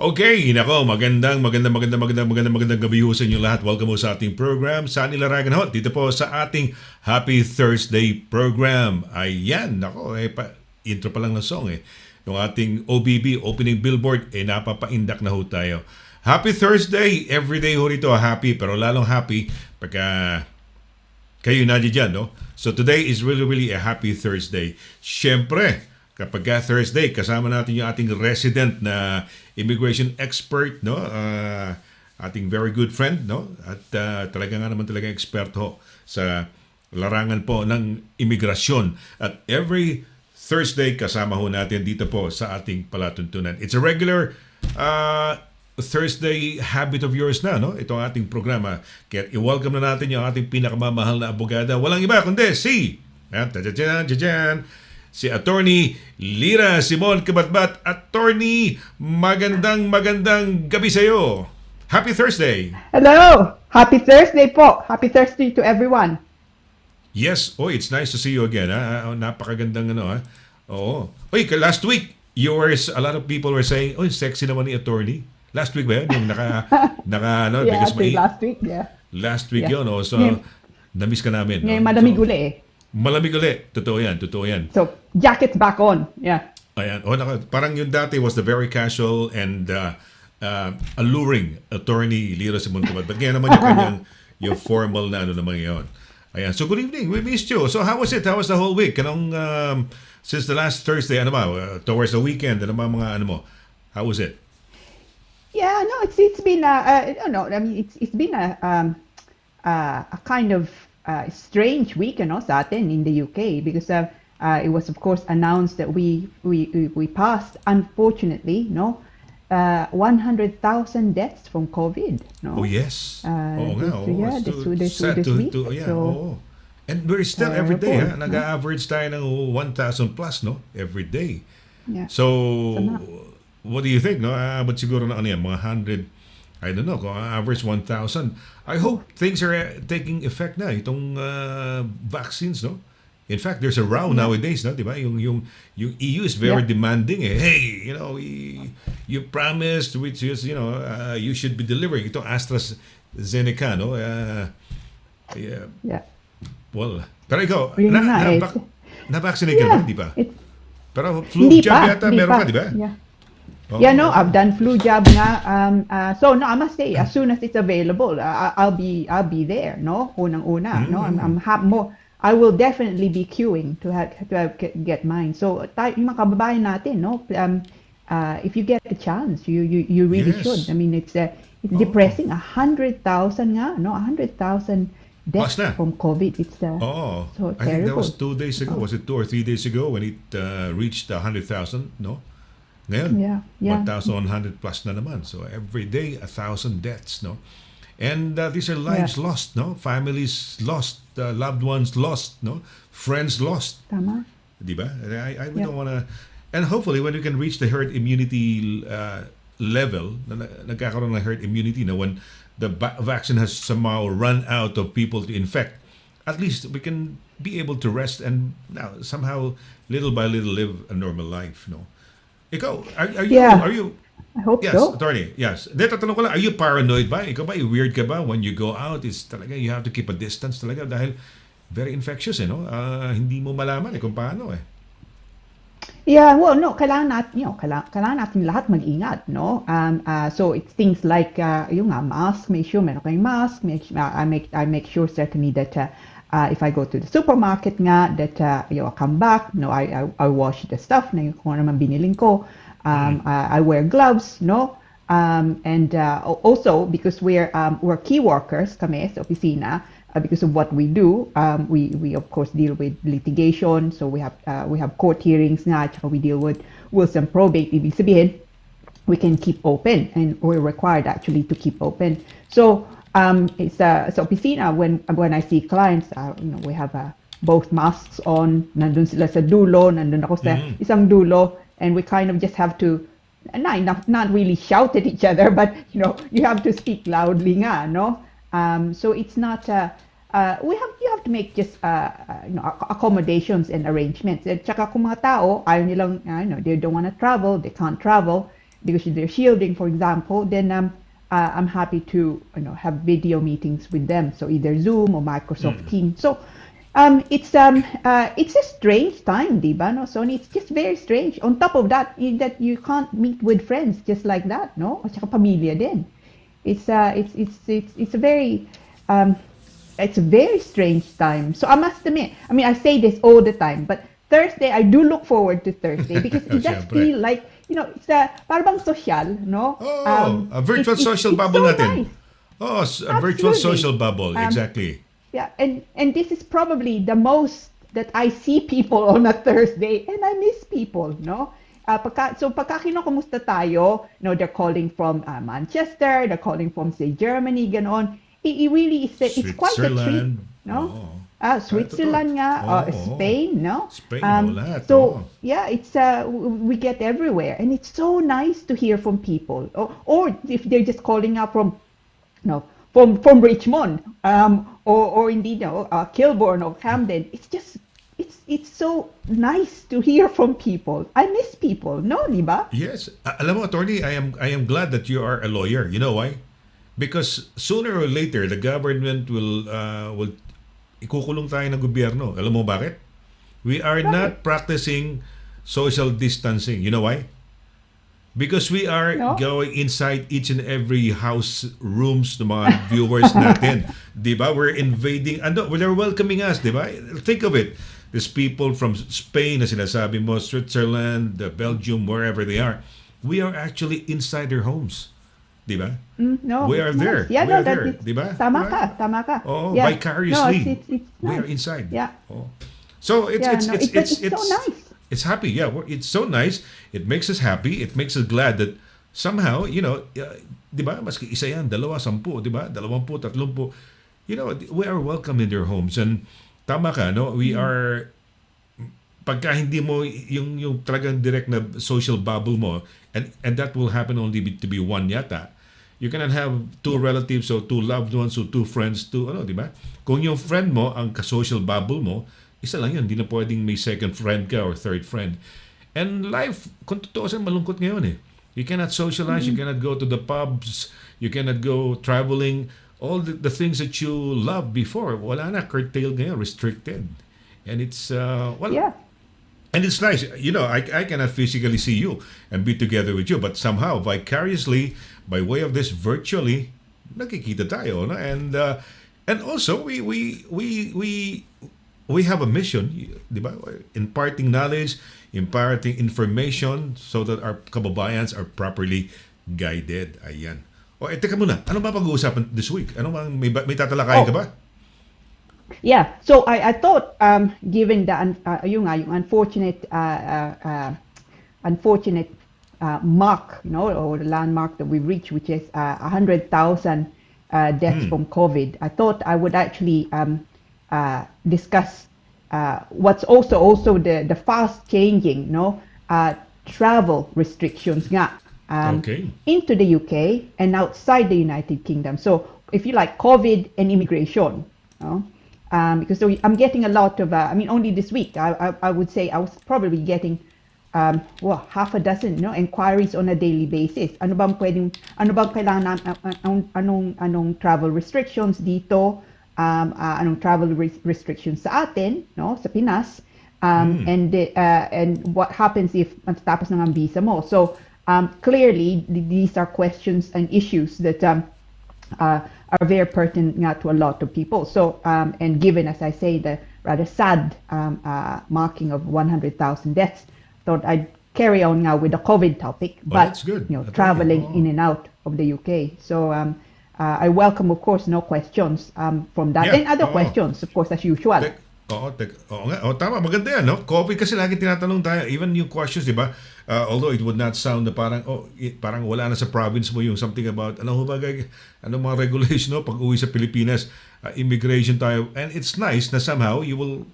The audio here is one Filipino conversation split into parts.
Okay, nako, magandang gabi ho sa inyo lahat. Welcome ho sa ating program, SONNY LARAGAN ho, dito po sa ating Happy Thursday program. Ayan, nako, intro pa lang ng song Yung ating OBB, opening billboard, napapaindak na ho tayo. Happy Thursday! Everyday ho rito happy, pero lalong happy pagka kayo dyan, no? So today is really a happy Thursday. Siyempre, kapag Thursday, kasama natin yung ating resident na immigration expert, no? Ating very good friend, no? At talaga eksperto ho sa larangan po ng imigrasyon. At every Thursday, kasama ho natin dito po sa ating palatuntunan. It's a regular Thursday habit of yours na, no? Ito ang ating programa. Kaya i-welcome na natin yung ating pinakamamahal na abogada. Walang iba kundi si si Attorney LIRA Simon CABATBAT. Attorney, magandang gabi sa iyo. Happy Thursday. Hello. Happy Thursday po. Happy Thursday to everyone. Yes. Oh, it's nice to see you again. Napakagandang Oo. Oy, last week, a lot of people were saying, "Oh, sexy naman ni Attorney." Last week ba yun? Yung naka yeah, because last week, yeah. Last week yun, So, na-miss ka namin. Ngayon, malamig uli Malamig uli. Totoo yan. So, jacket's back on. Yeah. Ayan. Parang yung dati was the very casual and alluring Attorney LIRA Simon CABATBAT. But ngayon naman yung kanyang yung formal na naman yun. Ayan. So, good evening. We missed you. So, how was it? How was the whole week? Since the last Thursday, towards the weekend, mga mo? How was it? Yeah, no, it's been it's been a kind of strange week, sa atin in the UK because it was of course announced that we passed, unfortunately, 100,000 deaths from COVID. No? Oh yes. This week. And we're still every day, nag-average tayo ng 1,000 plus, no? Every day. Yeah. So, what do you think, no? But siguro na mga 100, I don't know, kung average 1,000. I hope things are taking effect na, itong vaccines, no? In fact, there's a row nowadays, no? Diba? Yung EU is very demanding, Hey, you promised, which is, you should be delivering. Itong AstraZeneca, no? Well, pero ikaw, na-vaccinate ka ba, di ba? Pero flu jab yata meron ka, di ba? Yeah. Oh. I've done flu jab nga. So I must say, as soon as it's available, I'll be there. No, unang-una. No, I'm more. I will definitely be queuing to get mine. So yung mga kababayan natin, no, if you get the chance, you really should. I mean, it's depressing. 100,000 nga, 100,000 deaths from COVID. It's so terrible. I think that was 2 days ago. Was it 2 or 3 days ago when it reached 100,000? No. Ngayon, 1,100 plus na naman. So every day, 1,000 deaths, no? And these are lives lost, no? Families lost, loved ones lost, no? Friends lost. Tama. Diba? I don't want to... And hopefully, when we can reach the herd immunity level, nagkakaroon ng herd immunity, when the vaccine has somehow run out of people to infect, at least we can be able to rest and now somehow, little by little, live a normal life, no? Ikaw, are you? I hope yes, so. Attorney, yes. Tatanong ko lang, are you paranoid ba? Ikaw ba, weird ka ba when you go out? Is talaga, you have to keep a distance talaga dahil very infectious, no? Hindi mo malaman kung paano Yeah, well, no, kailangan natin lahat mag-ingat, no? So it's things like yung mask, make sure meron kayong mask, I make sure certainly that if I go to the supermarket nga, that I come back, I wash the stuff na kung ano man biniling ko. I wear gloves, no? And also because we're key workers kami sa opisina, because of what we do, we of course deal with litigation. So we have court hearings nga, we deal with wills and probate. Ibig sabihin, we can keep open, and we're required actually to keep open. So it's sa opisina, when I see clients, we have both masks on. Nandun sila sa dulo, nandun ako sa isang dulo, and we kind of just have to not really shout at each other, but you have to speak loudly nga, no? So it's not you have to make just accommodations and arrangements. At saka kung mga tao ayaw nilang they don't want to travel, they can't travel, because they're shielding, for example, then I'm happy to have video meetings with them. So either Zoom or Microsoft Teams. So it's a strange time, diba? No, so it's just very strange. On top of that, that you can't meet with friends just like that, no? At saka pamilya din. It's a very it's a very strange time. So I must admit, I mean, I say this all the time, but Thursday, I do look forward to Thursday because it does feel like, it's parang social, no? Oh, a virtual social bubble so natin. nice. Oh, a virtual Absolutely. social bubble, exactly. Yeah, and this is probably the most that I see people on a Thursday, and I miss people, no? Pagka kinukumusta tayo, they're calling from Manchester, they're calling from, say, Germany, ganon. It really is, it's quite a treat, Switzerland. no? Oh. Switzerland nga, Spain, no? Spain, lahat. So, yeah, it's we get everywhere, and it's so nice to hear from people, or if they're just calling up from, from Richmond, or indeed, Kilburn or Camden. It's just, it's so nice to hear from people. I miss people, no, diba? Yes. Alam mo, attorney, I am glad that you are a lawyer. You know why? Because sooner or later, the government will ikukulong tayo ng gobyerno. Alam mo bakit? We are not practicing social distancing. You know why? Because we are going inside each and every house rooms ng mga viewers natin. Diba? We're invading, they're welcoming us, diba? Think of it. There's people from Spain, na sinasabi mo, Switzerland, Belgium, wherever they are. We are actually inside their homes. Diba? No, We are there. Yeah, We no, are there. that's Diba? Tama Diba? ka. Oh, Yeah. vicariously. No, it's We nice. are inside. Yeah. Oh. So it's so nice. It's happy. Yeah, it's so nice. It makes us happy. It makes us glad that somehow, di ba, maski isa yan, dalawa, 10, di ba? 20, 30. We are welcome in their homes. And tama ka, no? We are, pagka hindi mo yung talagang direct na social bubble mo, and that will happen only to be one yata. You cannot have two relatives or two loved ones or two friends, di ba? Kung yung friend mo, ang ka-social bubble mo, isa lang yun. Hindi na pwedeng may second friend ka or third friend. And life, kung totoo saan, malungkot ngayon eh. You cannot socialize, you cannot go to the pubs, you cannot go traveling. All the things that you loved before, wala na, curtailed ngayon, restricted. And it's, and it's nice. I cannot physically see you and be together with you, but somehow, vicariously, by way of this virtually, nakikita tayo. No? And also, we have a mission, di ba? Imparting knowledge, imparting information so that our kababayans are properly guided. Ayan. Teka muna. Ano ba pag-uusapan this week? Ano bang may tatalakayin ka ba? Yeah. So I thought, given the yung unfortunate mark, or the landmark that we reached, which is 100,000 deaths from COVID, I thought I would actually discuss what's also the fast changing, travel restrictions nga into the UK and outside the United Kingdom. So if you like, COVID and immigration, because I'm getting a lot of, only this week, I would say I was probably getting half a dozen inquiries on a daily basis. Ano bang kailangan, anong travel restrictions dito, anong travel restrictions sa atin, sa Pinas, and what happens if matatapos ng ang visa mo. So clearly these are questions and issues that are very pertinent to a lot of people. So and given, as I say, the rather sad marking of 100,000 deaths, thought I'd carry on now with the COVID topic, but that's good. Traveling in and out of the UK. So I welcome, of course, no questions from that, and other questions, of course, as usual. Tama, maganda yan, no? COVID kasi lagi tinatanong tayo, even yung questions, di ba? Although it would not sound na parang wala na sa province mo yung something about, mga regulation, pag uwi sa Pilipinas, immigration tayo. And it's nice na somehow you will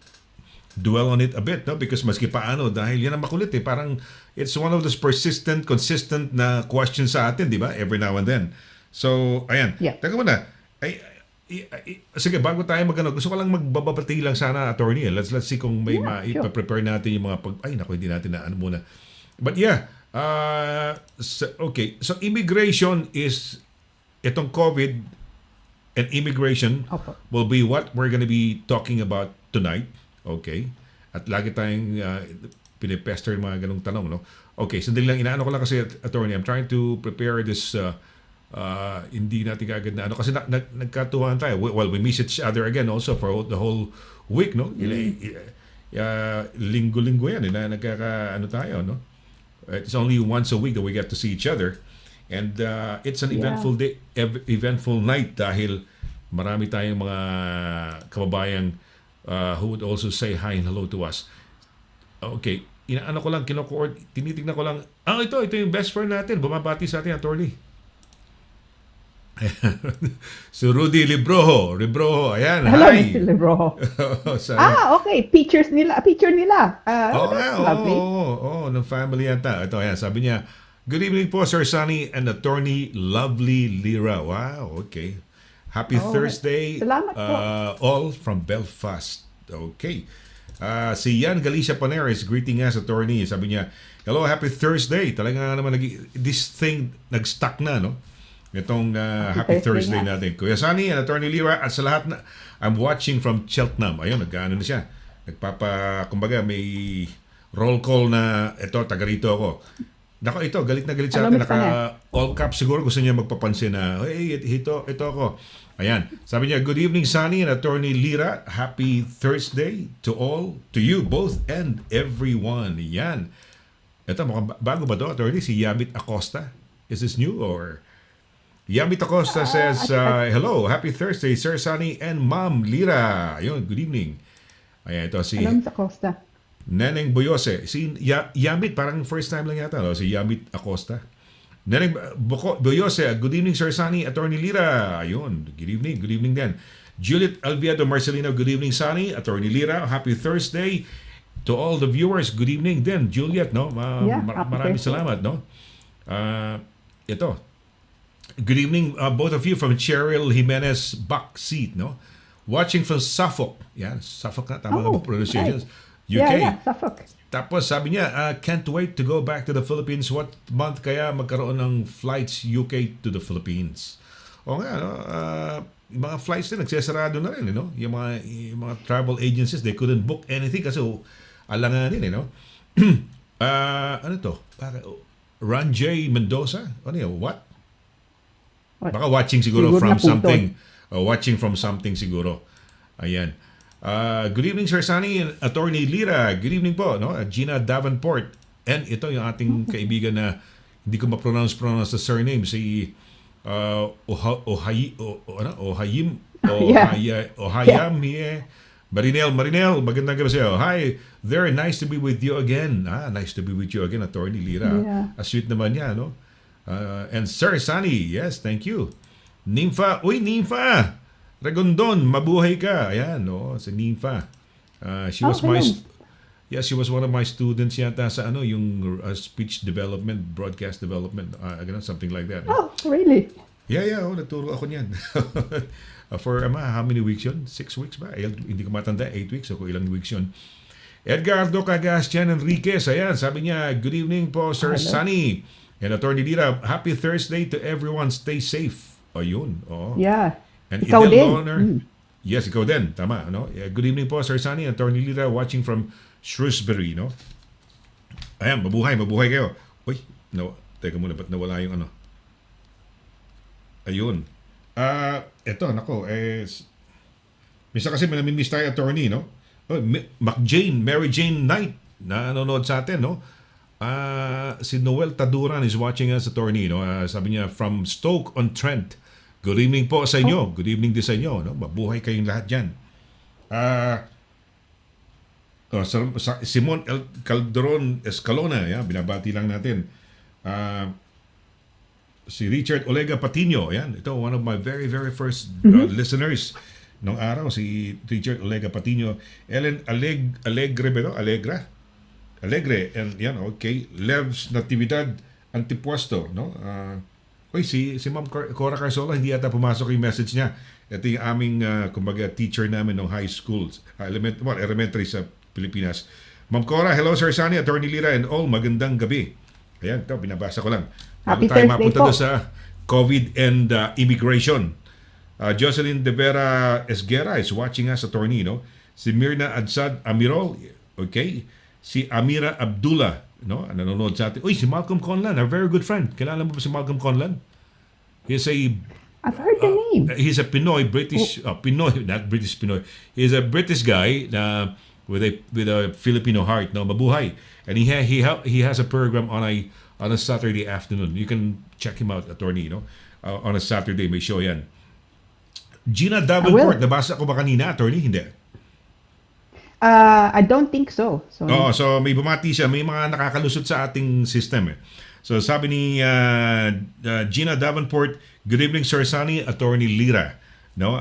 dwell on it a bit, no? Because maski paano, dahil yan ang makulit parang it's one of those persistent, consistent na questions sa atin, di ba? Every now and then. So, ayan. Yeah. Teka muna. Sige, bago tayo gusto ko lang magbabati lang sana, attorney. Let's see kung may ipa-prepare natin yung mga hindi natin na muna. But yeah, Okay, so immigration is itong COVID and immigration Opo. will be what we're gonna be talking about tonight. Okay? At lagi tayong pinipester yung mga ganong tanong, no? Okay, sandali lang, inaano ko lang kasi, attorney, I'm trying to prepare this hindi natin kagad na ano kasi nagkatuwaan tayo. Well, we miss each other again also for the whole week, no? Linggo-linggo yan, na ano tayo, no? It's only once a week that we get to see each other. And it's an eventful day, eventful night dahil marami tayong mga kababayang who would also say hi and hello to us. Okay, inaano ko lang, tinitignan ko lang, ito yung best friend natin, bumabati sa atin, attorney. So Rudy Libroho, ayan, Hello, hi. Mr. Lebroho. Okay. Picture nila. That's lovely. Ng family yata. Ito, ayan, sabi niya, good evening po, Sir Sonny and Attorney Lovely Lira. Wow, okay. Happy Thursday. Salamat po. All from Belfast. Okay. Si Yan Galicia Paneres, greeting us, Attorney. Sabi niya, hello, happy Thursday. Talaga naman, this thing, nag-stuck na, no? Itong happy Thursday natin. Kuya Sonny and Attorney Lira at sa lahat na I'm watching from Cheltenham. Ayun, nag-ano na siya. Kumbaga may roll call na ito, taga rito ako. Nako, ito, galit na galit sa atin. Naka all caps siguro, gusto niya magpapansin na, hey, ito ako. Ayan. Sabi niya, good evening, Sonny and Attorney Lira. Happy Thursday to all, to you both and everyone. Yan. Ito, mukhang bago ba to, Attorney? Si Yamit Acosta. Is this new or... Yamit Acosta says, hello, happy Thursday, Sir Sonny and Ma'am Lira. Ayun, good evening. Ayan, ito si Hello, Mr. Acosta. Neneng Boyose. Si Yamit, parang first time lang yata, no? Si Yamit Acosta. Neneng Boyose, good evening, Sir Sonny, Attorney Lira. Ayun, good evening din. Juliet Alviado Marcelino, good evening, Sonny, Attorney Lira. Happy Thursday to all the viewers. Good evening din, Juliet, no? Maraming salamat, no? Ito. Good evening, both of you from Cheryl Jimenez Backseat, no? Watching from Suffolk. Yan, Suffolk na, tama ba pronunciations? Right. UK. Yeah, Suffolk. Tapos sabi niya, can't wait to go back to the Philippines. What month kaya magkaroon ng flights UK to the Philippines? O nga, no? Yung mga flights din, nagsasarado na rin, no? Yung mga travel agencies, they couldn't book anything kasi alanganin, no? Ano to? Ron J. Mendoza? Ano yun? What? Baka watching siguro from something. Watching from something siguro. Ayan. Good evening, Sir Sonny and Attorney Lira. Good evening po, no? Gina Davenport. And ito yung ating kaibigan na hindi ko ma-pronounce the surname. Si Ohayim. Marinel, magandang gabi sa'yo. Hi, very nice to be with you again. Nice to be with you again, Attorney Lira. Yeah. Sweet naman niya, no? And Sir Sonny, yes, thank you. Nympha, Nympha! Ragondon, mabuhay ka. Ayan, no, si Nympha. She was she was one of my students yata sa yung speech development, broadcast development, something like that. Oh, really? Yeah, naturo ako niyan. For how many weeks yun? 6 weeks ba? Hindi ko matanda, 8 weeks o kung ilang weeks yun. Edgardo Cagastian Enriquez, ayan, sabi niya, good evening po, Sir Sonny. And Attorney Lira, happy Thursday to everyone. Stay safe. Ayun. Oh. Yeah. And Ikaw Idel din. Loner. Yes, ikaw din. Tama. No? Good evening po, Sir Sonny. Attorney Lira watching from Shrewsbury. No? Ayan, mabuhay kayo. Uy, no, teka muna, ba't nawala yung ano? Ayun. Eto, nako. Misa kasi manamimiss tayo, Attorney, no? Mary Jane Knight na nanonood sa atin, no? Si Noel Taduran is watching us, Attorney, no? Sabi niya, from Stoke-on-Trent. Good evening po sa inyo. Good evening din sa inyo, no? Mabuhay kayong lahat dyan. Simon Calderon Escalona, binabati lang natin. Si Richard Olega Patino, yan. Ito, one of my very, very first listeners nung araw, si Richard Olega Patino. Ellen Alegre, and yan, okay. Levs Natividad Antipuesto, no? Si Ma'am Cora Carsola, hindi yata pumasok yung message niya. Ito yung aming, kumbaga, teacher namin ng high schools, elementary sa Pilipinas. Ma'am Cora, hello, Sir Sonny, Attorney Lira, and all, magandang gabi. Ayan, ito, binabasa ko lang. Bago Happy tayo Thursday mapunta po. doon sa COVID and immigration. Jocelyn De Vera Esguera is watching us, attorney, no? Si Mirna Adsad Amirol, okay? Si Amira Abdullah, no? Nanonood sa atin. Uy, si Malcolm Conlan, our very good friend. Kilala mo ba si Malcolm Conlan? He's a I've heard the name. he's a Pinoy, British, Pinoy, not British Pinoy. He's a British guy na with a Filipino heart, no, mabuhay. And he has a program on a Saturday afternoon. You can check him out, attorney, no? On a Saturday may show yan. Gina Davenport, nabasa ko ba kanina, attorney? Hindi. I don't think so. So So may bumati siya, may mga nakakalusot sa ating system eh. So sabi ni Gina Davenport, good evening Sir Sonny, Attorney Lira. No?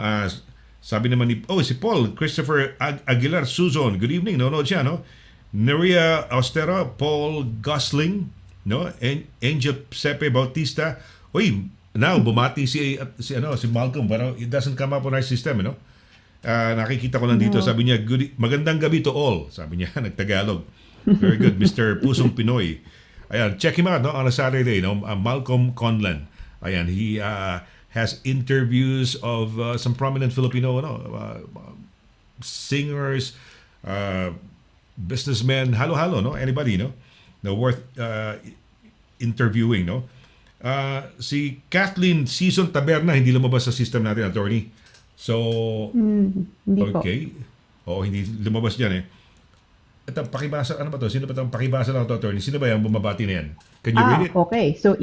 Sabi naman ni si Paul Christopher Aguilar Suzon, good evening, nanonood siya, no? Neria Austera, Paul Gosling, no? Angel Pepe Bautista. Uy, now bumati si Malcolm, pero it doesn't come up on our system, no? Nakikita ko lang dito, sabi niya, magandang gabi to all. Sabi niya, nagtagalog. Very good, Mr. Pusong Pinoy. Ayan, check him out, no, on a Saturday, no? Malcolm Conlan. Ayan, he has interviews of some prominent Filipino, singers, businessmen, halo-halo, no? Anybody, no? No, worth interviewing, no? Si Kathleen Season Taberna, hindi lumabas sa system natin, attorney. So, hindi po. okay. Oo, hindi lumabas dyan eh. Ito, pakibasa, ano ba to? Sino ba itong pakibasa lang ito, attorney? Sino ba yung bumabati na yan? Can you read it? Okay. So,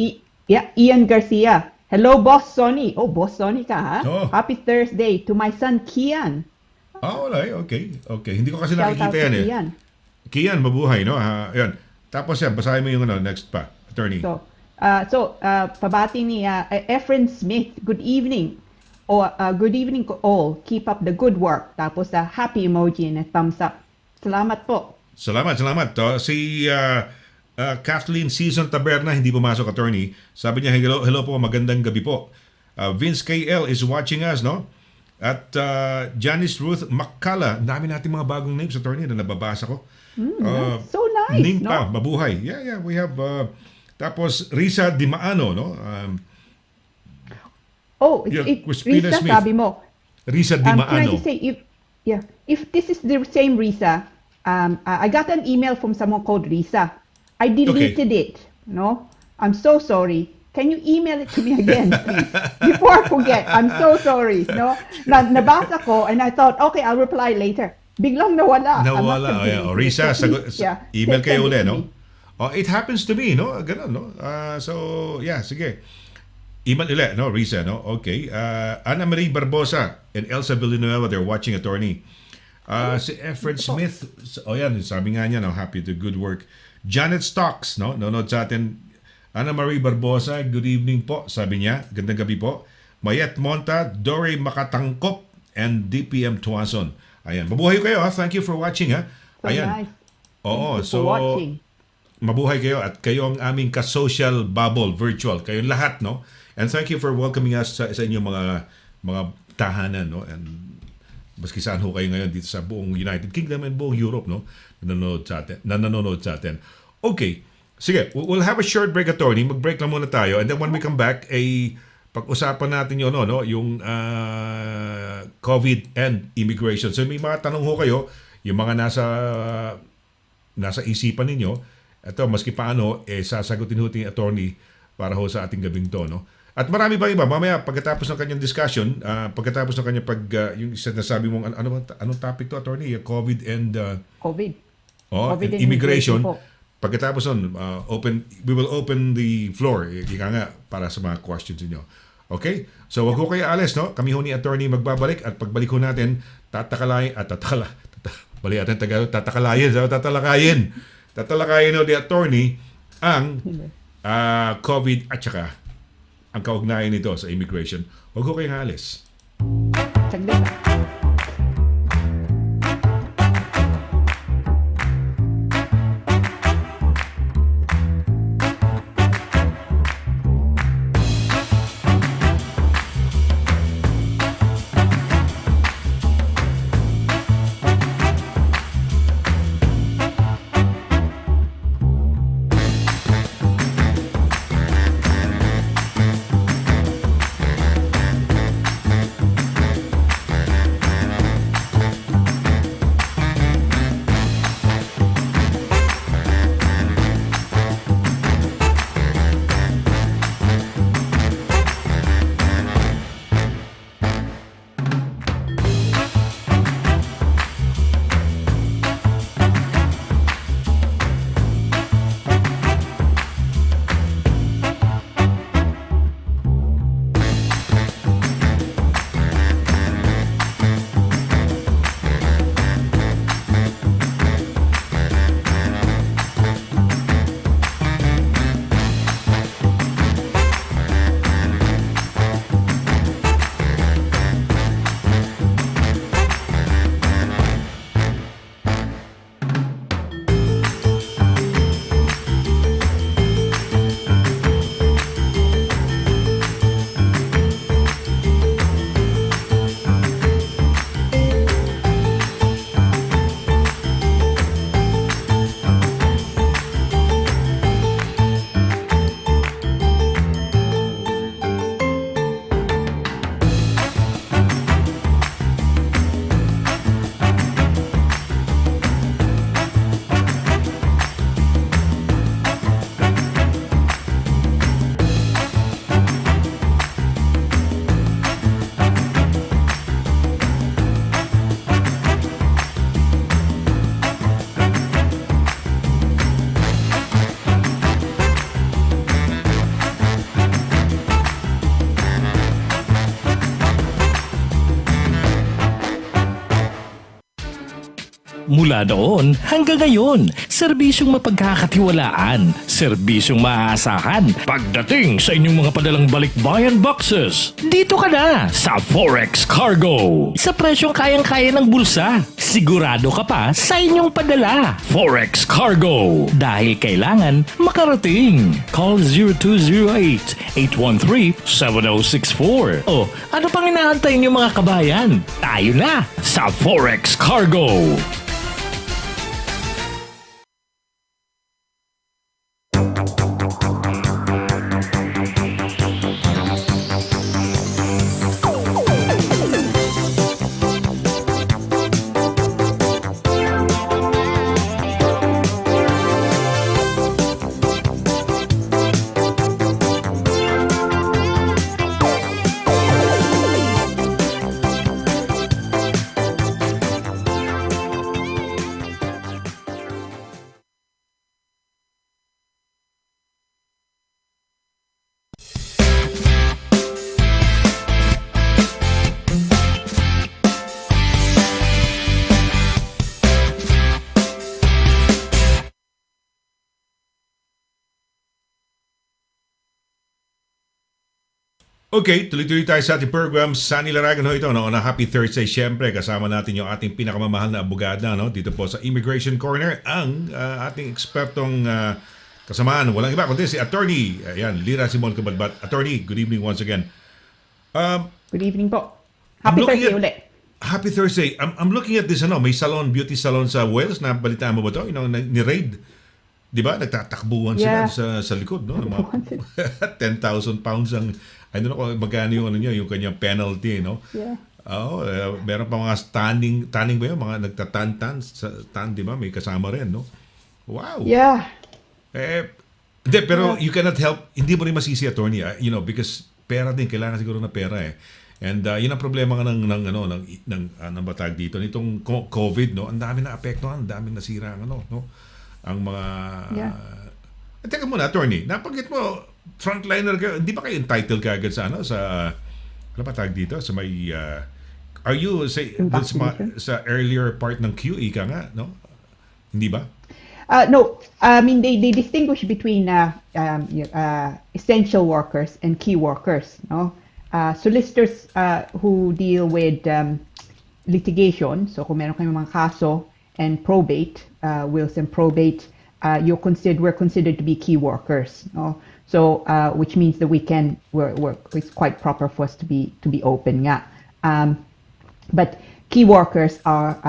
Ian Garcia. Hello, Boss Sonny. Oh, Boss Sonny ka, ha? Oh. Happy Thursday to my son, Kian. Wala eh. Okay. Okay. Hindi ko kasi Shout out nakikita yan to eh. Kian. Kian, mabuhay, no? Yan. Tapos yan, basahin mo yung next pa, attorney. So, pabati ni Efren Smith. Good evening. Good evening to all. Keep up the good work. Tapos happy emoji and a thumbs up. Salamat po. Salamat. Si Kathleen Season Taberna, hindi pumasok, attorney. Sabi niya, hello po, magandang gabi po. Vince KL is watching us, no? At Janice Ruth Makala, dami natin mga bagong names, attorney, na nababasa ko. So nice, Name no? pa, mabuhay. Yeah, we have... tapos Risa Dimaano, no? Crispina Risa, Smith. sabi mo. Risa Can I Dimaano. just say, if this is the same Risa, I got an email from someone called Risa. I deleted it. No, I'm so sorry. Can you email it to me again, please? Before I forget, I'm so sorry. No, nabasa ko and I thought, okay, I'll reply later. Biglang nawala. Risa, email kayo ulit, no? Me. It happens to me, no? Ganun, no? So, yeah, sige. Email ulit, no? Risa, no? Okay. Ana Marie Barbosa and Elsa Villanueva, they're watching, attorney. Si Efred Smith, yan, sabi nga niya, no? Happy to good work. Janet Stocks, no? Nanonood sa atin. Ana Marie Barbosa, good evening po, sabi niya. Gandang gabi po. Mayet Monta, Dore Makatangkop, and DPM Tuason. Ayan. Mabuhay kayo, ha? Thank you for watching, ha? So Ayan. nice. Oo, Thank you for watching. Mabuhay kayo at kayo ang aming ka-social bubble, virtual. Kayong lahat, no? And thank you for welcoming us sa inyong mga tahanan, no? And maski saan ho kayo ngayon dito sa buong United Kingdom and buong Europe, no? Nanonood sa atin. Okay. Sige, we'll have a short break, attorney. Mag-break lang muna tayo. And then when we come back, pag-usapan natin yun, no? Yung COVID and immigration. So may mga tanong ho kayo, yung mga nasa isipan ninyo. Ito, maski paano, sasagutin ho ni attorney para ho sa ating gabing to, no? At marami ba iba? Mamaya, pagkatapos ng kanyang discussion, pagkatapos ng kanyang yung nasabi mong, anong topic to, attorney? COVID and... COVID. COVID and immigration. Po. Pagkatapos nun, we will open the floor, ika nga, para sa mga questions niyo. Okay? So, wag ho kayo alis, no? Kami ho ni attorney magbabalik at pagbalik ho natin, tatalakayin no, ni attorney ang COVID at saka ang kaugnayan nito sa immigration. Huwag ko kayong alis. Saglit lang. Mula noon hanggang ngayon, serbisyong mapagkakatiwalaan, serbisyong maaasahan pagdating sa inyong mga padalang balikbayan boxes. Dito ka na sa Forex Cargo. Sa presyong kayang-kaya ng bulsa, sigurado ka pa sa inyong padala. Forex Cargo. Dahil kailangan makarating. Call 0208-813-7064. O ano pang inaantay niyo mga kabayan? Tayo na sa Forex Cargo. Okay, tuloy-tuloy tayo sa ating program. Sunny Laragan ho ito, no? On a happy Thursday, syempre, kasama natin yung ating pinakamamahal na abogada, no? Dito po sa Immigration Corner, ang ating ekspertong kasamaan. Walang iba kundi si Attorney, ayan, Lira Simon CABATBAT. Attorney, good evening once again. Good evening po. Happy Thursday ulit. Happy Thursday. I'm looking at this, may salon, beauty salon sa Wales. Nabalitaan mo ba ito? Ni-raid. Di ba? Nagtatakbuhan sila sa likod, no? 10,000 pounds ang, I don't know kung magkano yung yung kanyang penalty, no? Yeah. Meron pa mga tanning ba yun? Mga nagtatan sa tan, di ba? May kasama rin, no? Wow. Yeah. Hindi, pero you cannot help, hindi mo rin masisi, Attorney, because pera din, kailangan siguro na pera eh. And yun ang problema nga ng batag dito. Nitong COVID, no? Ang dami na apektuhan, ang dami nasira no? Ang mga teka muna, Attorney, nabanggit mo frontliner ka, hindi ba kayo entitled ka agad sa ano ba tawag dito sa may are you say sa earlier part ng QE ka nga, no? Hindi ba? No, I mean they distinguish between essential workers and key workers, no? Solicitors who deal with litigation, so kung meron kayong mga kaso and probate, wills and probate, we're considered to be key workers, no? So which means that it's quite proper for us to be open, yeah. But key workers are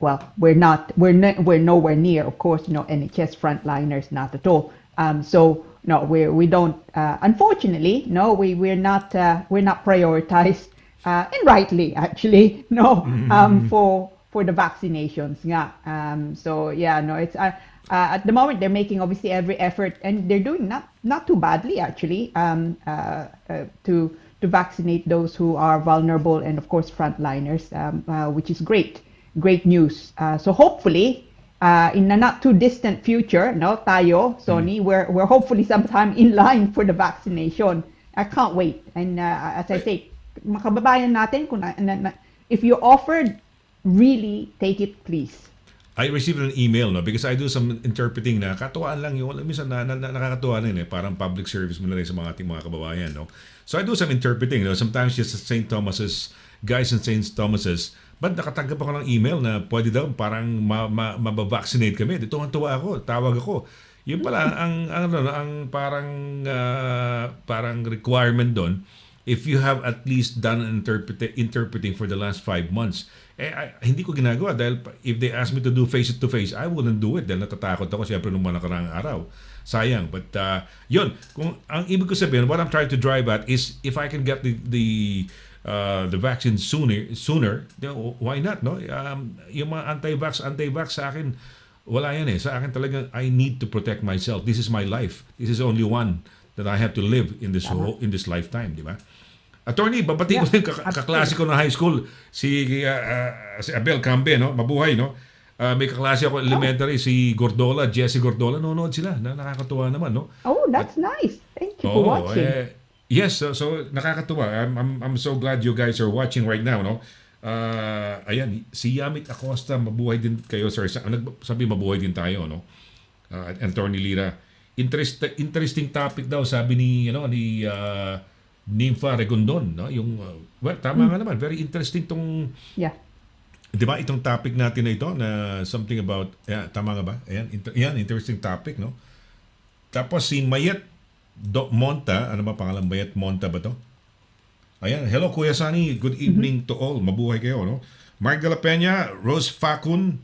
we're nowhere near, of course, NHS frontliners, not at all. So no, we don't unfortunately, no, we're not prioritized, and rightly actually, no, for the vaccinations, yeah. So yeah, no, it's at the moment they're making obviously every effort, and they're doing not too badly actually, to vaccinate those who are vulnerable, and of course frontliners, which is great news. So hopefully in a not too distant future, no, tayo, Sonny, we're hopefully sometime in line for the vaccination. I can't wait. And as I say, mga kababayan natin, if you offered, really take it, please. I received an email, no, because I do some interpreting na katuwaan lang yung minsan nakakatuwa rin parang public service mo na rin sa mga ating mga kababayan, no. So I do some interpreting, no, sometimes just at St. Thomas's, guys in St. Thomas's, but nakatanggap ako ng email na pwede daw parang mabavaccinate kami. Dito tuwa ako, tawag ako. Yun pala ang parang requirement doon, if you have at least done interpreting for the last 5 months. Hindi ko ginagawa dahil if they ask me to do face-to-face, I wouldn't do it dahil natatakot ako siyempre nung mga nakaraang araw. Sayang. But yun, kung ang ibig ko sabihin, what I'm trying to drive at is if I can get the vaccine sooner, why not, no? Yung mga anti-vax sa akin, wala yan eh. Sa akin talagang I need to protect myself. This is my life. This is only one that I have to live in this lifetime, di ba? Attorney, babati ko yung kaklase ko na high school, si Abel Cambe, no? Mabuhay, no? May kaklase ako elementary, si Gordola, Jesse Gordola, nanonood sila. Nakakatuwa naman, no? Oh, that's nice. Thank you for watching. Yes, so nakakatuwa. I'm so glad you guys are watching right now, no? Ayan, si Yamit Acosta, mabuhay din kayo, sir. Sabi mabuhay din tayo, no? Attorney Lira. Interesting topic daw, sabi ni Nympha Regondon, no? Yung, well, tama nga naman. Very interesting tong, Yeah. di ba, itong topic natin na ito, na something about, tama nga ba? Ayan, interesting topic, no? Tapos si Mayet Monta, ano ba pangalan? Mayet Monta ba to? Ayan, hello Kuya Sonny, good evening to all. Mabuhay kayo, no? Mark de la Peña, Rose Facun,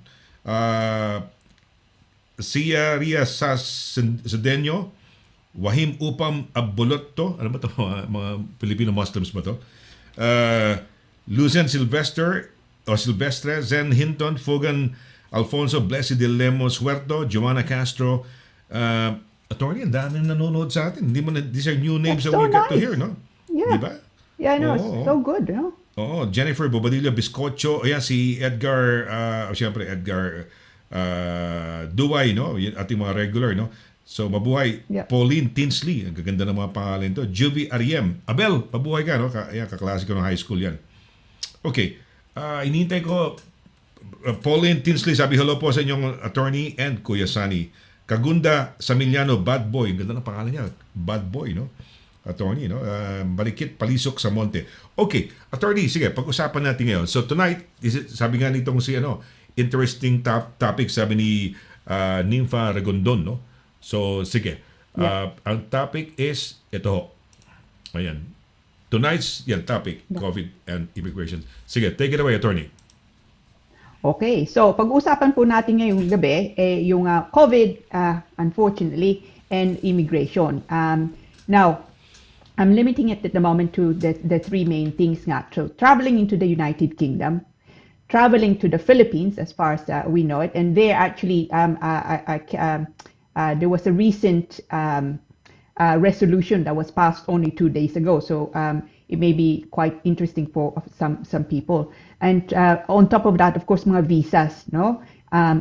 Sia Ria Sadenyo, Wahim Upam Abulotto, ano ba to? Mga Filipino Muslims ba to? Lucen Silvestre, Zen Hinton, Fogan Alfonso, Blessy de Lemos Huerto, Joanna Castro, attorney, ang daming nanonood sa atin. These are new names that so we get to nice. hear, no? Yeah. Diba? Yeah, I know. Oo. It's so good, you know? Oo, Jennifer Bobadilla Biscocho, ayan si Edgar, siyempre Edgar Duway, no? Yung ating mga regular, no? So, mabuhay. Yeah. Pauline Tinsley, ang gaganda ng mga pangalan to. Juvie Ariem. Abel, mabuhay ka, no? Ayan, kaklase ko ng high school yan. Okay. Inintay ko, Pauline Tinsley, sabi hello po sa inyong attorney and Kuya Sonny. Kagunda Samiliano, Bad Boy. Ang ganda ng pangalan niya. Bad Boy, no? Attorney, no? Balikit, Palisok sa Monte. Okay, attorney, sige, pag-usapan natin ngayon. So tonight, sabi nga nitong interesting topic, sabi ni Nympha Regondon, no? So, sige. Ang topic is, ito ho. Ayan. Tonight's topic, COVID and immigration. Sige, take it away, attorney. Okay, so pag-uusapan po natin ngayong gabi yung COVID, unfortunately, and immigration. Now, I'm limiting it at the moment to the three main things nga. So, traveling into the United Kingdom, traveling to the Philippines, as far as we know it, and there actually there was a recent resolution that was passed only 2 days ago. So it may be quite interesting for some people. And on top of that, of course, mga visas, no?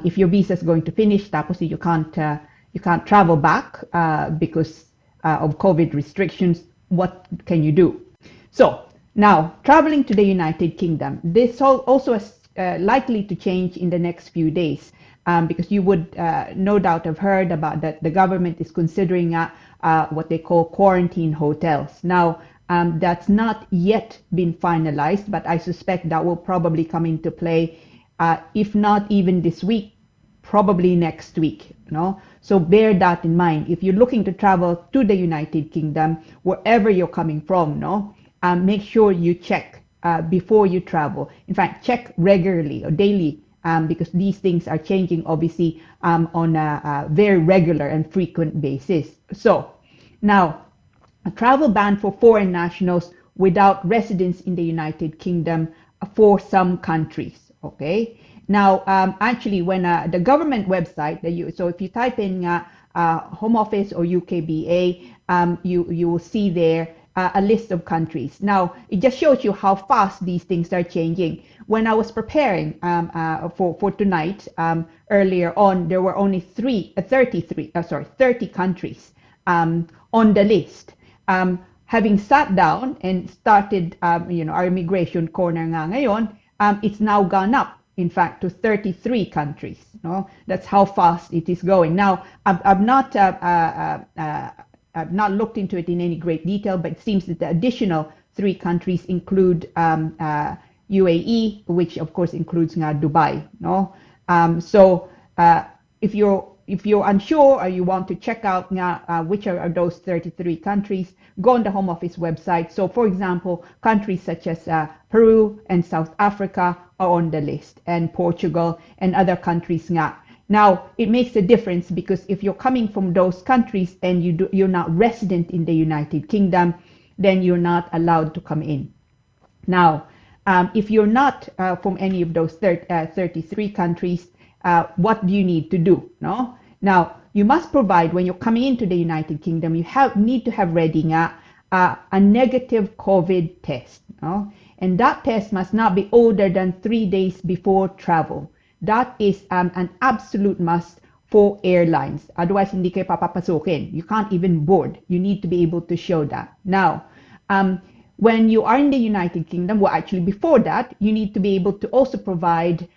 If your visa is going to finish, tapos you can't travel back because of COVID restrictions, what can you do? So now, traveling to the United Kingdom, this also is likely to change in the next few days. Because you would no doubt have heard about that the government is considering what they call quarantine hotels. Now, that's not yet been finalized, but I suspect that will probably come into play, if not even this week, probably next week. No? So bear that in mind. If you're looking to travel to the United Kingdom, wherever you're coming from, no, make sure you check before you travel. In fact, check regularly or daily. Because these things are changing, obviously, on a very regular and frequent basis. So, now, a travel ban for foreign nationals without residence in the United Kingdom for some countries. Okay. Now, actually, when the government website, so if you type in Home Office or UKBA, you will see there a list of countries. Now, it just shows you how fast these things are changing. When I was preparing for tonight, earlier on, there were only 30 countries on the list. Having sat down and started, our immigration corner nga ngayon, it's now gone up, in fact, to 33 countries. No? That's how fast it is going. Now, I've not looked into it in any great detail, but it seems that the additional 3 countries include UAE, which of course includes Dubai. No, so if you're unsure or you want to check out which are those 33 countries, go on the Home Office website. So, for example, countries such as Peru and South Africa are on the list, and Portugal and other countries nga. Now, it makes a difference because if you're coming from those countries and you're not resident in the United Kingdom, then you're not allowed to come in. Now, if you're not from any of those 33 countries, what do you need to do? No? Now, you must provide, when you're coming into the United Kingdom, you need to have ready a negative COVID test. No? And that test must not be older than 3 days before travel. That is an absolute must for airlines. Otherwise, hindi kayo papapasukin. You can't even board. You need to be able to show that. Now, when you are in the United Kingdom, well, actually before that, you need to be able to also provide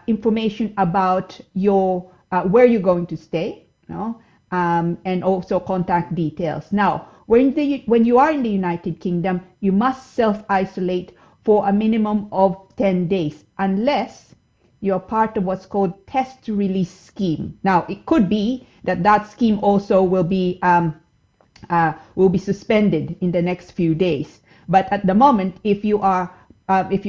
information about your where you're going to stay, and also contact details. Now, when you are in the United Kingdom, you must self-isolate for a minimum of 10 days, unless you're part of what's called test to release scheme. Now, it could be that that scheme also will be suspended in the next few days. But at the moment, if you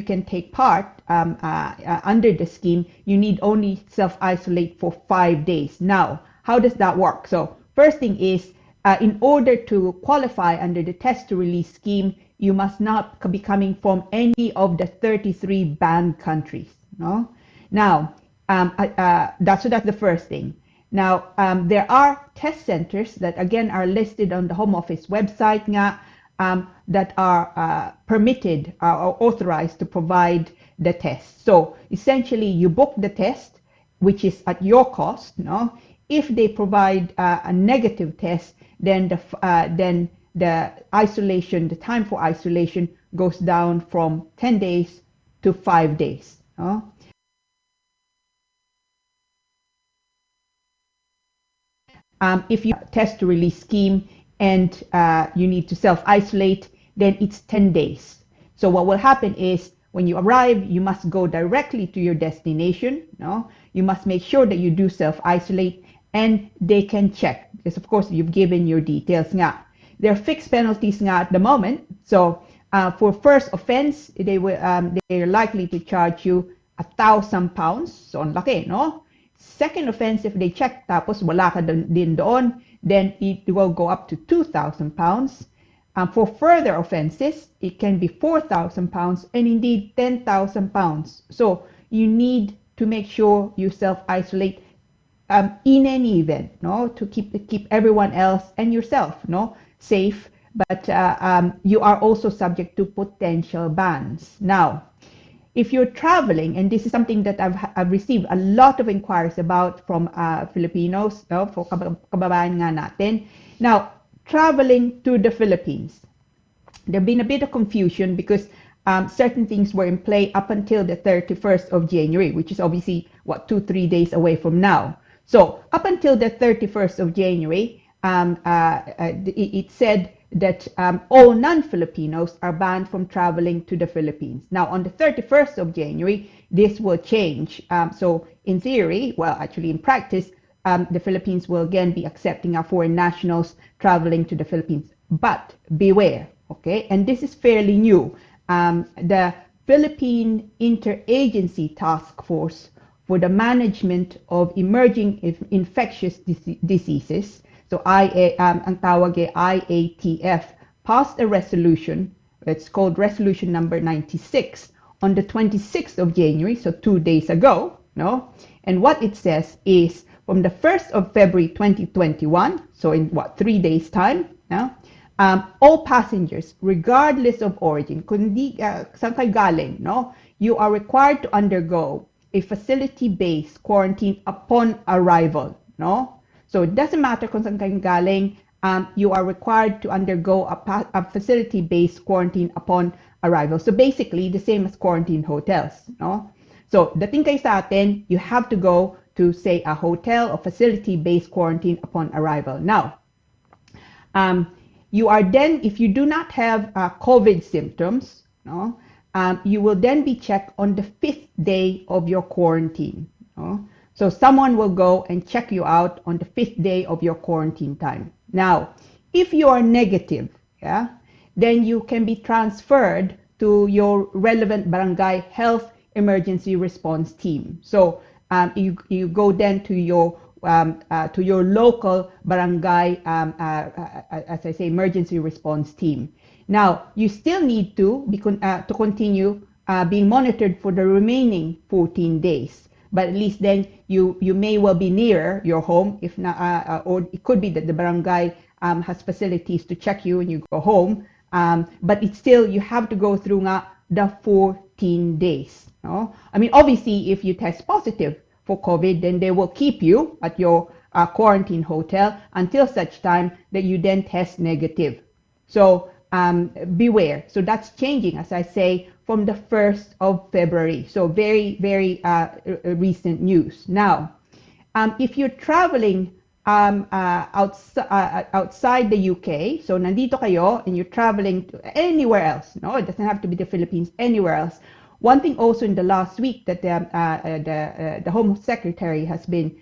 can take part under the scheme, you need only self-isolate for 5 days. Now, how does that work? So first thing is, in order to qualify under the test to release scheme, you must not be coming from any of the 33 banned countries. No? Now, that's the first thing. Now, there are test centers that again are listed on the Home Office website that are permitted or authorized to provide the test. So essentially, you book the test, which is at your cost. If they provide a negative test, then the isolation, the time for isolation goes down from 10 days to 5 days. If you test to release scheme and you need to self-isolate, then it's 10 days. So what will happen is when you arrive, you must go directly to your destination. You must make sure that you do self-isolate and they can check. Because of course, you've given your details nga. There are fixed penalties nga at the moment. So for first offense, they're likely to charge you £1,000. So ang laki, no? Second offense, if they check tapos wala ka din doon, then it will go up to £2,000. For further offenses, it can be £4,000 and indeed £10,000. So you need to make sure you self-isolate in any event, to keep everyone else and yourself, safe. But you are also subject to potential bans. Now, if you're traveling, and this is something that I've received a lot of inquiries about from Filipinos, for kababayan nga natin. Now, traveling to the Philippines, there's been a bit of confusion because certain things were in play up until the 31st of January, which is obviously, 2-3 days away from now. So up until the 31st of January, it said that all non-Filipinos are banned from traveling to the Philippines. Now, on the 31st of January, this will change. So in theory, well, actually in practice, the Philippines will again be accepting our foreign nationals traveling to the Philippines. But beware, okay? And this is fairly new. The Philippine Interagency Task Force for the Management of Emerging Infectious Diseases, so ang tawag ay IATF, passed a resolution, it's called resolution number 96, on the 26th of January, so 2 days ago, and what it says is, from the 1st of February 2021, so in 3 days time, all passengers, regardless of origin, kundi saan kayo galing, you are required to undergo a facility-based quarantine upon arrival, So it doesn't matter kung saan kayo galing, you are required to undergo a facility-based quarantine upon arrival. So basically, the same as quarantine hotels, So dating kayo sa atin, you have to go to, say, a hotel or facility-based quarantine upon arrival. Now, you are then, if you do not have COVID symptoms, you will then be checked on the 5th day of your quarantine. So someone will go and check you out on the 5th day of your quarantine time. Now, if you are negative, then you can be transferred to your relevant barangay health emergency response team. So you go then to your local barangay, as I say, emergency response team. Now, you still need to continue being monitored for the remaining 14 days. But at least then you may well be near your home, if not, or it could be that the barangay has facilities to check you when you go home. But it's still, you have to go through the 14 days. I mean, obviously, if you test positive for COVID, then they will keep you at your quarantine hotel until such time that you then test negative. So beware. So that's changing, as I say, from the 1st of February. So very, very recent news. Now, if you're traveling outside the UK, so nandito kayo and you're traveling to anywhere else, no, it doesn't have to be the Philippines, anywhere else. One thing also in the last week that the Home Secretary has been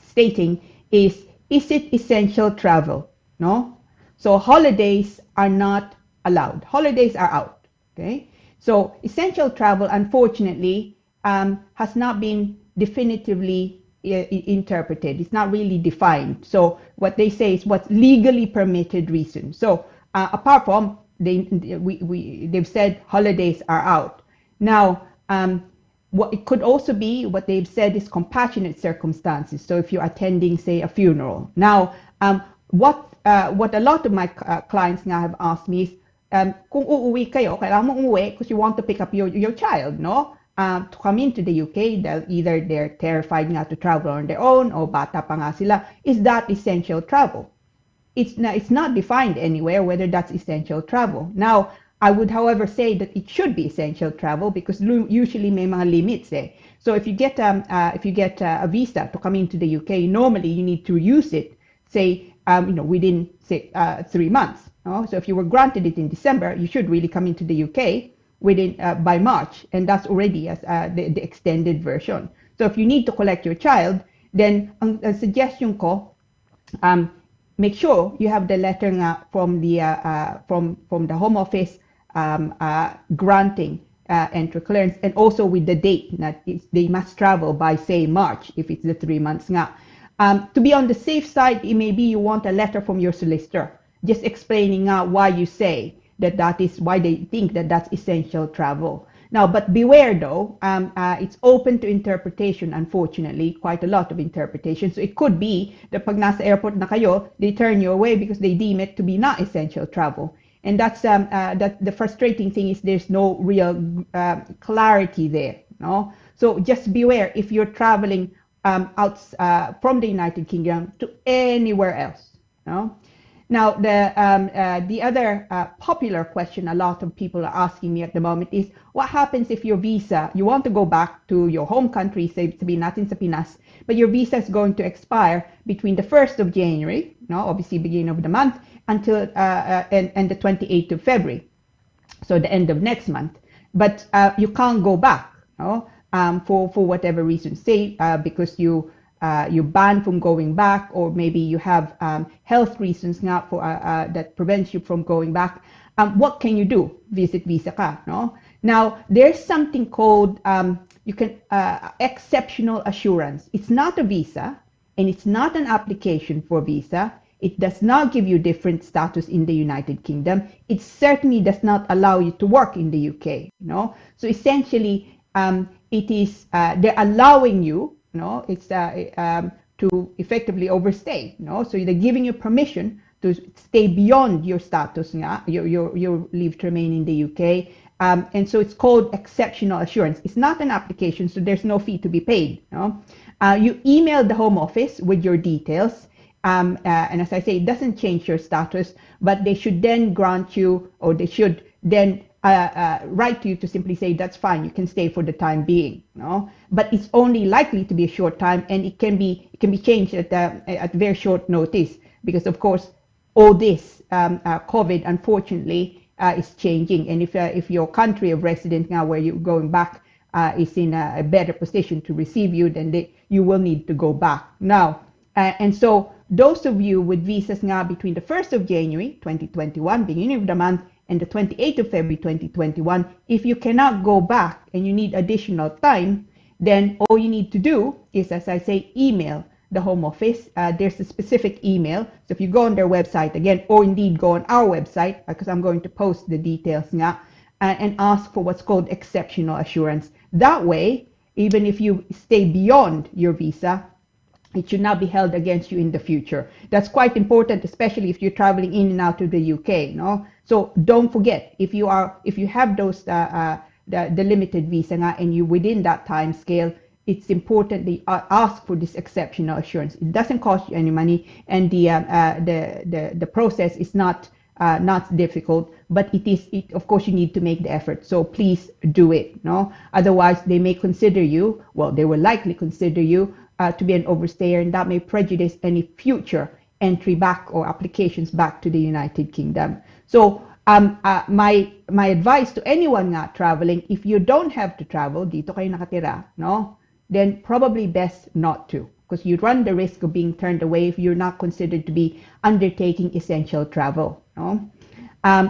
stating is it essential travel? No, so holidays are not allowed. Holidays are out. Okay, so essential travel, unfortunately, has not been definitively interpreted. It's not really defined. So what they say is what's legally permitted reason. So apart from they've said holidays are out. Now, what it could also be, what they've said is compassionate circumstances. So if you're attending, say, a funeral. Now, what a lot of my clients now have asked me is, kung uuwi kayo, kailangan mo umuwi because you want to pick up your child, no? To come into the UK, either they're terrified nga to travel on their own or bata pa nga sila. Is that essential travel? It's not defined anywhere whether that's essential travel. Now, I would, however, say that it should be essential travel because usually may mga limits eh. So if you get a visa to come into the UK, normally you need to use it, say, within say 3 months. No? So if you were granted it in December, you should really come into the UK within by March, and that's already as the extended version. So if you need to collect your child, then ang suggestion ko, make sure you have the letter nga from the Home Office granting entry clearance, and also with the date that they must travel by, say, March if it's the 3 months nga. To be on the safe side, maybe you want a letter from your solicitor just explaining why you say that is why they think that that's essential travel. Now, but beware though, it's open to interpretation, unfortunately, quite a lot of interpretation. So it could be that pag nasa airport na kayo, they turn you away because they deem it to be not essential travel. And that's that the frustrating thing is there's no real clarity there. No? So just beware if you're traveling out from the United Kingdom to anywhere else. No? Now, the other popular question a lot of people are asking me at the moment is, what happens if your visa, you want to go back to your home country, say, sabihin natin sa Pinas, but your visa is going to expire between the 1st of January, no, obviously beginning of the month, until and the 28th of February, so the end of next month. But you can't go back, no, for whatever reason, say because you're banned from going back, or maybe you have health reasons now for that prevents you from going back. What can you do? Visit visa ka, no? Now there's something called exceptional assurance. It's not a visa, and it's not an application for visa. It does not give you different status in the United Kingdom. It certainly does not allow you to work in the UK, no? So essentially, it is they're allowing you. No, it's to effectively overstay. No, so they're giving you permission to stay beyond your status, your leave to remain in the UK, and so it's called exceptional assurance. It's not an application, so there's no fee to be paid. No, you email the Home Office with your details, and as I say, it doesn't change your status, but they should then grant you, or they should then write to you to simply say that's fine, you can stay for the time being, no? But it's only likely to be a short time, and it can be changed at very short notice, because of course all this COVID unfortunately is changing, and if your country of residence now where you're going back is in a better position to receive you, then you will need to go back now. And so those of you with visas now between the 1st of January 2021, beginning of the month, and the 28th of February 2021, if you cannot go back and you need additional time, then all you need to do is, as I say, email the Home Office. There's a specific email. So if you go on their website again, or indeed go on our website, because I'm going to post the details now, and ask for what's called exceptional assurance. That way, even if you stay beyond your visa, it should not be held against you in the future. That's quite important, especially if you're traveling in and out of the UK, no? So don't forget, if you have those the limited visa and you within that time scale, it's important they ask for this exceptional assurance. It doesn't cost you any money, and the process is not difficult, but of course you need to make the effort. So please do it. No, otherwise they may consider you. Well, they will likely consider you to be an overstayer, and that may prejudice any future entry back or applications back to the United Kingdom. So my advice to anyone not traveling, if you don't have to travel, dito kayo nakatira, no, then probably best not to, because you run the risk of being turned away if you're not considered to be undertaking essential travel. No?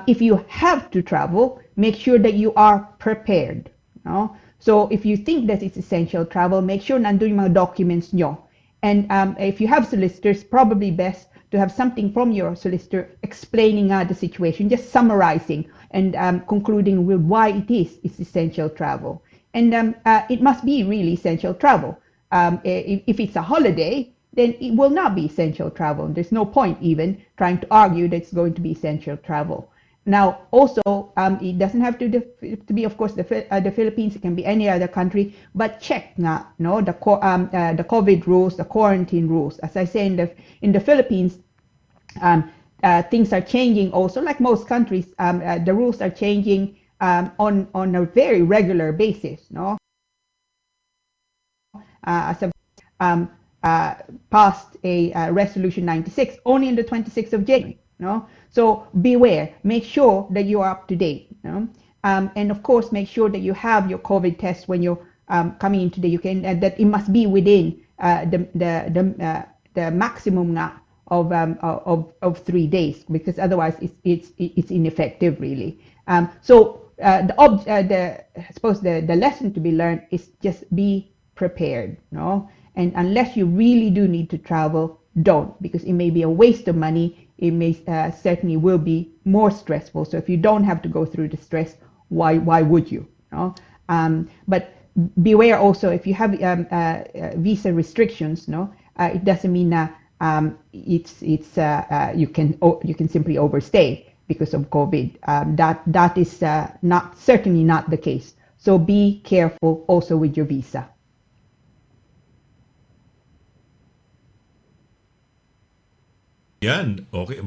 If you have to travel, make sure that you are prepared. No? So if you think that it's essential travel, make sure nandun yung mga documents nyo. And if you have solicitors, probably best to have something from your solicitor explaining the situation, just summarizing and concluding with why it's essential travel. And it must be really essential travel. If it's a holiday, then it will not be essential travel. There's no point even trying to argue that it's going to be essential travel. Now, also, it doesn't have to be, of course, the Philippines. It can be any other country. But check nga, no, the COVID rules, the quarantine rules. As I say, in the Philippines, things are changing. Also, like most countries, the rules are changing on a very regular basis. No, as of passed a resolution 96 only on the 26th of January. No, so beware. Make sure that you are up to date. No? And of course, make sure that you have your COVID test when you're coming into the UK, and that it must be within the maximum of 3 days, because otherwise it's ineffective really. So I suppose the lesson to be learned is just be prepared. No, and unless you really do need to travel, don't, because it may be a waste of money. It may certainly will be more stressful. So if you don't have to go through the stress, why would you? No? But beware also, if you have visa restrictions, no, it doesn't mean that you can simply overstay because of COVID. That is certainly not the case. So be careful also with your visa. Yan, okay.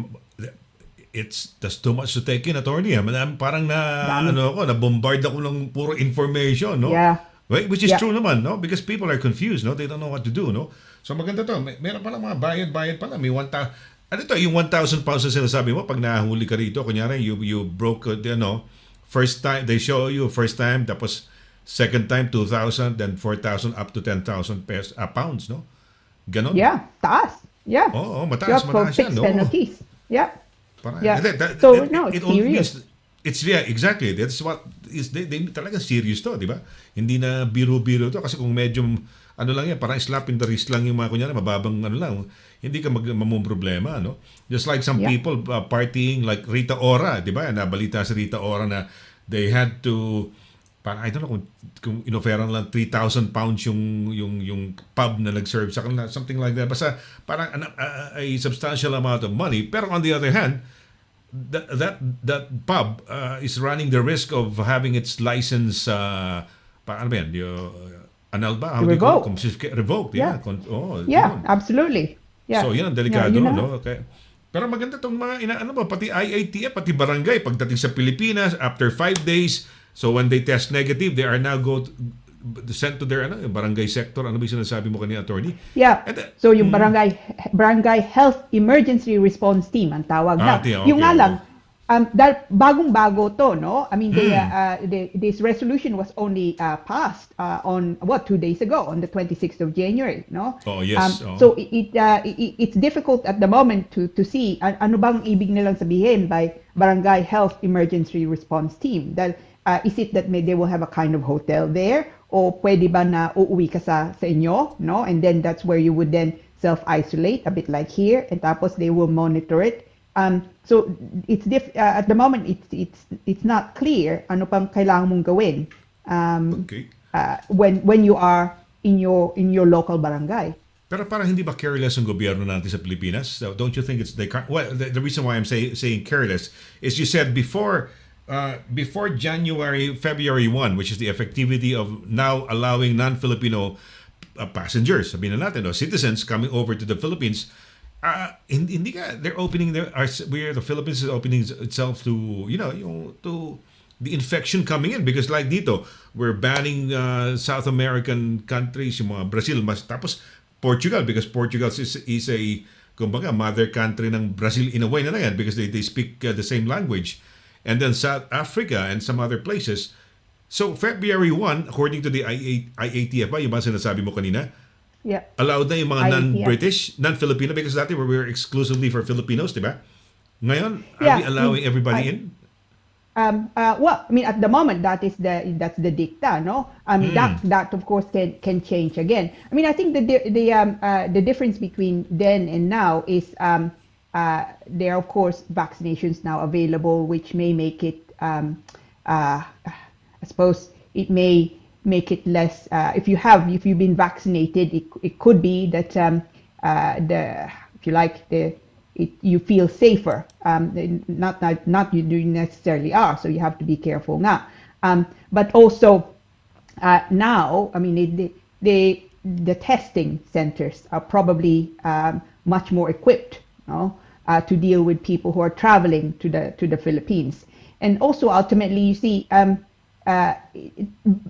That's too much to take in, attorney. Parang na-bombard ako ng puro information, no? Yeah. Right? Which is true naman, no? Because people are confused, no? They don't know what to do, no? So maganda to. Meron pala mga bayad pala. May 1,000. Ano to? Yung 1,000 pounds na sinasabi mo, pag nahuli ka rito, kunyari, you broke, first time, they show you first time, tapos second time, 2,000, then 4,000, up to 10,000 pounds, no? Ganon? Yeah, taas. Yeah. Oh, mataas yan, no? Penalties. Yeah. Yeah. It's serious. Exactly. That's what is they talaga serious to, di ba? Hindi na biro-biro to, kasi kung medyo lang yan, parang slap in the wrist lang yung mga kunyari, mababang lang, hindi ka problema, no? Just like some people partying like Rita Ora, di ba? Nabalita si Rita Ora na they had to, I don't know kung inoferan lang 3,000 pounds yung pub na nag-serve sa kanila, something like that. Basta parang a substantial amount of money. Pero on the other hand, that pub is running the risk of having its license revoked. Yeah, absolutely. Yeah. So yan ang delikado, no? Okay. Pero maganda tong mga pati IATF, pati barangay pagdating sa Pilipinas after 5 days. So when they test negative, they are now sent to their barangay sector. Ano ba yung sinasabi mo kanina, attorney? Yeah. So yung barangay health emergency response team ang tawag na. Yung nga lang, dahil bagong-bago to, no? I mean, this resolution was only passed on 2 days ago, on the 26th of January, no? Oh, yes. So it's difficult at the moment to see ano bang ibig nilang sabihin by barangay health emergency response team. Dahil is it that they will have a kind of hotel there, o pwede ba na uuwi ka sa inyo, no? And then that's where you would then self-isolate, a bit like here, and tapos they will monitor it. So it's at the moment it's not clear ano pang kailangan mong gawin when you are in your local barangay. Pero parang hindi ba careless ang gobyerno natin sa Pilipinas? So don't you think the reason why I'm saying careless is you said before before February 1, which is the effectivity of now allowing non-Filipino passengers, sabihin na natin, o citizens coming over to the Philippines, hindi ka, they're opening where the Philippines is opening itself to, to the infection coming in, because like dito, we're banning South American countries, yung mga Brazil, tapos Portugal, because Portugal is a, kumbaga, mother country ng Brazil in a way na yan, because they speak the same language. And then South Africa and some other places. So February 1, according to the IATF, yung ba sinasabi mo kanina, Yeah. allowed na yung mga IATF. non-British, non-Filipino, because dati we were exclusively for Filipinos, di ba? Ngayon, are Yeah, we allowing everybody in? Well, I mean, at the moment, that's the dicta, no? That of course can change again. I mean, I think the difference between then and now is there are of course vaccinations now available, which may make it, I suppose, it may make it less. If you've been vaccinated, it could be that if you like you feel safer. Not you necessarily are, so you have to be careful now. But also now, I mean, the testing centers are probably much more equipped, to deal with people who are traveling to the Philippines. And also, ultimately, you see,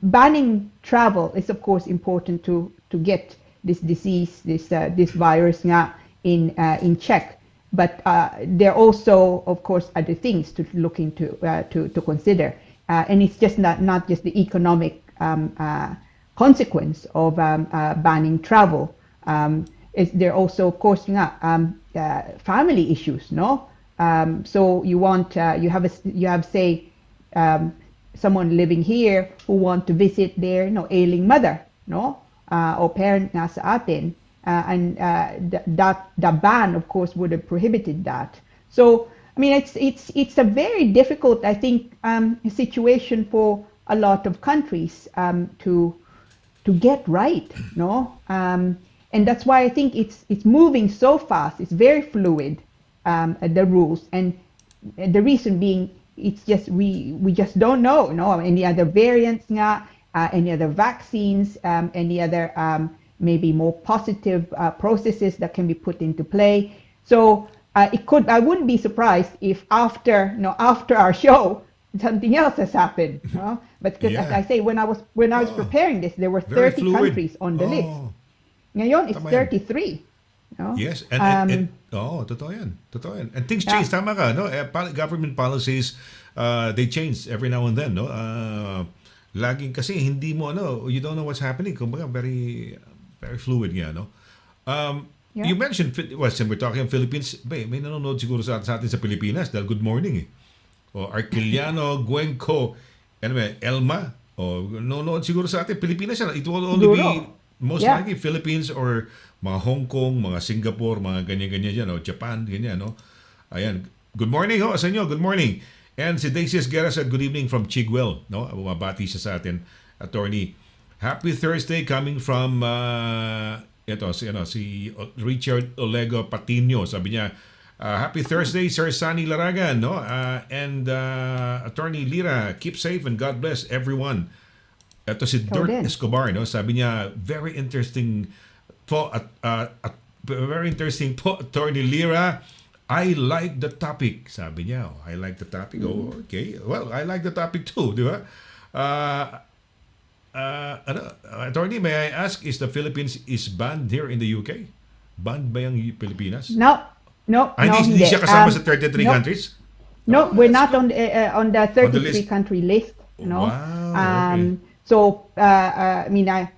banning travel is of course important to get this disease, this virus nga in check. But there are also, of course, other things to look into, to consider, and it's just not just the economic consequence of banning travel. There are also, of course, family issues, no? So you have say someone living here who want to visit their ailing mother, no, or parent nga sa atin. And the ban, of course, would have prohibited that. So, I mean, it's a very difficult, I think, situation for a lot of countries to get right, no. And that's why I think it's moving so fast. It's very fluid, the rules, and the reason being, it's just we just don't know, any other variants, any other vaccines, any other maybe more positive processes that can be put into play. So I wouldn't be surprised if after our show something else has happened. But because as I say, when I was preparing this, there were 30 countries on the list. Ngayon it's 33. Yes, and totoo yan. And things change, tama ka, no? Government policies, they change every now and then, no? Laging kasi hindi mo, you don't know what's happening. Kumbaga, very fluid nga, no? You mentioned, we're talking Philippines, may nanonood siguro sa atin sa Pilipinas dahil good morning, eh. O Arquiliano, Guenco, anyway, Elma, nanonood siguro sa atin, Pilipinas yan. It will only be most likely Philippines or mga Hong Kong, mga Singapore, mga ganyan-ganyan dyan, Japan, ganyan, no? Ayan. Good morning, sa inyo. Good morning. And si Daisy Esguerra said, good evening from Chigwell, no? Bumabati siya sa atin, attorney. Happy Thursday coming from si Richard Olego Patino. Sabi niya, happy Thursday, Sir Sonny Laragan, no? And Attorney Lira, keep safe and God bless everyone. Ito si Dirt Escobar, no? Sabi niya, very interesting po, Attorney Lira. I like the topic. Sabi niya, I like the topic. Oh, okay. Well, I like the topic too, di ba? Attorney, may I ask, is the Philippines is banned here in the UK? Banned ba yung Pilipinas? No. Hindi siya kasama sa 33 countries? No, we're not on the 33 country list. No. Wow, okay. So I mean, I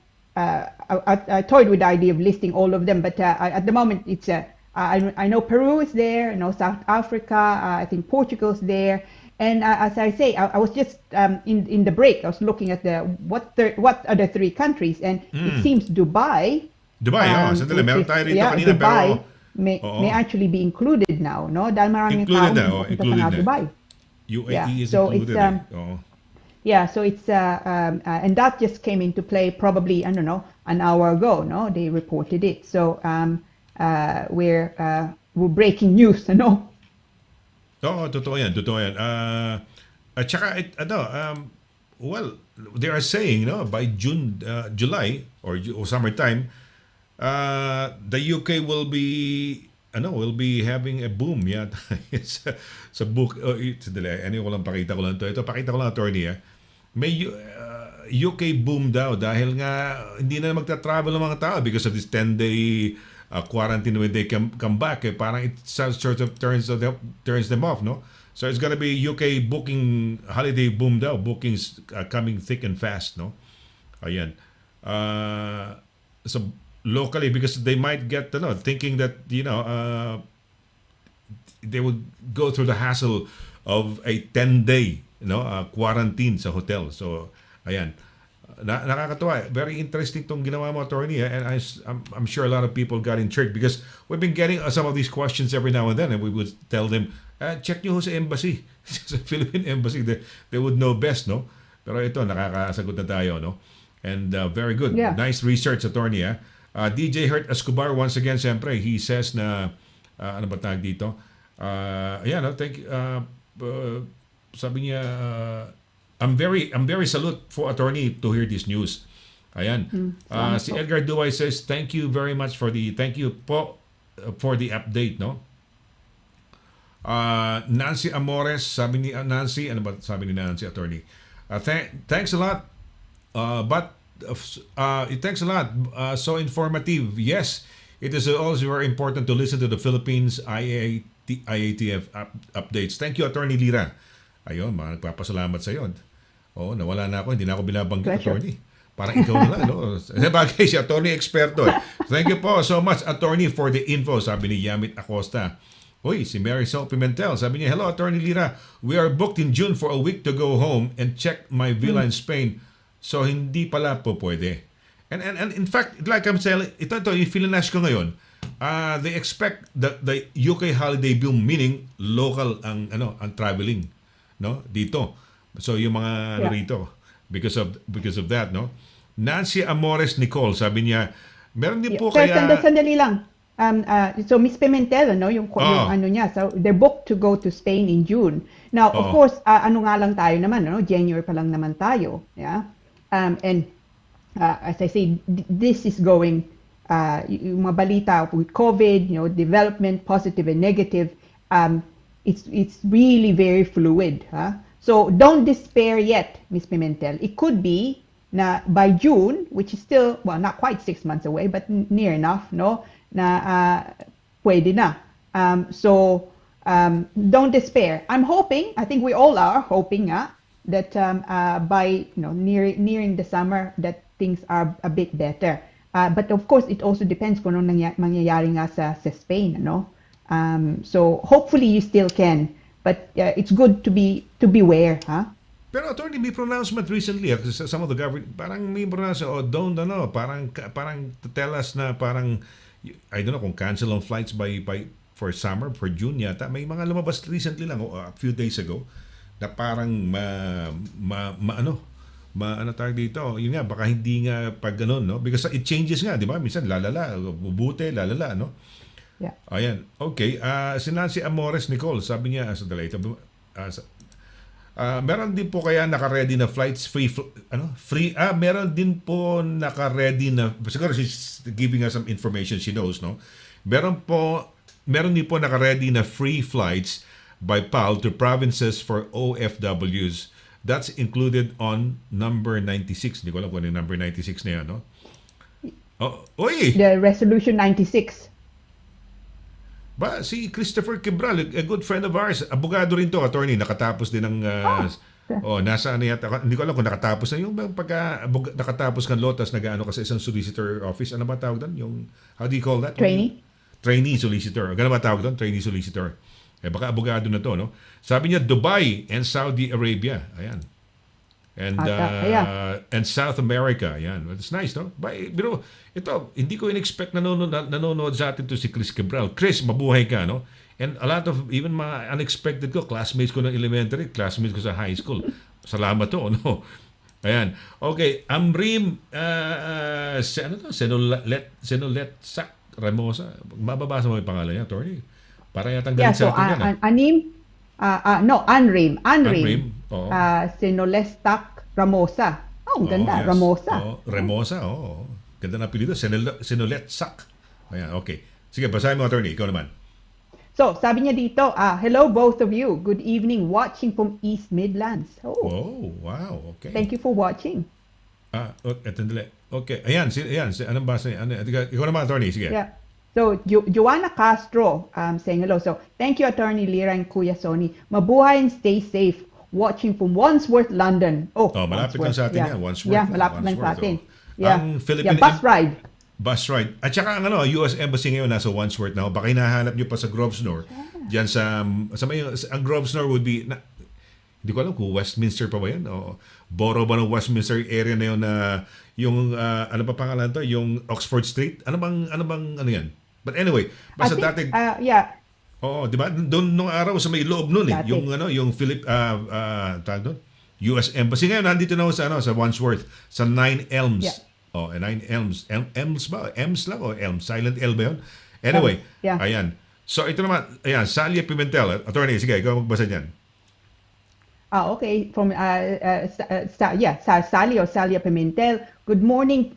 toyed with the idea of listing all of them, but at the moment it's I know Peru is there, South Africa, I think Portugal's there. And as I say, I was just in the break. I was looking at what are the three countries, and it seems Dubai. Sandali, meron tayo rito kanina, Dubai pero may actually be included now, no? Dahil maraming tao pupunta na Dubai. UAE is so included. So it's and that just came into play probably, I don't know, an hour ago. No, they reported it. So we're breaking news, no? Oo, totoo yan. At saka, well, they are saying, no, by July or summertime, the UK will be having a boom yata. Sa book, ano ko lang pakita ko lang to. Ito pakita ko lang, attorney. May UK boom daw dahil nga hindi na magta-travel ng mga tao because of this 10-day quarantine when they come back. Parang it sort of turns them off, no? So it's gonna be UK booking holiday boom daw. Bookings coming thick and fast, no? Ayan. So locally, because they might get, thinking that, they would go through the hassle of a 10-day, quarantine sa hotel. So, ayan. Nakakatuwa. Very interesting tong ginawa mo, attorney. And I'm sure a lot of people got intrigued because we've been getting some of these questions every now and then, and we would tell them, check nyo sa embassy. Sa Philippine embassy, they would know best, no? Pero ito, nakakasagot na tayo, no? And very good. Yeah. Nice research, attorney. DJ Hurt Escobar, once again, siyempre, he says na, ano ba tawag dito? Ayan, thank you. Sabi niya, I'm very salute for attorney to hear this news. Ayan. Si Edgar Duay says, thank you very much thank you po for the update, no? Nancy Amores, sabi ni Nancy, ano ba sabi ni Nancy, attorney? Thanks a lot. Thanks a lot. So informative. Yes, it is also very important to listen to the Philippines IATF updates. Thank you, Attorney Lira. Ayun, nagpapasalamat sa iyo. Oo, nawala na ako. Hindi na ako binabanggit, Attorney. Parang ikaw na lang, no? Bagay si Attorney Experto. Thank you po so much, Attorney, for the info, sabi ni Yamit Acosta. Uy, si Marisol Pimentel, sabi niya, hello, Attorney Lira. We are booked in June for a week to go home and check my villa in Spain. So, hindi pala po pwede. And in fact, like I'm saying, ito yung Filinas ko ngayon, they expect the UK holiday boom, meaning local ang traveling, no, dito. So yung mga rito because of that, no. Nancy Amores Nicole, sabi niya, meron din po Sandali lang. So Miss Pimentel, yung ano niya, so they're booked to go to Spain in June. Now, of course, ano nga lang tayo naman, January pa lang naman tayo, yeah. And as I say, this is going, yung mga balita with COVID, development, positive and negative, it's really very fluid. So don't despair yet, Ms. Pimentel. It could be na by June, which is still, well, not quite 6 months away, but near enough, no, na pwede na. So don't despair. I'm hoping, I think we all are hoping that by nearing the summer that things are a bit better. But of course, it also depends kung anong mangyayari nga sa Spain, so hopefully you still can, but it's good to beware, Pero attorney, may pronouncement recently some of the government, parang may pronouncement, parang to tell us na parang, I don't know kung cancel on flights for summer, for June yata. May mga lumabas recently lang, a few days ago, na parang ano tawag dito, yun nga, baka hindi nga pag ganun, no? Because it changes nga, di ba? Minsan lalala, bubuti, lalala, no? Yeah. Ayan. Okay. Si Nancy Amores Nicole, sabi niya, meron din po kaya naka-ready na flights, meron din po naka-ready na, siguro she's giving us some information she knows, no? Meron din po naka-ready na free flights by PAL to provinces for OFWs. That's included on number 96. Hindi ko alam kung ano yung number 96 na yan, no? Oh, uy! The Resolution 96. Ba, si Christopher Cabral, a good friend of ours, abogado rin to, attorney, nakatapos din ng nasa ano yata, hindi ko alam kung nakatapos na yung nakatapos kang lotas, nag-ano ka sa isang solicitor office, ano ba tawag doon? Yung, how do you call that? Trainee solicitor. Gano'n ba tawag doon? Trainee solicitor. Baka abogado na to, no? Sabi niya, Dubai and Saudi Arabia. Ayan. And South America. Ayan. It's nice, no? Pero ito, hindi ko in-expect nanonood sa atin to si Chris Cabral. Chris, mabuhay ka, no? And a lot of, even mga unexpected ko, classmates ko ng elementary, classmates ko sa high school. Salamat to, no? Ayan. Okay. Amrim, Senolet Sak Ramosa. Mababasa mo yung pangalan niya, attorney. Para yatang galit sa atin yan. No, Anrim. Anrim, oo. Sinolestak Ramosa. Oh, ang Oo, ganda. yes. Ramosa. Oo, Remosa, oo. Ganda na apelido. Sinoletsak. Ayan, okay. Sige, basahin mo, attorney. Ikaw naman. So, sabi niya dito, hello both of you. Good evening, watching from East Midlands. Oh, Oh, wow. Okay. thank you for watching. Eto dali. Okay. Ayan, anong basa niya? Ikaw naman, attorney. Sige. Yeah. So, Joanna Castro saying hello. So, thank you, Attorney Lira and Kuya Sonny. Mabuhay and stay safe. Watching from Wandsworth, London. Oh, Malapit lang sa atin yeah. yan. Wandsworth. Yeah, malapit lang sa atin. Yeah. Ang Philippine bus ride. Bus ride. At saka ang US Embassy ngayon nasa Wandsworth na. Baka hinahanap nyo pa sa Grosvenor. Diyan ang Grosvenor would be, hindi ko alam kung Westminster pa ba yan. O borough ba ng Westminster area na yun na yung, ano pa pangalan to? Yung Oxford Street? Ano yan? But anyway, basta dati, yeah. oo, di ba? Doon nung araw sa may loob noon Dati. yung tawag doon? US Embassy ngayon nandito na sa Wandsworth sa 9 Elms. Yeah. Oh, 9 Elms. Elms ba? Elms lang o Elms? Silent L ba yun? Anyway, Yeah. ayan. So ito naman, ayan, Salia Pimentel. Attorney, sige, ikaw magbasa niyan. Okay. From Sally or Salia Pimentel. Good morning,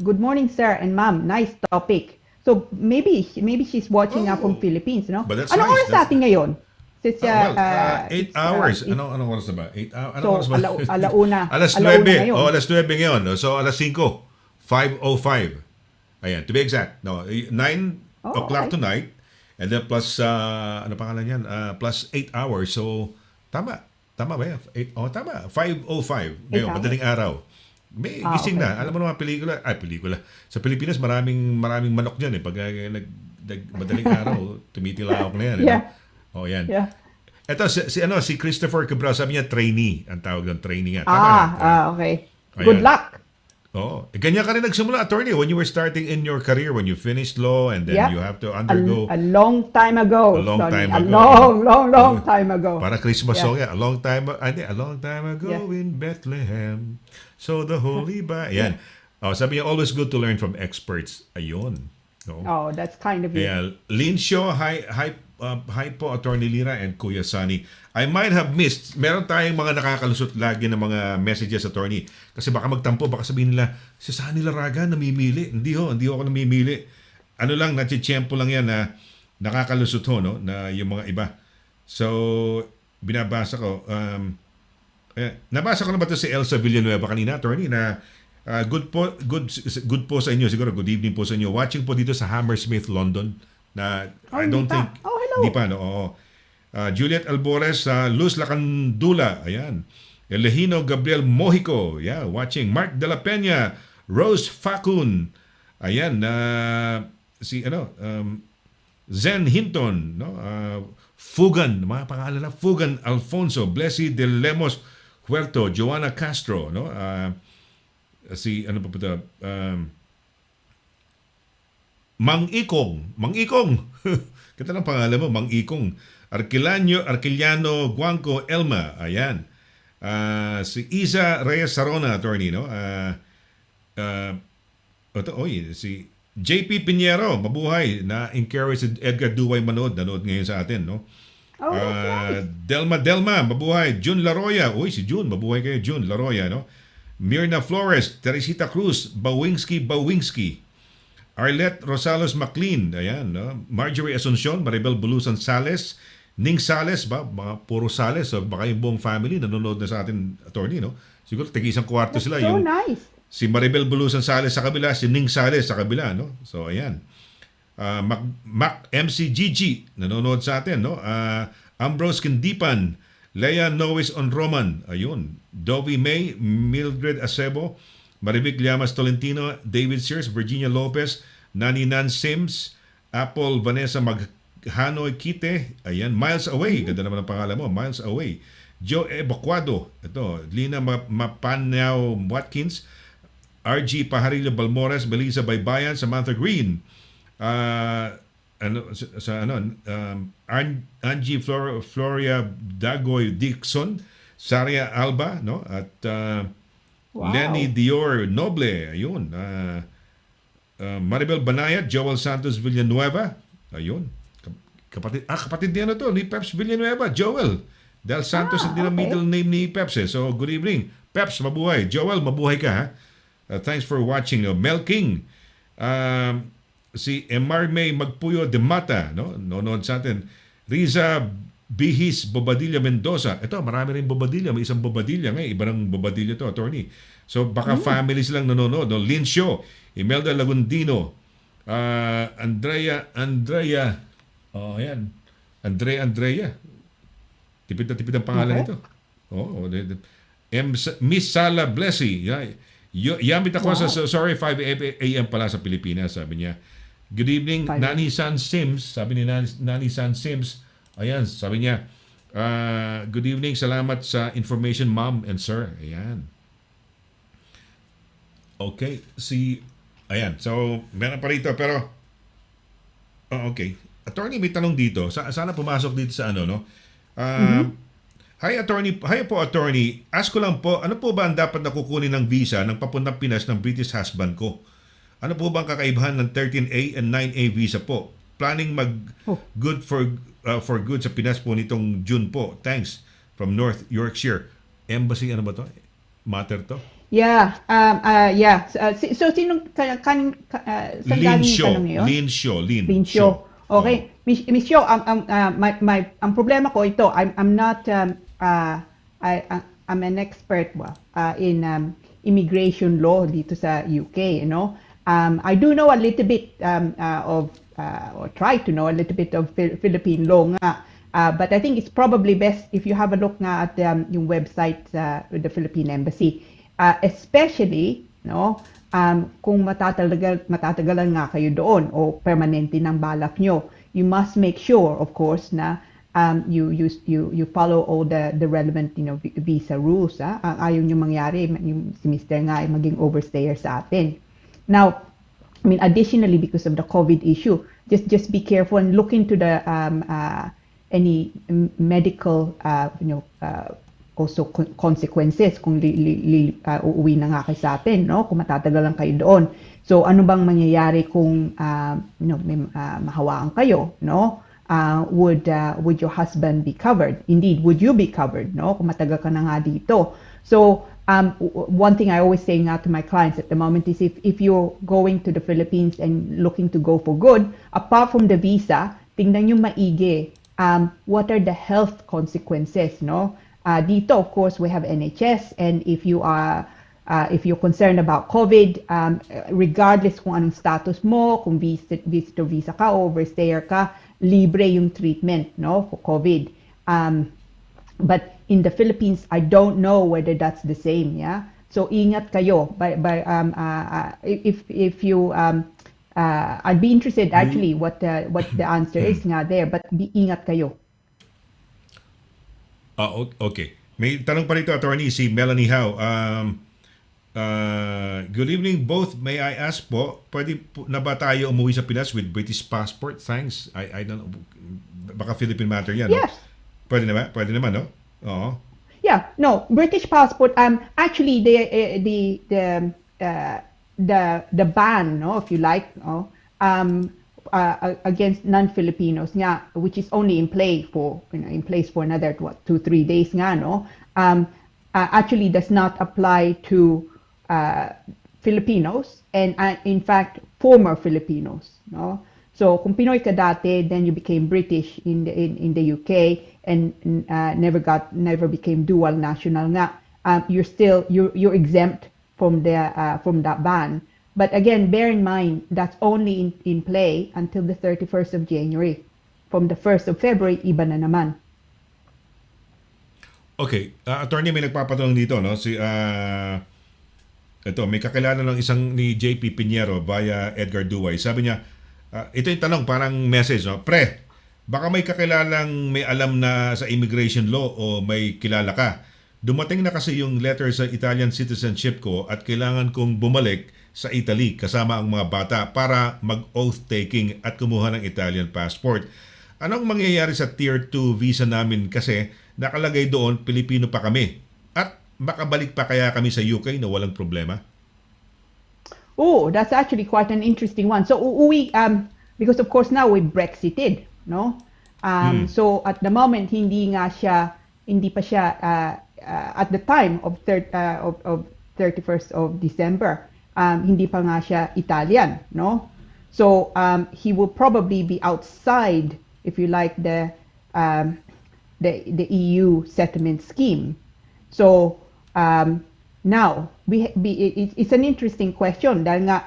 good morning, sir and ma'am. Nice topic. So maybe she's watching from Philippines, no? But that's Anong nice. oras sa atin ngayon? Since, 8 hours. Anong oras na ba? 8 hours. Anong oras ba? alauna. Alas 9. Alauna ngayon. Alas 9 ngayon. So alas 5. 5:05. Ayan, to be exact. No, 9 o'clock okay. tonight. And then plus, ano pangalan yan? Plus 8 hours. So, tama. Tama ba yan? Tama. 5:05. Ngayon, madaling araw. May gising okay. na. Alam mo naman pelikula. Sa Pilipinas, maraming manok dyan eh. Pag madaling araw, tumitilawak na yan. Yeah. Yan. Yeah. Ito, si Christopher Cabral, sabi niya trainee. Ang tawag doon, trainee nga. Tama Okay. Ayan. Good luck. Ganyan ka rin nagsimula, attorney, when you were starting in your career, when you finished law, and then you have to undergo... A long time ago. A long Sonny. time ago. Long time ago. Para Christmas song yan. A long time ago in Bethlehem. So the Holy Ayan. Sabi niya, always good to learn from experts. Ayun. No? Oh, that's kind of you. Yeah. Lynn Shaw, hi po, Attorney Lira and Kuya Sonny. I might have missed, meron tayong mga nakakalusot lagi ng mga messages, Attorney. Kasi baka magtampo, baka sabihin nila, si Sonny Laragan namimili. Hindi ako namimili. Ano lang, natsitsyempo lang yan na nakakalusot no? Na yung mga iba. So, binabasa ko. Nabasa ko na ba ito si Elsa Villanueva kanina, Attorney, na good po sa inyo, siguro good evening po sa inyo. Watching po dito sa Hammersmith, London. Na I don't think hello. Hindi pa, no? Oo. Juliet Albores, Luz Lacandula, ayan. Elehino Gabriel Mojico, watching. Mark De La Peña, Rose Facun, ayan. Zen Hinton, no? Fugan, mga pangalan na Fugan Alfonso, Blessy De Lemos Huerto, Joanna Castro, no? Ano pa ito? Mang Ikong. Kita ng pangalan mo, Mang Ikong. Arquiliano Guanco Elma, ayan. Si Isa Reyes Sarona, attorney, no? Si JP Piñero, mabuhay, na-encourage si Edgar Duway nanood ngayon sa atin, no? Nice. Delma, mabuhay. June Laroya, si June, mabuhay kayo, June Laroya, no? Mirna Flores, Teresita Cruz, Bawingski. Arlette Rosales McLean, ayan, no? Marjorie Asuncion, Maribel Bulusan Sales, Ning Sales, mga puro Sales, so baka yung buong family nanonood na sa atin, attorney, no? Siguro tig-isang kwarto sila. So nice. Si Maribel Bulusan Sales sa kabila, si Ning Sales sa kabila, no? So, ayan. Mac MC Gigi, nanonood sa atin, no? Ambrose Kindipan, Leia Noes on Roman, ayun. Dovie May, Mildred Acebo, Marivic Llamas Tolentino, David Sears, Virginia Lopez, Nani Nan Sims, Apple Vanessa Maghanoy Kite, ayan, Miles Away, ganda naman ang pangalan mo, Miles Away. Joe Evacuado, ito, Lina Mapanyao Watkins, RG Pajarillo Balmores, Melissa Baybayan, Samantha Green, Angie Floria Dagoy Dixon, Saria Alba, no? At Lenny Dior Noble, ayun. Maribel Banayat, Joel Santos Villanueva, ayun. Kapatid niya to, ni Peps Villanueva, Joel. Del Santos din ang okay. middle name ni Peps. So, good evening. Peps, mabuhay. Joel, mabuhay ka, ha? Thanks for watching. Mel King. Si Emar May Magpuyo de Mata, no? Nonood sa atin. Riza Bihis Bobadilla Mendoza. Ito, marami rin Bobadilla. May isang Bobadilla ngayon. Iba ng Bobadilla to, attorney. So, baka families lang nanonood. No? Lin Show, Imelda Lagundino, Andrea. Ayan. Andrea. Tipid na tipid ang pangalan nito. Miss Sala Blessy. Yamit ako sa sorry 5 a.m. pala sa Pilipinas, sabi niya. Good evening, Nani San Sims. Sabi ni Nani San Sims. Ayan, sabi niya. Good evening, salamat sa information, ma'am and sir. Ayan. Okay, ayan. So, meron pa rito, pero okay. Attorney, may tanong dito. Sana pumasok dito sa ano, no? Hi, attorney. Hi po, attorney. Ask ko lang po, ano po ba ang dapat na kukunin ng visa ng papuntang Pinas ng British husband ko? Ano po ba ang kakaibahan ng 13A and 9A visa po? Planning good for good sa Pinas po nitong June po. Thanks. From North Yorkshire. Embassy, ano ba to? Matter to? Yeah. So, sinong saan galing yung tanong niyo? Lin Shaw. Okay, Miss Shaw, ang problema ko ito, I'm not I'm an expert in immigration law dito sa UK, you know. I do know a little bit or try to know a little bit of Philippine law nga. But I think it's probably best if you have a look nga at yung website with the Philippine Embassy. Especially, no, kung matatagalan nga kayo doon o permanente ng balak nyo, you must make sure, of course, na you follow all the relevant, you know, visa rules. Ayaw nyo mangyari, yung si Mr. nga ay maging overstayer sa atin. Now, I mean, additionally, because of the COVID issue, just be careful and look into the any medical, also consequences kung uuwi na nga kayo sa atin, no? Kung matatagalan kayo doon. So, ano bang mangyayari kung may mahawaan kayo, no? Would your husband be covered? Indeed, would you be covered, no? Kung matagal ka na nga dito. So, one thing I always say nga to my clients at the moment is if you're going to the Philippines and looking to go for good, apart from the visa, tingnan nyo maigi, what are the health consequences, no? Dito, of course, we have NHS, and if you're concerned about COVID, regardless kung anong status mo, kung visitor visa ka o overstayer ka, libre yung treatment, no, for COVID. But in the Philippines, I don't know whether that's the same, yeah. So ingat kayo. If you I'd be interested actually what the answer is nga there, but ingat kayo. Okay. May tanong pa rito, attorney, si Melanie Howe. Good evening both. May I ask po, pwede na ba tayo umuwi sa Pinas with British passport? Thanks. I don't know. Baka Philippine matter yan. Yes. No? Pwede naman? Pwede naman, no? Oo. Yeah. No. British passport. Actually, the ban, no, if you like, no, against non-Filipinos nga, which is only in place for another 2-3 days nga, no, actually does not apply to Filipinos and in fact former Filipinos, no. So kung Pinoy ka dati, then you became British in the UK and never became dual national nga, you're exempt from that ban. But again, bear in mind, that's only in play until the 31st of January. From the 1st of February, iba na naman. Okay. Attorney, may nagpapatanong dito, no? May kakilala ng isang ni JP Piñero via Edgar Duway. Sabi niya, ito yung tanong, parang message, no? Pre, baka may kakilalang may alam na sa immigration law o may kilala ka. Dumating na kasi yung letter sa Italian citizenship ko at kailangan kong bumalik sa Italy kasama ang mga bata para mag-oath taking at kumuha ng Italian passport. Anong mangyayari sa Tier 2 visa namin kasi nakalagay doon Pilipino pa kami at makabalik pa kaya kami sa UK na walang problema? Oh, that's actually quite an interesting one. So because of course now we Brexited, no? So at the moment hindi pa siya at the time of 31st of December, hindi pa nga siya Italian, no? So he will probably be outside, if you like, the EU settlement scheme. So now it's an interesting question dahil nga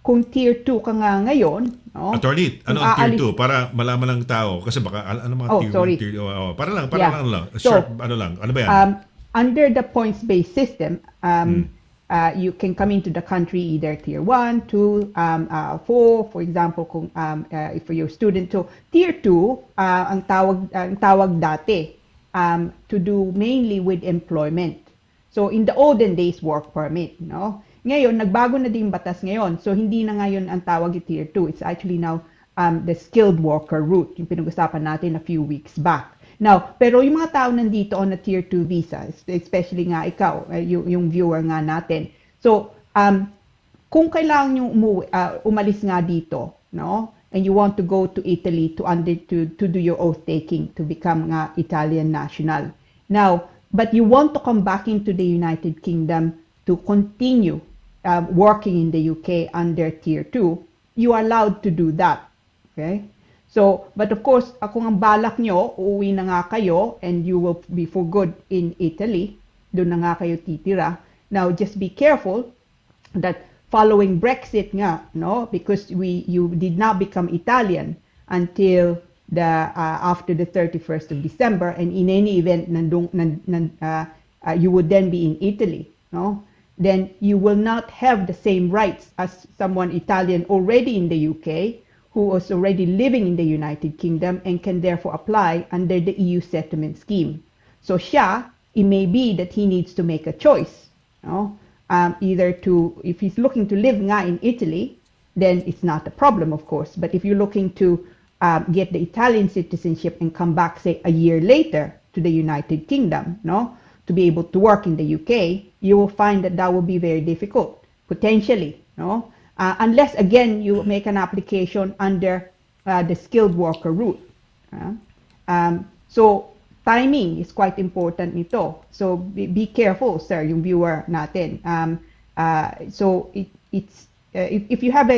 kung tier 2 ka nga ngayon, no? Attorney, ano ang tier 2 para malaman ng tao kasi baka ano mga tier 1, tier 2, para lang short, ano ba yan? Under the points-based system, you can come into the country either tier 1, 2, 4, for example, kung if you're student. So tier 2, ang tawag dati to do mainly with employment. So in the olden days, work permit, no? Ngayon, nagbago na din batas ngayon. So hindi na ngayon ang tawag yung tier 2. It's actually now the skilled worker route, yung pinag-usapan natin a few weeks back. Now, pero yung mga tao nandito on a tier 2 visa, especially nga ikaw, yung viewer nga natin. So, kung kailangan nyo umalis nga dito, no? And you want to go to Italy to do your oath taking to become nga Italian national. Now, but you want to come back into the United Kingdom to continue working in the UK under tier 2, you are allowed to do that. Okay? So, but of course, kung ang balak nyo, uuwi na nga kayo and you will be for good in Italy, doon na nga kayo titira. Now, just be careful that following Brexit nga, no, because you did not become Italian until after the 31st of December, and in any event, you would then be in Italy, no? Then you will not have the same rights as someone Italian already in the UK who is already living in the United Kingdom and can therefore apply under the EU settlement scheme. So it may be that he needs to make a choice, no? Either if he's looking to live nga in Italy, then it's not a problem, of course. But if you're looking to get the Italian citizenship and come back, say, a year later to the United Kingdom, no, to be able to work in the UK, you will find that will be very difficult, potentially, no? Unless, again, you make an application under the skilled worker route. So, timing is quite important nito. So, be careful, sir, yung viewer natin. So, if you have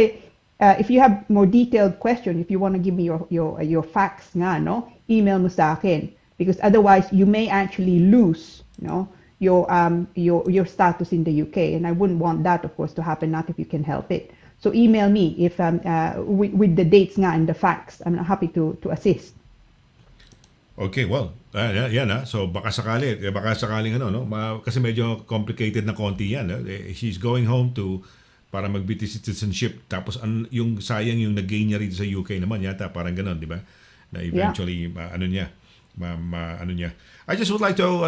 more detailed question, if you want to give me your facts nga, no, email mo sa akin, because otherwise you may actually lose, no, your status in the UK, and I wouldn't want that, of course, to happen. Not if you can help it. So email me if with the dates nga and the facts. I'm happy to assist. Okay, well, yan So baka sakaling ano, no? Kasi medyo complicated na konti yan. She's going home para mag-British citizenship. Tapos yung sayang yung nag-gain niya rito sa UK naman yata, parang gano'n, di ba? Na eventually, I just would like to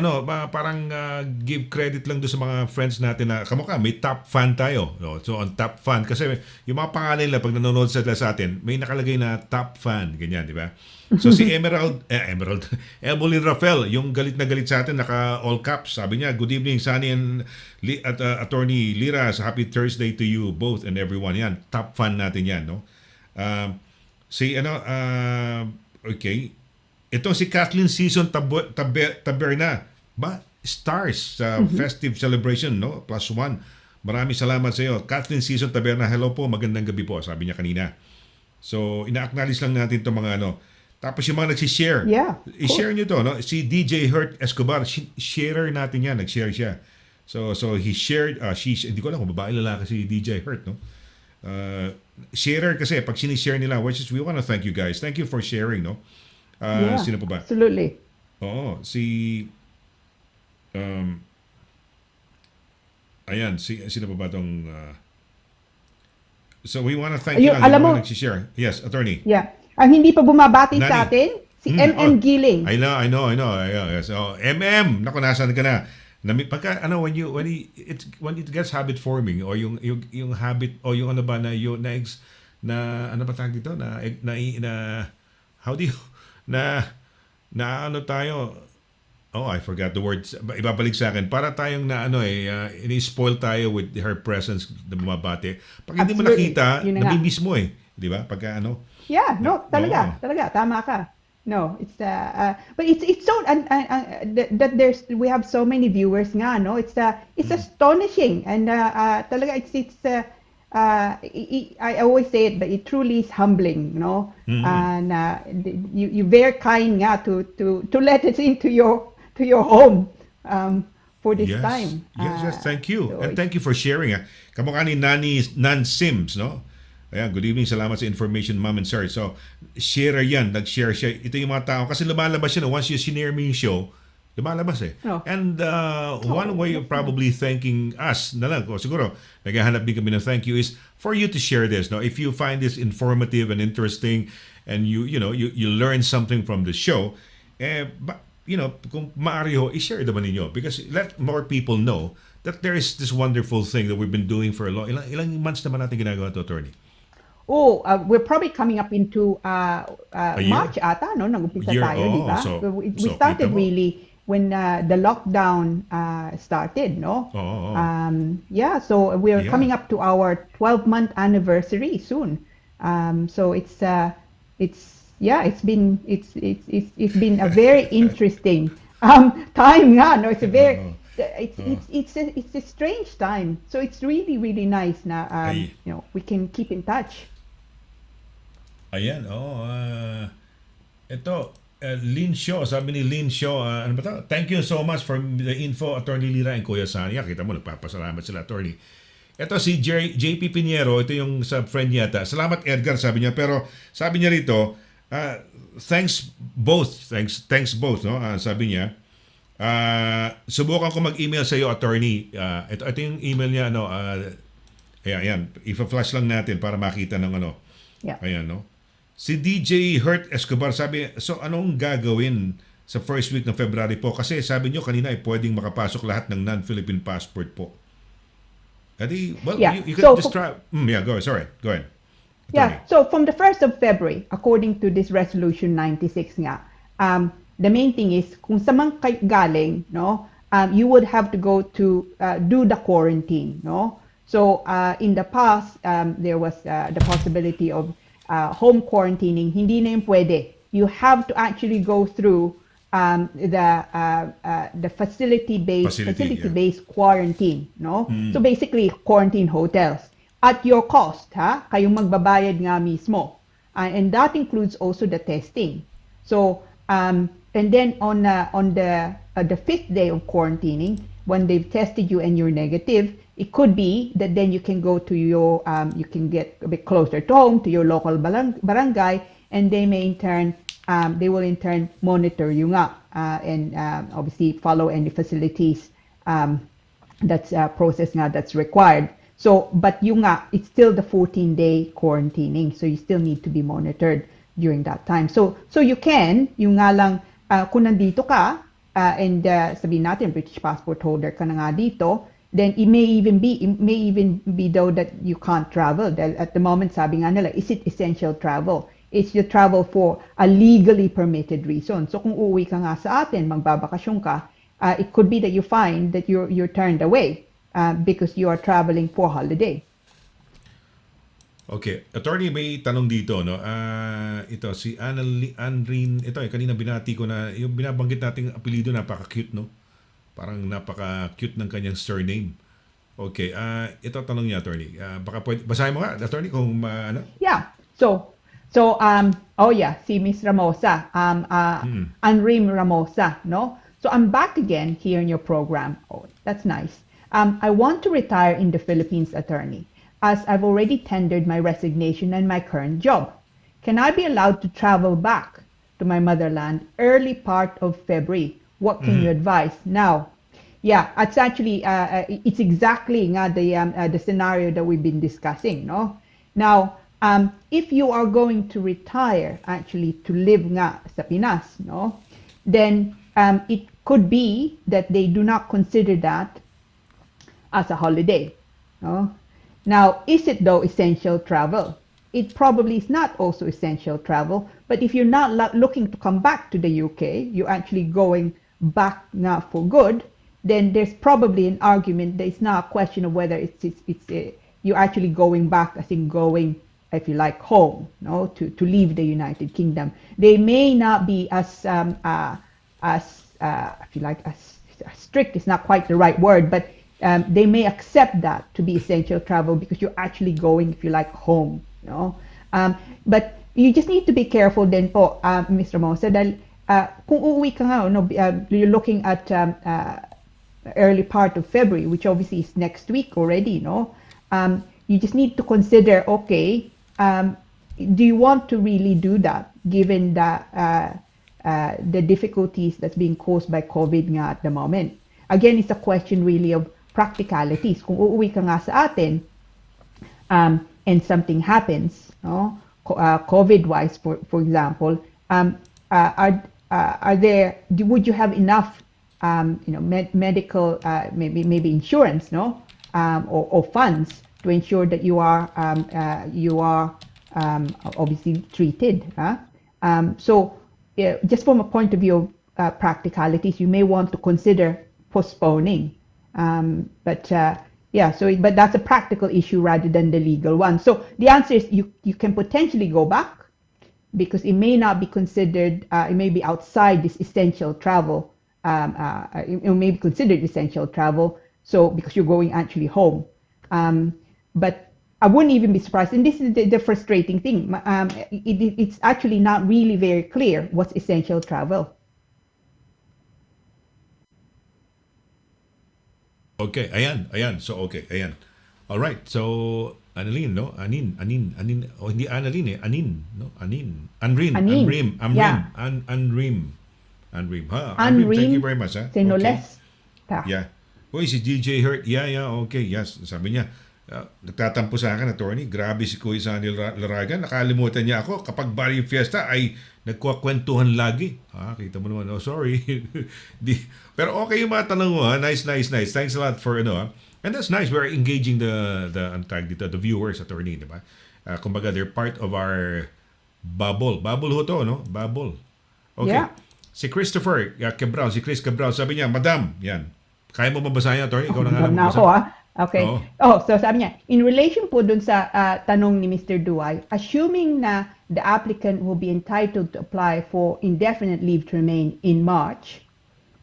parang give credit lang doon sa mga friends natin na kamukha, may top fan tayo, no? So on top fan kasi yung mga pangalan nila pag nanonood sila sa atin, may nakalagay na top fan, ganyan, di ba? So si Emily Rafael, yung galit na galit sa atin, naka all caps, sabi niya, good evening Sonny and Attorney Lira, happy Thursday to you both and everyone. Yan, top fan natin yan, no? Okay. Ito si Kathleen Season Taberna. Stars sa festive celebration, no? +1. Maraming salamat sa iyo. Kathleen Season Taberna, hello po, magandang gabi po, sabi niya kanina. So, ina-acknowledge lang natin itong mga Tapos yung mga nagsishare. Yeah. I-share nyo to, no? Si DJ Hurt Escobar, sharer natin yan, nag-share siya. So he shared, hindi ko alam kung babae lalaki si DJ Hurt, no? Sharer kasi, pag sinishare nila, which is, we want to thank you guys. Thank you for sharing, no? Sino po ba? Absolutely. Oo, sino pa ba itong so we want to thank you lang alam mo, nagsishare. Yes, attorney. Yeah. Ang hindi pa bumabati sa atin, si MM Giling. I know. Yes. Oh, MM, naku, nasaan ka na? Pagka when it gets habit forming or yung habit o yung ano ba na ano ba tawag dito na how do you na ano tayo, I forgot the words, ibabalik sa akin, para tayong ini-spoil tayo with her presence na bumabati. Pag hindi mo nakita, nabimiss mo di ba? Pagka Yeah, no, talaga, tama ka. No, but it's so that we have so many viewers nga, no? It's astonishing, and talaga I always say it, but it truly is humbling, no? And you very kind nga to let it into your home for this Yes. time. Yes, thank you. So And thank you for sharing. Kamukha ni Nan Sims, no? Ayan, good evening. Salamat sa information, Ma'am and Sir. So, share yan. Nag-share siya. Ito yung mga tao. Kasi lumalabas siya. No? Once you share mo yung show, lumalabas eh. Oh. And one way of probably thanking us na lang, o siguro, naghahanap din kami ng thank you is for you to share this. No? If you find this informative and interesting and you learn something from the show, kung maaari ho, i-share naman ninyo. Because let more people know that there is this wonderful thing that we've been doing for a long, ilang months naman natin ginagawa to, attorney? We're probably coming up into year? March ata, no? Nag-umpisa Year, tayo, di ba? so We kita started mo. really when the lockdown started, no? Oo. Yeah, so we're Yeah. coming up to our 12-month anniversary soon. So it's been a very interesting time nga, no? It's a very it's a strange time. So it's really really nice na we can keep in touch. Ayan, ito, Lin Shaw, sabi ni Lin Shaw, ano ba to? Thank you so much for the info, Attorney Lira and Kuya Sonny. Kita mo, nagpapasalamat sila, Attorney. Ito si JP Pinheiro, ito yung sa friend yata. Salamat Edgar, sabi niya. Pero sabi niya rito, thanks both, no? Sabi niya, subukan ko mag-email sa iyo, Attorney. Ito yung email niya, ayan, ipa-flash lang natin para makita ng Yeah. Ayan, no? Si DJ Hurt Escobar sabi, so anong gagawin sa first week ng February po? Kasi sabi nyo kanina ay pwedeng makapasok lahat ng non-Philippine passport po. Edi, well, Yeah. you can So, just try. Yeah, go ahead. Yeah, so from the 1st of February, according to this resolution 96 nga, the main thing is kung samang galing, no, you would have to go to do the quarantine, no? So in the past, there was the possibility of home quarantining. Hindi na yung pwede. You have to actually go through the facility-based quarantine, no? So basically, quarantine hotels at your cost, kayong magbabayad nga mismo. And that includes also the testing. So, and then on the 5th day of quarantining, when they've tested you and you're negative, it could be that then you can go to your, you can get a bit closer to home, to your local barangay, and they may in turn, they will in turn monitor you nga, and obviously follow any facilities that's process nga that's required. So, but yung nga, it's still the 14-day quarantining. So you still need to be monitored during that time. So you can, yung nga lang, kung nandito ka, and sabihin natin, British passport holder ka na nga dito, then it may even be though that you can't travel. At the moment, sabi nga nila, is it essential travel? It's your travel for a legally permitted reason. So kung uuwi ka nga sa atin, magbabakasyon ka, it could be that you find that you're turned away because you are traveling for holiday. Okay, Attorney, may tanong dito, no? Ito si Anrin, ito kanina binati ko na yung binabanggit nating apelyido, napaka-cute, no? Parang napaka-cute ng kanyang surname. Okay, ito tanong niya, Attorney. Baka pwede, basahin mo nga, Attorney, kung ano? Yeah. So si Miss Ramosa, Anrim Ramosa, no? So I'm back again here in your program. Oh, that's nice. I want to retire in the Philippines, Attorney, as I've already tendered my resignation and my current job. Can I be allowed to travel back to my motherland early part of February? What can you advise? Now, yeah, it's actually, it's exactly the scenario that we've been discussing, no? Now, if you are going to retire, actually, to live nga sa Pinas, no? Then, it could be that they do not consider that as a holiday, no? Now, is it though essential travel? It probably is not also essential travel, but if you're not looking to come back to the UK, you're actually going back now for good, then there's probably an argument that it's not a question of whether it's you're actually going back, as in going if you like, home, no, to leave the United Kingdom. They may not be as if you like, as strict is not quite the right word, but they may accept that to be essential travel because you're actually going, if you like, home, you know. But you just need to be careful then po, Mr. Mosa, dahil kung uuwi ka nga, no, you're looking at early part of February, which obviously is next week already, no? You just need to consider, okay, do you want to really do that, given the difficulties that's being caused by COVID nga at the moment? Again, it's a question really of practicalities. Kung uuwi ka nga sa atin, and something happens, no, COVID-wise, for example, would you have enough, medical, maybe insurance, no, or funds to ensure that you are obviously treated? So just from a point of view of practicalities, you may want to consider postponing. But that's a practical issue rather than the legal one. So the answer is you can potentially go back because it may not be considered, it may be outside this essential travel. It may be considered essential travel, so because you're going actually home. But I wouldn't even be surprised, and this is the frustrating thing. It's actually not really very clear what's essential travel. Okay, ayan. So, okay, ayan. All right. So, Annalyn, no? Anin. Oh, hindi Annalyn eh. Anin, no? Anrim. Yeah. Anrim. Ha? Anrim, thank you very much, ha? Say no Okay. less. Yeah. Uy, si DJ Hurt. Yeah, okay. Yes. Sabi niya, nagtatampo sa akin, attorney. Grabe si Kuya Sonny Laragan. Nakalimutan niya ako. Kapag Barrio Fiesta ay nagkukwentuhan lagi. Kita mo naman. Oh, sorry. Pero okay yung mga tanong mo, ha? Nice. Thanks a lot for, and that's nice. We're engaging the viewers, attorney, di ba? Kumbaga, they're part of our bubble. Bubble ho to, no? Bubble. Okay. Yeah. Si Christopher Cabral, si Chris Cabral, sabi niya, Madam, yan. Kaya mo mabasahin, attorney? Ikaw na nga lang Na magbasa. ako, Okay. So sabi niya, in relation po dun sa tanong ni Mr. Duay, assuming na the applicant will be entitled to apply for indefinite leave to remain in March,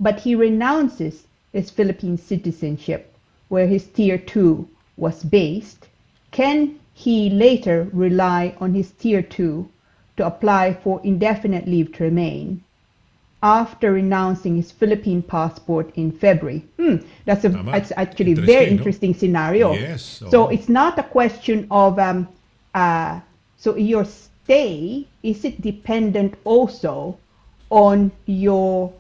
but he renounces his Philippine citizenship, where his Tier 2 was based, can he later rely on his Tier 2 to apply for indefinite leave to remain after renouncing his Philippine passport in February? It's actually a very interesting scenario. Yes. So it's not a question of so your stay, is it dependent also on your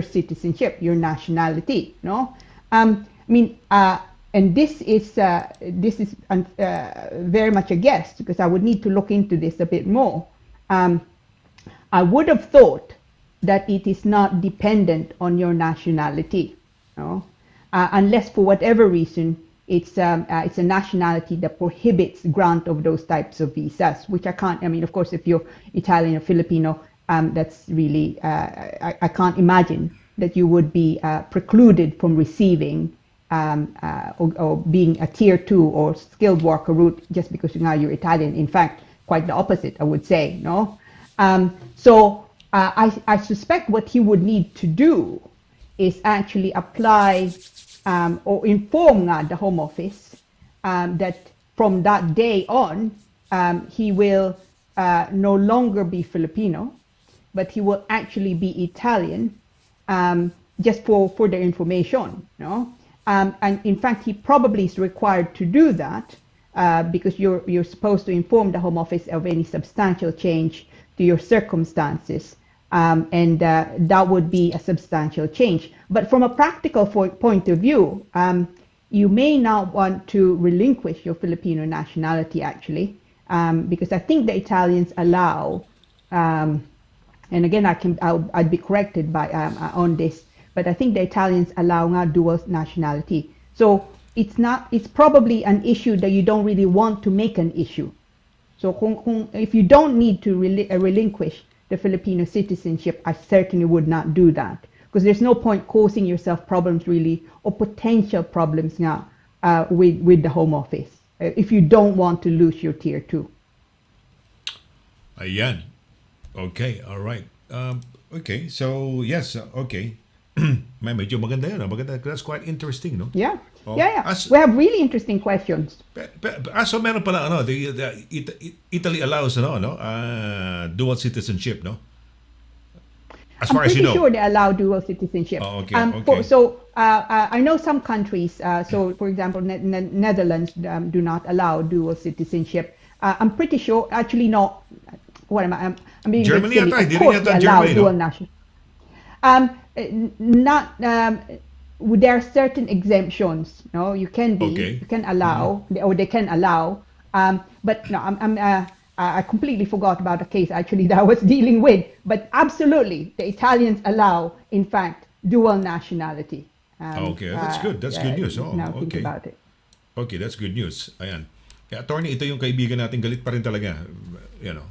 citizenship, your nationality? No, and this is very much a guess, because I would need to look into this a bit more. I would have thought that it is not dependent on your nationality, no? Unless for whatever reason it's a nationality that prohibits grant of those types of visas, which I can't. Of course, if you're Italian or Filipino, that's really I can't imagine that you would be precluded from receiving or being a Tier 2 or skilled worker route just because now you're Italian. In fact, quite the opposite, I would say, no? So I suspect what he would need to do is actually apply or inform the Home Office that from that day on he will no longer be Filipino, but he will actually be Italian, just for their information, no? And in fact, he probably is required to do that because you're supposed to inform the Home Office of any substantial change to your circumstances, and that would be a substantial change. But from a practical point of view, you may not want to relinquish your Filipino nationality, actually, because I think the Italians allow, and again, I'd be corrected by on this, but I think the Italians allow dual nationality. So it's probably an issue that you don't really want to make an issue. So if you don't need to relinquish the Filipino citizenship, I certainly would not do that, because there's no point causing yourself problems really, or potential problems now with the Home Office. if you don't want to lose your tier 2. Ayan. Okay, all right. Okay, so yes, okay. Medyo maganda yun. Maganda. That's quite interesting, no? Yeah. Oh, Yeah. as- We have really interesting questions. So meron pala, Italy allows, dual citizenship, no? As I'm far as you pretty know. sure they allow dual citizenship. Oh, okay, okay. I know some countries. So, for example, Netherlands do not allow dual citizenship. I'm pretty sure. Actually, no. What am I? I'm being Germany silly. yata, Of hindi rin course, yata they allow Germany, no? dual national. Not. There are certain exemptions. No, you can be. Okay. You can allow, or they can allow. But no, I completely forgot about the case actually that I was dealing with. But absolutely, the Italians allow, in fact, dual nationality. Okay, that's good. That's good news. Oh, now think okay. about it. Okay, that's good news. Ayan. Kaya attorney, ito yung kaibigan natin, galit pa rin talaga. Yan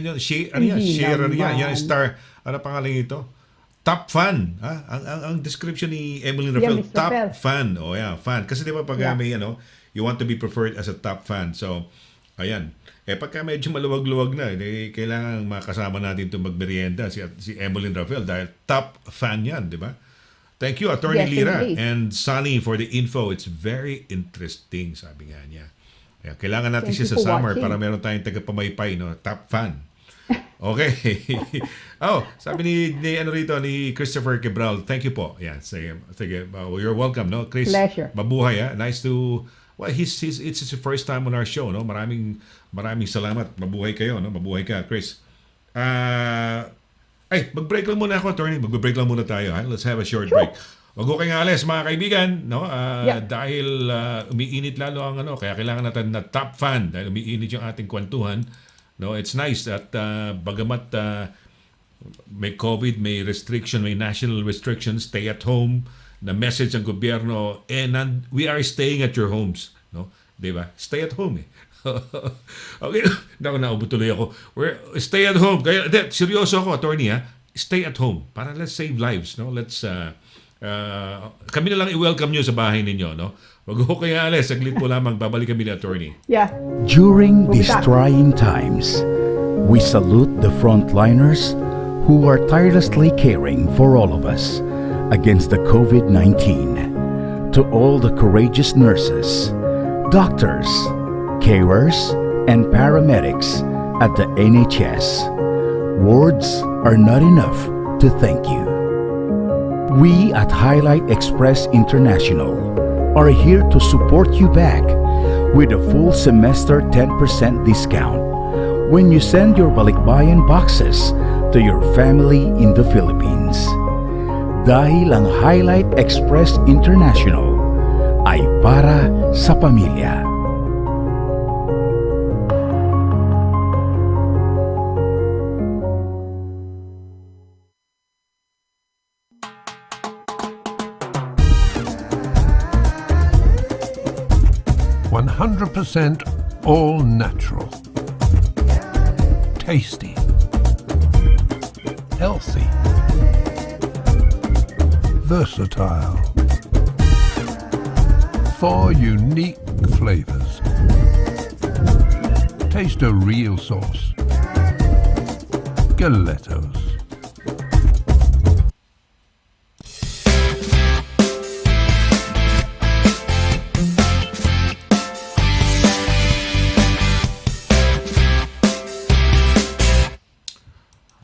yung, Hindi sharer yan. naman. Yan, star, ano pangalan ito? Top fan. Ha? Ang description ni Emily Rafael, Mr. top Rafael. fan. Oh, yeah, fan. Kasi di ba pag Yeah. may, you want to be preferred as a top fan. So, ayan. Pagka medyo maluwag-luwag na, kailangan makasama natin itong magmerienda si Emily Rafael dahil top fan yan, di ba? Thank you, Attorney Yes, Lira indeed. and Sonny for the info. It's very interesting, sabi nga niya. Kaya kailangan natin Thank siya you sa for summer watching. para meron tayong tagapamaypay, no? Top fan. Okay. Sabi ni Christopher Cabral, thank you po. Yeah, sige. You're welcome, no? Chris, Pleasure. mabuhay, ha? Nice to... Well, it's his first time on our show, no? Maraming salamat. Mabuhay kayo, no? Mabuhay ka, Chris. Mag-break lang muna ako, attorney. Mag-break lang muna tayo, ha? Let's have a short break. Wag ko kayong alis, mga kaibigan, no? Yeah. Dahil umiinit lalo ang kaya kailangan natin na top fan dahil umiinit yung ating kwentuhan. No, it's nice that bagamat may COVID, may restriction, may national restrictions, stay at home, na message ng gobyerno, and we are staying at your homes, no? 'Di ba? Stay at home. Okay, naubot tuloy ako. Stay at home. Kaya seryoso ako, attorney, ha? Stay at home para let's save lives, no? Let's kami na lang i-welcome nyo sa bahay ninyo, no? Wag ko kayo alis, saglit po lamang babalik kami ni attorney. Yeah. During We'll be these back. trying times, we salute the frontliners who are tirelessly caring for all of us against the COVID-19. To all the courageous nurses, doctors, carers, and paramedics at the NHS, words are not enough to thank you. We at Highlight Express International are here to support you back with a full semester 10% discount when you send your balikbayan boxes to your family in the Philippines. Dahil ang Highlight Express International ay para sa pamilya. %100% all natural. Tasty. Healthy. Versatile. 4 unique flavors. Taste a real sauce. Galettos.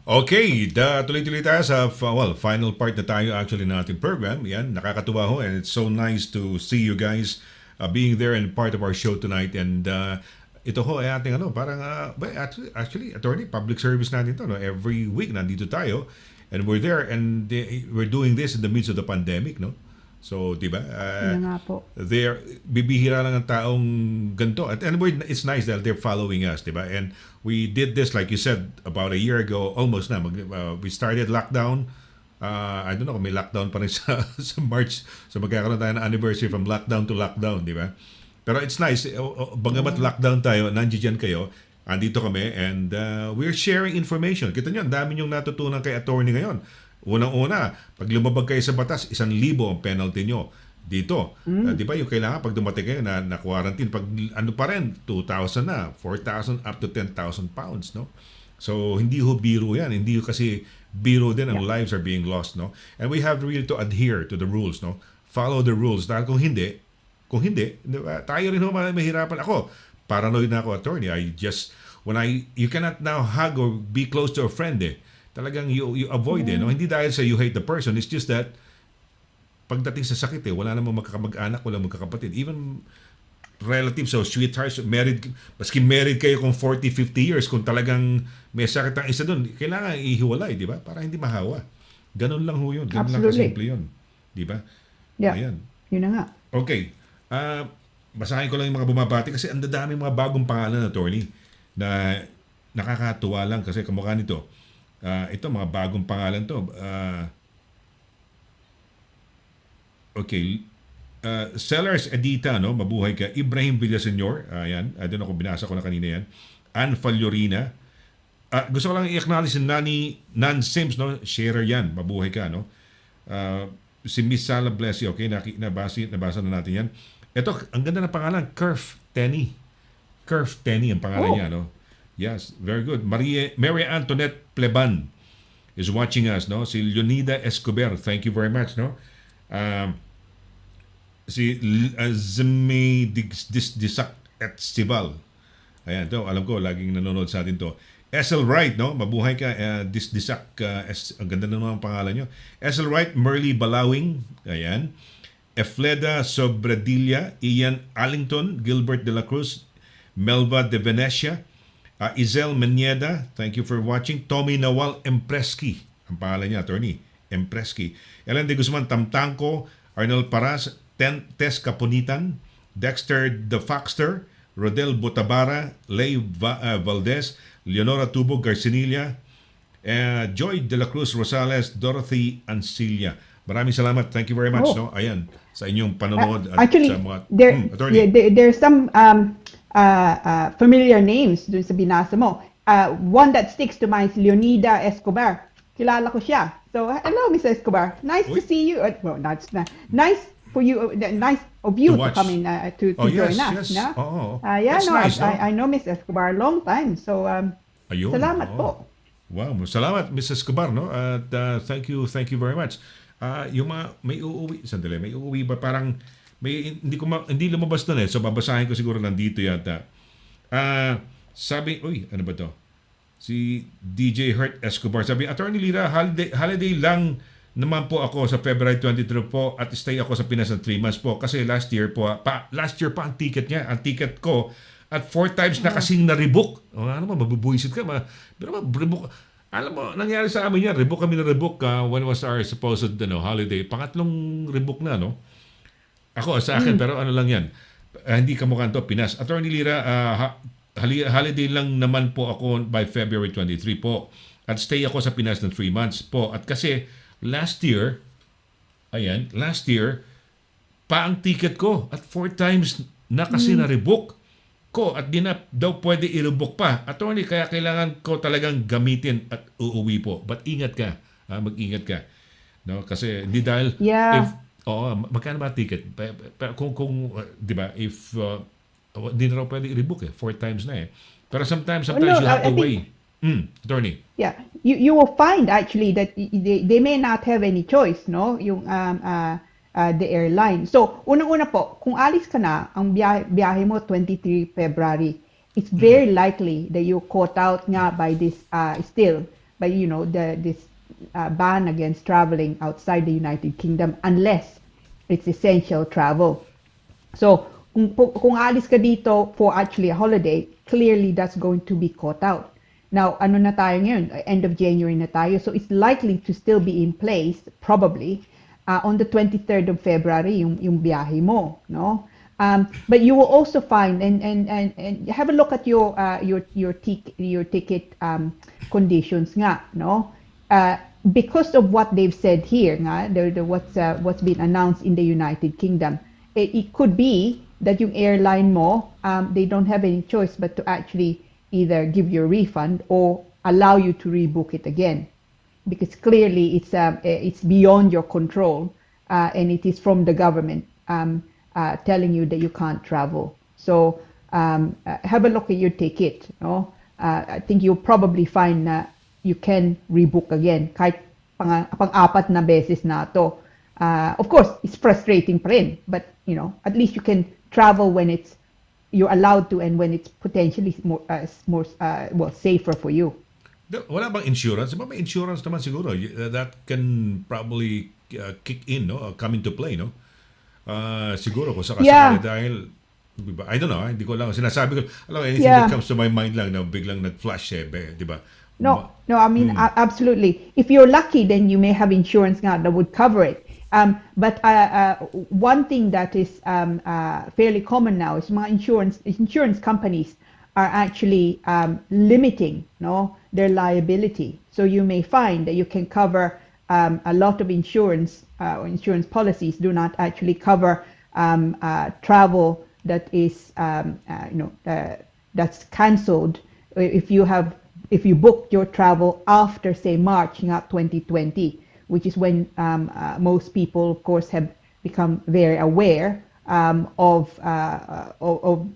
Okay, tuloy-tuloy tayo sa final part na tayo actually ng ating program. Yan, nakakatuwa ho, and it's so nice to see you guys being there and part of our show tonight. And ito ho ay ating parang actually attorney, public service natin to, no? Every week nandito tayo and we're there and we're doing this in the midst of the pandemic, no? So, di ba? Yun nga po. Bibihira lang ang taong ganito. And it's nice that they're following us, di ba? And we did this, like you said, about a year ago, almost na. We started lockdown. I don't know kung may lockdown pa rin sa March. So, magkakaroon tayo ng anniversary from lockdown to lockdown, di ba? Pero it's nice. Bagamat lockdown tayo, nandiyan kayo, andito kami, and we're sharing information. Kita nyo, ang dami nyong natutunan kay attorney ngayon. Unang-una, pag lumabag kayo sa batas, 1,000 ang penalty nyo. dito. Di ba yung kailangan pag dumating kayo na quarantine, pag ano pa rin, 2,000 na, 4,000 up to 10,000 pounds, no? So, hindi ho biro yan. Hindi ho kasi biro din ang lives are being lost, no? And we have really to adhere to the rules, no? Follow the rules. Dahil kung hindi, di ba, tayo rin ho mahirapan. Ako, paranoid na ako, attorney. You cannot now hug or be close to a friend, eh. Talagang you avoid, no? Hindi dahil sa you hate the person. It's just that, pagdating sa sakit, wala namang magkakamag-anak, wala magkakapatid. Even relatives o sweethearts, maski married kayo kung 40, 50 years, kung talagang may sakit ang isa doon, kailangan ihiwalay, di ba? Para hindi mahawa. Ganun lang ho yun. Ganun lang kasimple yun. Di ba? Yeah. Ayan. Yun na nga. Okay. Basahin ko lang yung mga bumabati kasi ang dadaming mga bagong pangalan, attorney, na nakakatuwa lang kasi kamukha nito. Ito, mga bagong pangalan to. Okay. Sellers Edita, no? Mabuhay ka. Ibrahim Villaseñor. Ayan. I don't know kung binasa ko na kanina yan. Ann Faliorina. Gusto ko lang i-acknowledge si Nan Sims, no? Sharer yan. Mabuhay ka, no? Si Miss Sala Blessy. Okay. Nabasa na natin yan. Ito, ang ganda ng pangalan. Curve Tenny. Curve Tenny ang pangalan niya, no? Yes. Very good. Mary Antoinette Pleban is watching us, no? Si Leonida Escobar. Thank you very much, no? Si Zemi Disak et Sibal. Ayan, to, alam ko, laging nanonood sa atin to. SL Wright, no? Mabuhay ka. Disak, ang ganda na naman ang pangalan nyo. SL Wright, Merly Balawing. Ayan. Efleda Sobradilla, Ian Allington, Gilbert de la Cruz, Melva de Venecia, Izel Meneda, thank you for watching. Tommy Nawal Empreski, ang pangalan niya, attorney. Empreski. Ellen de Guzman Tamtangco, Arnold Paras, Tess Caponitan, Dexter De Faxter, Rodel Botabara, Lay Valdez, Leonora Tubo Garcinia, Joy De La Cruz Rosales, Dorothy Ancilla. Maraming salamat. Thank you very much. No? Ayan, sa inyong panonood. At Actually, sa mga, there, there's some familiar names dun sa binasa mo. One that sticks to mind is Leonida Escobar. Kilala ko siya. So, hello, Mr. Escobar. Nice to see you. Well, nice for you. Nice of you to come in to join us. Yes. No? That's nice, no? I know Mr. Escobar a long time. So, Ayun. salamat po. Wow, salamat, Mrs. Escobar, no? At thank you very much. Yung mga may uuwi ba parang hindi lumabas doon, eh. So babasahin ko siguro nandito yata. Sabi, ano ba to? Si DJ Hurt Escobar. Sabi, Attorney Lira, holiday lang naman po ako sa February 23 po at stay ako sa Pinas ng 3 months po kasi last year pa ang ticket niya. Ang ticket ko at 4 times na kasing na-rebook. Ano ba, mabubuisit ka. Pero rebook. Alam mo, nangyari sa amin yan. Rebook kami na rebook when was our supposed holiday. Pangatlong rebook na, no? Ako, sa akin, pero ano lang yan. Hindi kamukha to, Pinas. Attorney Lira, holiday lang naman po ako by February 23 po. At stay ako sa Pinas ng 3 months po. At kasi last year, pa ang ticket ko at 4 times na kasi na-rebook ko at di na daw pwede i-rebook pa. Attorney, kaya kailangan ko talagang gamitin at uuwi po. But ingat ka. Mag-ingat ka. No? Kasi hindi dahil magkano ba ticket? Kung di ba, if hindi na raw pwede i-rebook 4 times na eh. Pero sometimes you have to wait. Attorney. Yeah, you will find actually that they may not have any choice, no? Yung the airline. So, unang-una po, kung alis ka na, ang biyahe mo 23 February, it's very likely that you're caught out nga by this this ban against traveling outside the United Kingdom unless it's essential travel. So, kung alis ka dito for actually a holiday, clearly that's going to be caught out. Now, ano na tayo ngayon? End of January na tayo. So, it's likely to still be in place, probably, on the 23rd of February, yung biyahe mo, no? But you will also find, and have a look at your ticket conditions nga, no? Because of what they've said here, nga, what's been announced in the United Kingdom, it could be that yung airline mo, they don't have any choice but to actually either give you a refund or allow you to rebook it again, because clearly it's beyond your control and it is from the government. telling you that you can't travel. So have a look at your ticket. No, I think you'll probably find that you can rebook again. Kahit pang-apat na beses na to. Of course, it's frustrating pa rin, but at least you can travel when you're allowed to and when it's potentially more safer for you. Wala bang insurance? Diba may insurance naman siguro that can probably kick in, no? Come into play, no? Siguro kung sakasakali dahil diba? I don't know, hindi ko lang sinasabi ko. Alam, anything that comes to my mind lang na biglang nag-flash di ba? No, I mean absolutely. If you're lucky, then you may have insurance nga that would cover it. But one thing that is fairly common now is mga insurance companies are actually limiting their liability. So you may find that you can cover a lot of insurance policies do not actually cover travel that is that's cancelled if you book your travel after, say, March 2020, which is when most people, of course, have become very aware of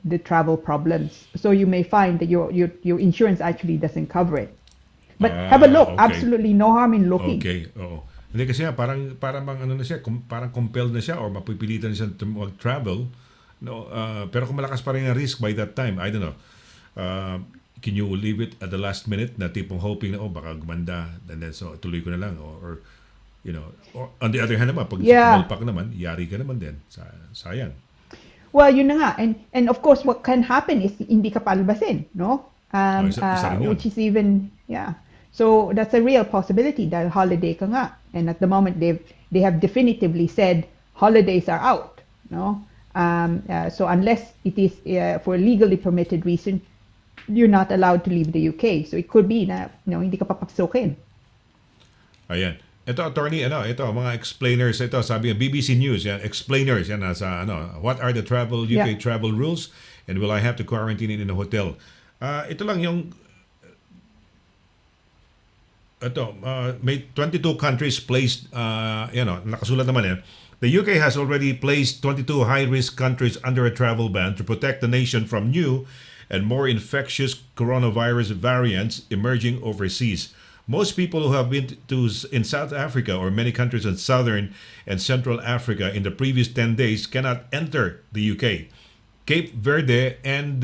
the travel problems. So you may find that your insurance actually doesn't cover it. But have a look. Okay. Absolutely no harm in looking. Okay, oo. Hindi kasi parang ano na siya, parang compelled na siya or mapipilitan na siya to mag-travel. No, pero kung malakas pa rin ang risk by that time, I don't know. Can you leave it at the last minute na tipong hoping na baka gumanda and then so tuloy ko na lang or or on the other hand naman pag tumalpak naman yari ka naman din, sayang. Well, yun na nga, and of course what can happen is hindi ka palbasin, no? Which is even so that's a real possibility dahil holiday ka nga, and at the moment they have definitively said holidays are out, no? So unless it is for a legally permitted reason, you're not allowed to leave the UK. So it could be na hindi ka papapasukin. Ayan. Ito attorney, ito mga explainers ito, sabi ng BBC News, explainers yan nasa what are the UK travel rules and will I have to quarantine in a hotel? Ito lang yung may 22 countries placed nakasulat naman The UK has already placed 22 high-risk countries under a travel ban to protect the nation from new and more infectious coronavirus variants emerging overseas. Most people who have been in South Africa or many countries in Southern and Central Africa in the previous 10 days cannot enter the UK. Cape Verde and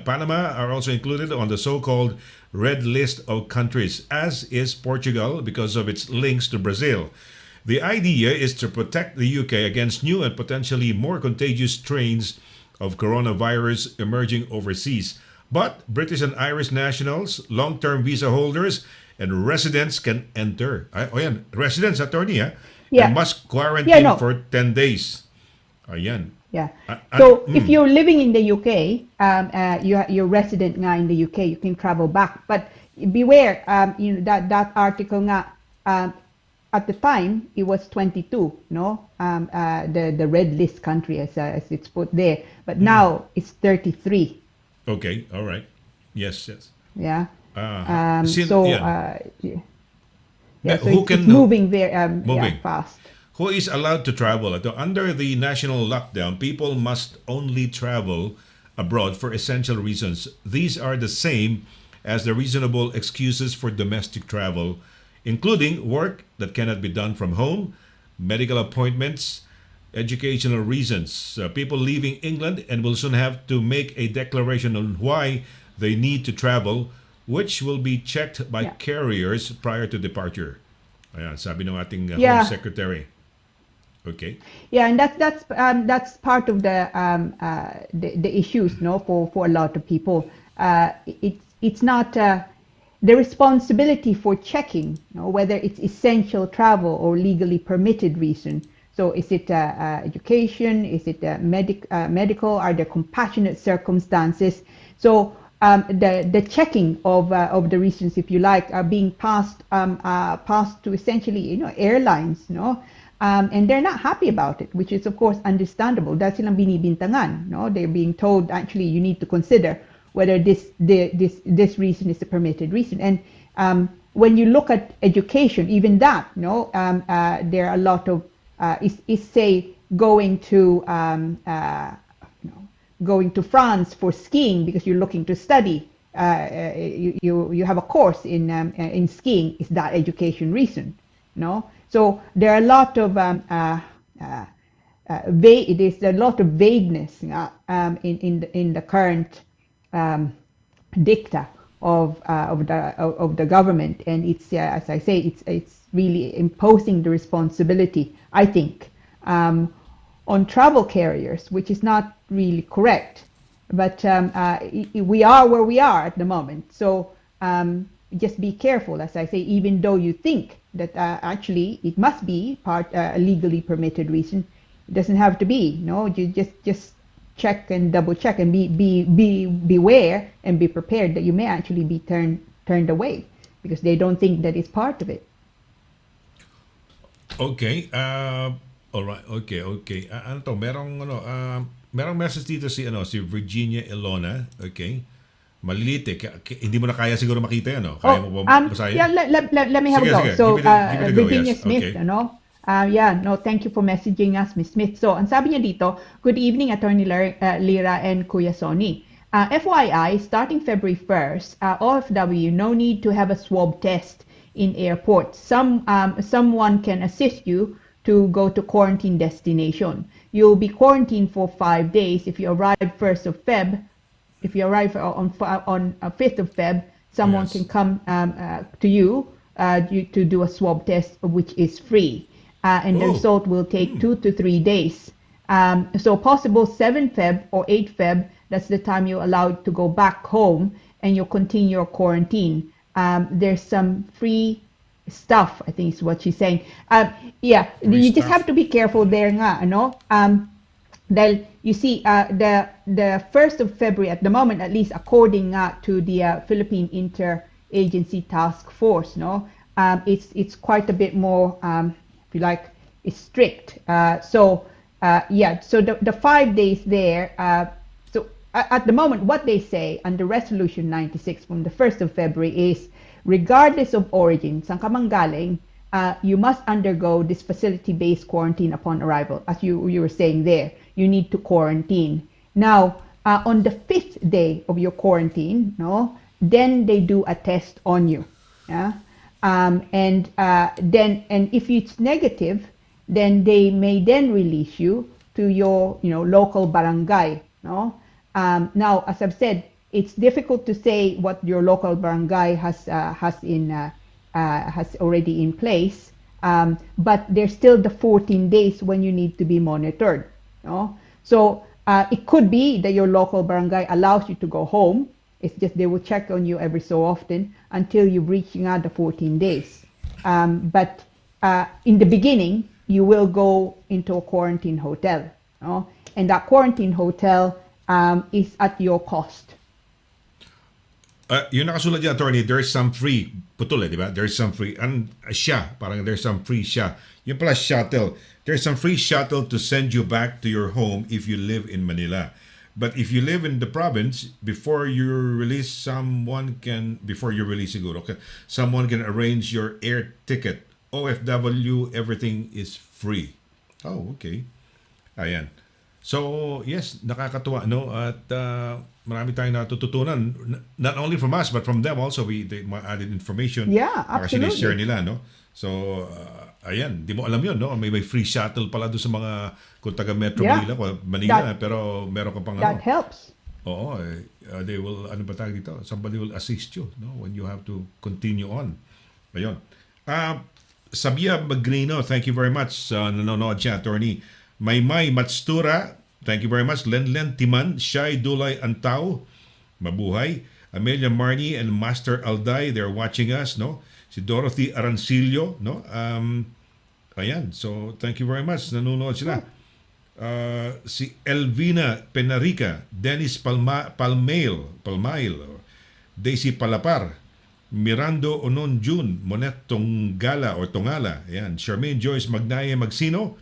Panama are also included on the so-called red list of countries, as is Portugal because of its links to Brazil. The idea is to protect the UK against new and potentially more contagious strains of coronavirus emerging overseas. But British and Irish nationals, long-term visa holders, and residents can enter. Residents, attorney, and must quarantine for 10 days. Ayan. Yeah. So if you're living in the UK, you're resident nga in the UK, you can travel back. But beware, that article nga, at the time it was 22, the red list country as it's put there. But now it's 33. Okay. All right. Yes. Yeah. So it's moving very fast. Who is allowed to travel? Under the national lockdown, people must only travel abroad for essential reasons. These are the same as the reasonable excuses for domestic travel, including work that cannot be done from home, medical appointments, educational reasons. People leaving England and will soon have to make a declaration on why they need to travel, which will be checked by carriers prior to departure. Ayan, sabi ng ating Home Secretary. Okay. Yeah, and that's part of the issues, for a lot of people. It's not the responsibility for checking, whether it's essential travel or legally permitted reason. So is it education? Is it medical? Are there compassionate circumstances? So the checking of the reasons, if you like, are being passed to essentially airlines, and they're not happy about it, which is of course understandable. That's silang binibintangan, they're being told actually you need to consider whether this reason is a permitted reason. And when you look at education, even that, there are a lot of is say going to going to France for skiing because you're looking to study. You have a course in skiing. Is that education reason? No. So there are a lot of there's a lot of vagueness in the current dicta of the government, and it's as I say, it's really imposing the responsibility, I think, on travel carriers, which is not really correct. But we are where we are at the moment, so just be careful, as I say, even though you think that actually it must be a legally permitted reason. It doesn't have to be. No, you just check and double check and beware and be prepared that you may actually be turned away because they don't think that it's part of it. Okay. All right. Okay. Ano to? Merong message dito si Virginia Elona. Okay. Malilit eh. Hindi mo na kaya siguro makita yan, no? Kaya mo ba basahin? Yeah, let me have Sige, a go. sige. So, Give it a go, Virginia yes. Smith, Okay. thank you for messaging us, Miss Smith. So, ang sabi niya dito, good evening, Attorney Lira and Kuya Sonny. FYI, starting February 1st, OFW, no need to have a swab test in airports. Someone can assist you to go to quarantine destination. You'll be quarantined for 5 days. If you arrive 1st of Feb, if you arrive on 5th of Feb, someone Yes. can come to you to do a swab test, which is free. And the result will take 2 to 3 days. So possible 7 Feb or 8 Feb, that's the time you're allowed to go back home and you continue your quarantine. There's some free stuff, I think is what she's saying. You just have to be careful there nga, dahil you see, the 1st of February at the moment, at least according to the Philippine Interagency Task Force, it's quite a bit more, if you like, it's strict. So the 5 days there, so at the moment, what they say under Resolution 96 from the 1st of February is, regardless of origin, saan ka mang galing, you must undergo this facility-based quarantine upon arrival. As you were saying there, you need to quarantine. Now, on the 5th day of your quarantine, then they do a test on you. Yeah? And if it's negative, then they may then release you to your local barangay. Now, as I've said, it's difficult to say what your local barangay has already in place, but there's still the 14 days when you need to be monitored. So it could be that your local barangay allows you to go home. It's just they will check on you every so often until you reach the 14 days. But in the beginning, you will go into a quarantine hotel, and that quarantine hotel is at your cost. Yung nakasulat dyan, attorney, there's some free, putol di ba? There's some free, parang there's some free yung pala shuttle. There's some free shuttle to send you back to your home if you live in Manila. But if you live in the province, before you release, someone can arrange your air ticket. OFW, everything is free. Oh, okay. Ayan. So, yes, nakakatuwa, At marami tayong natututunan, not only from us, but from them also. They added information. Yeah, absolutely. Share nila, So, ayan, di mo alam yun, May free shuttle pala doon sa mga, kung taga Metro Manila, pero meron ka pang That helps. Oo, they will, somebody will assist you, when you have to continue on. Ayun. Sabia Magrino, thank you very much. Nanonood siya, attorney. Maymay Matstura, thank you very much. Lenlen Timan, Shai Dulay Antao, mabuhay. Amelia Marnie and Master Alday, they're watching us, Si Dorothy Arancillo, ayan, so thank you very much. Nanonood sila. Si Elvina Penarica, Dennis Palmail, Daisy Palapar, Mirando Onon Jun, Monet Tongala, ayan, Charmaine Joyce Magnaye Magsino,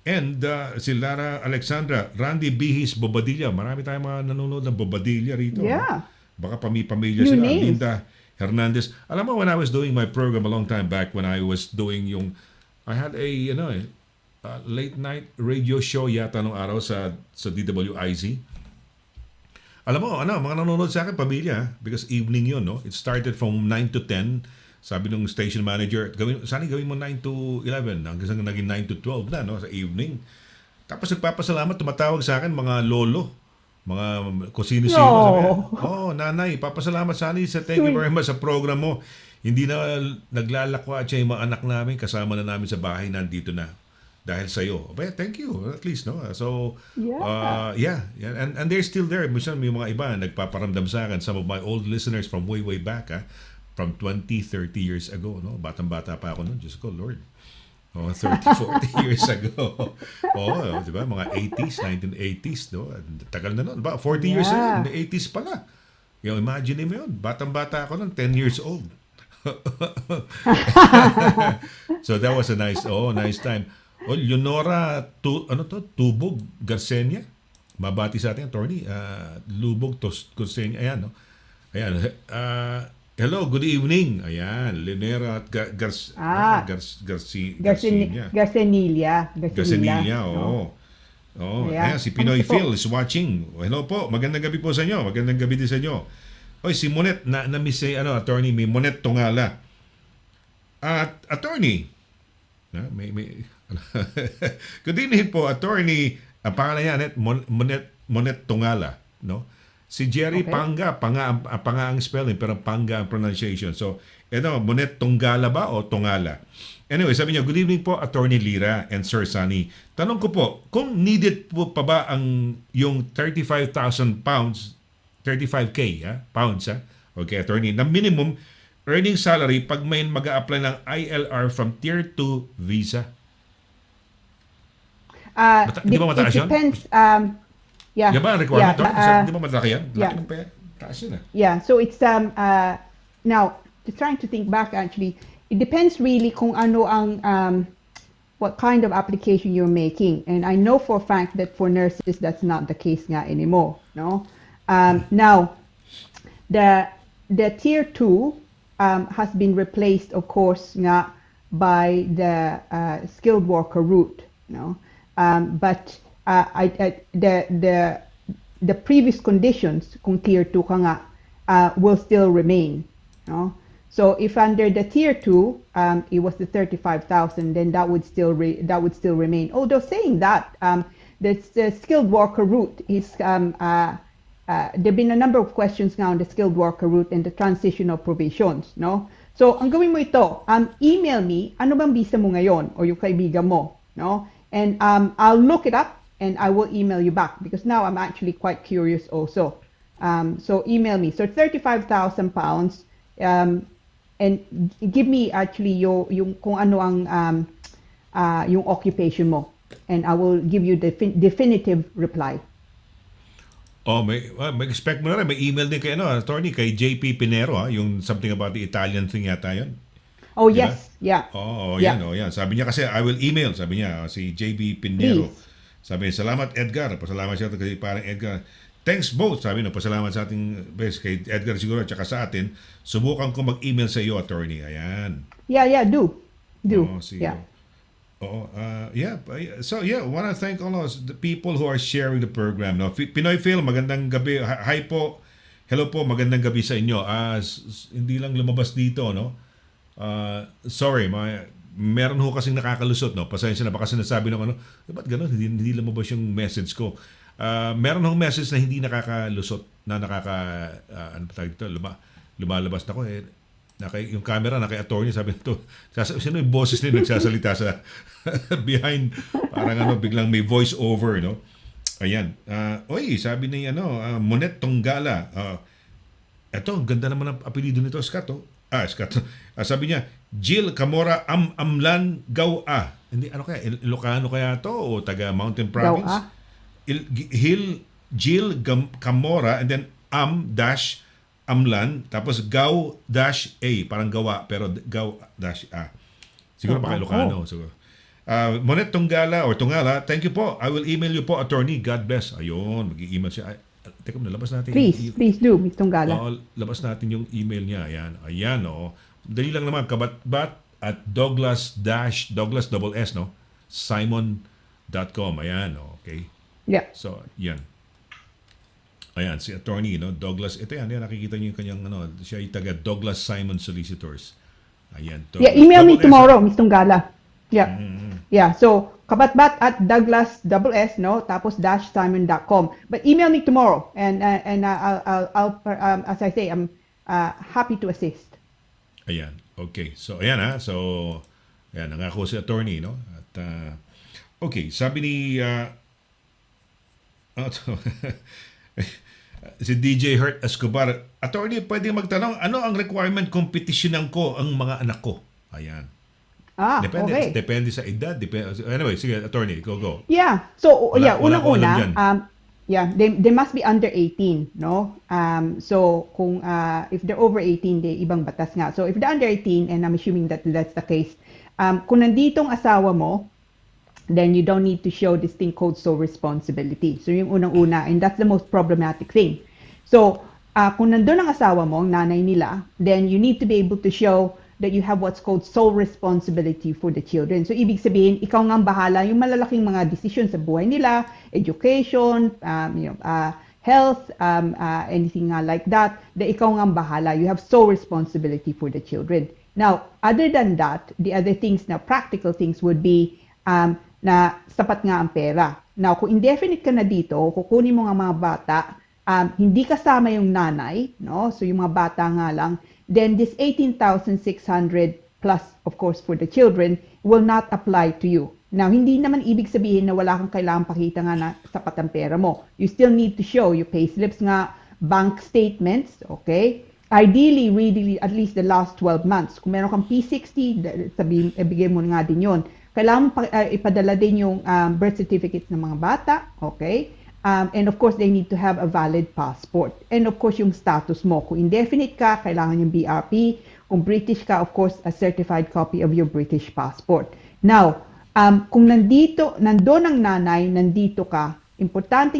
and si Lara Alexandra, Randy Bihis Bobadilla. Marami tayong mga nanonood ng Bobadilla rito. Yeah. Baka pamilya New sila. names. Linda Hernandez. Alam mo, when I was doing my program a long time back, when I was doing I had a late night radio show yata nung araw sa DWIZ. Alam mo, mga nanonood sa akin, pamilya, because evening yun, no? It started from 9 to 10. Sabi nung station manager, sana gawin mo 9 to 11, hanggang naging 9 to 12 na, no? Sa evening. Tapos nagpapasalamat, tumatawag sa akin, mga lolo, mga kung sino-sino. No. Nanay, papasalamat Sunny sa thank you very much sa program mo. Hindi na naglalakwa siya yung mga anak namin, kasama na namin sa bahay, nandito na. Dahil sa iyo. But thank you at least, no. So yeah. And they're still there. Minsan may mga iba nagpaparamdam sa akin, some of my old listeners from way back, from 20, 30 years ago, no. Batang-bata pa ako noon, Diyos ko, Lord. 30, 40 years ago. Di ba? Mga 80s, 1980s, no. Tagal na noon. 40 years ago, in the 80s pala. Imagine mo yun. Batang-bata ako noon, 10 years old. So that was a nice time. Leonora Tubog Garcenia. Mabati sa atin, attorney. Lubog Garcenia. Ayan, no? Ayan. Hello, good evening. Ayan, Leonora Garcenia. Garcenia, oo. Ayan, si Pinoy Phil is watching. Hello po, magandang gabi po sa inyo. Magandang gabi din sa inyo. Si Monet, na-miss attorney, may Monet Tongala. At attorney, good evening po, attorney. Ang pangalan niya, Monet Tongala, no? Si Jerry Panga ang spelling, pero Panga ang pronunciation. So, Monet Tongala ba o Tongala? Anyway, sabi niya, good evening po, Attorney Lira and Sir Sunny. Tanong ko po, kung needed po pa ba yung 35,000 pounds, 35K, pounds, okay, attorney, na minimum earning salary pag may mag-a-apply ng ILR from Tier 2 visa? Di ba mataas yun? Depends. Yeah. Yan ba ang requirement? Di ba malaki yan? Yeah. Laki ng taas yun. Yeah. So it's now trying to think back. Actually, it depends really kung ano ang what kind of application you're making. And I know for a fact that for nurses that's not the case nga anymore. No. Now, the Tier 2 has been replaced, of course, nga by the skilled worker route. No. But the previous conditions kung Tier 2 ka nga will still remain. No? So if under the Tier 2 it was the 35,000, then that would still remain. Although saying that, the skilled worker route is there've been a number of questions now on the skilled worker route and the transitional provisions. No? So ang gawin mo ito, email me ano bang visa mo ngayon o yung kaibigan mo. No? And I'll look it up and I will email you back because now I'm actually quite curious also. So email me. So 35,000 pounds and give me actually yung kung ano ang yung occupation mo and I will give you the definitive reply. May expect mo na rin. May email din kay attorney, kay JP Pinero, yung something about the Italian thing yata yun. Oh, diba? yes. Yeah. Yan. Sabi niya kasi, I will email, sabi niya, si JB Pinero. Please. Sabi niya, salamat Edgar. Pasalamat siya kay parang Edgar. Thanks both. Sabi niya, pasalamat sa ating best kay Edgar siguro at saka sa atin. Subukan ko mag-email sa iyo, attorney. Ayan. Yeah, do. So, want to thank all the people who are sharing the program. No? Pinoy Phil, magandang gabi. Hi po. Hello po, magandang gabi sa inyo. Hindi lang lumabas dito, no? Sorry, meron ho kasing nakakalusot, no? Pasensya na, baka sinasabi ng ba't gano'n? Hindi lumabas yung message ko. Meron hong message na hindi nakakalusot, na lumalabas na ko. Yung camera, naka-attorney, sabi nito, sino yung boses nila nagsasalita sa behind, parang biglang may voice over, no? Ayan. Sabi ni Monet Tongala. Eto, ganda naman ang apelido nito, Scott, Scott. Sabi niya, Jill Camora Amlan Gawa. Hindi, kaya? Ilocano kaya to o taga Mountain Province? Jill Camora and then Amlan tapos Gaw-A. Parang gawa pero Gaw-A. Siguro baka Ilocano. Siguro. Monet Tongala or Tongala, thank you po. I will email you po, attorney. God bless. Ayun, mag-i-email siya. Teka muna, labas natin. Please do, Ms. Tongala. Labas natin yung email niya. Ayan, Dali lang naman, CABATBAT at Douglas double S, no? douglassimon.com. Ayan, okay. Yeah. So, yan. Ayan, si attorney, no? Douglas, ito yan, nakikita niyo yung kanyang, siya ay taga Douglas Simon Solicitors. Ayan. Yeah, email me tomorrow, Ms. Tunggala. Yeah. Yeah, so kabatbat at Douglas double S, no, tapos -simon.com. But email me tomorrow, and I'll as I say, I'm happy to assist. Ayan. Okay. So, ayan ha. So, ayan, nangako si attorney, no? At, okay, sabi ni, si DJ Hurt Escobar, attorney, pwede magtanong, ano ang requirement kung petisyonan ko ang mga anak ko? Ayan. Depende, Okay. depende sa edad. Anyway, sige, attorney, go. Yeah. So, Wala akong alam unang-una, dyan. yeah, they must be under 18, no? So, kung if they're over 18, they ibang batas nga. So, if they're under 18, and I'm assuming that that's the case, kung nanditong asawa mo, then you don't need to show this thing called sole responsibility. So, yung unang-una, and that's the most problematic thing. So, kung nandun ang asawa mo, ang nanay nila, then you need to be able to show that you have what's called sole responsibility for the children. So, ibig sabihin, ikaw nga ang bahala yung malalaking mga decisions sa buhay nila, education, health, anything like that ikaw nga ang bahala. You have sole responsibility for the children. Now, other than that, the other things na practical things would be na sapat nga ang pera. Now, kung indefinite ka na dito, kukunin mo nga mga bata, hindi kasama yung nanay, no? So, yung mga bata nga lang, then this 18,600 plus, of course, for the children will not apply to you. Now, hindi naman ibig sabihin na wala kang kailangang pakita nga na sapat ang pera mo. You still need to show your payslips nga, bank statements, okay? Ideally, really, at least the last 12 months. Kung meron kang P60, sabihin, ibigay mo nga din yun. Kailangan ipadala din yung birth certificates ng mga bata, okay? And of course, they need to have a valid passport. And of course, yung status mo. Kung indefinite ka, kailangan yung BRP. Kung British ka, of course, a certified copy of your British passport. Now, kung nandun ang nanay, nandito ka, importante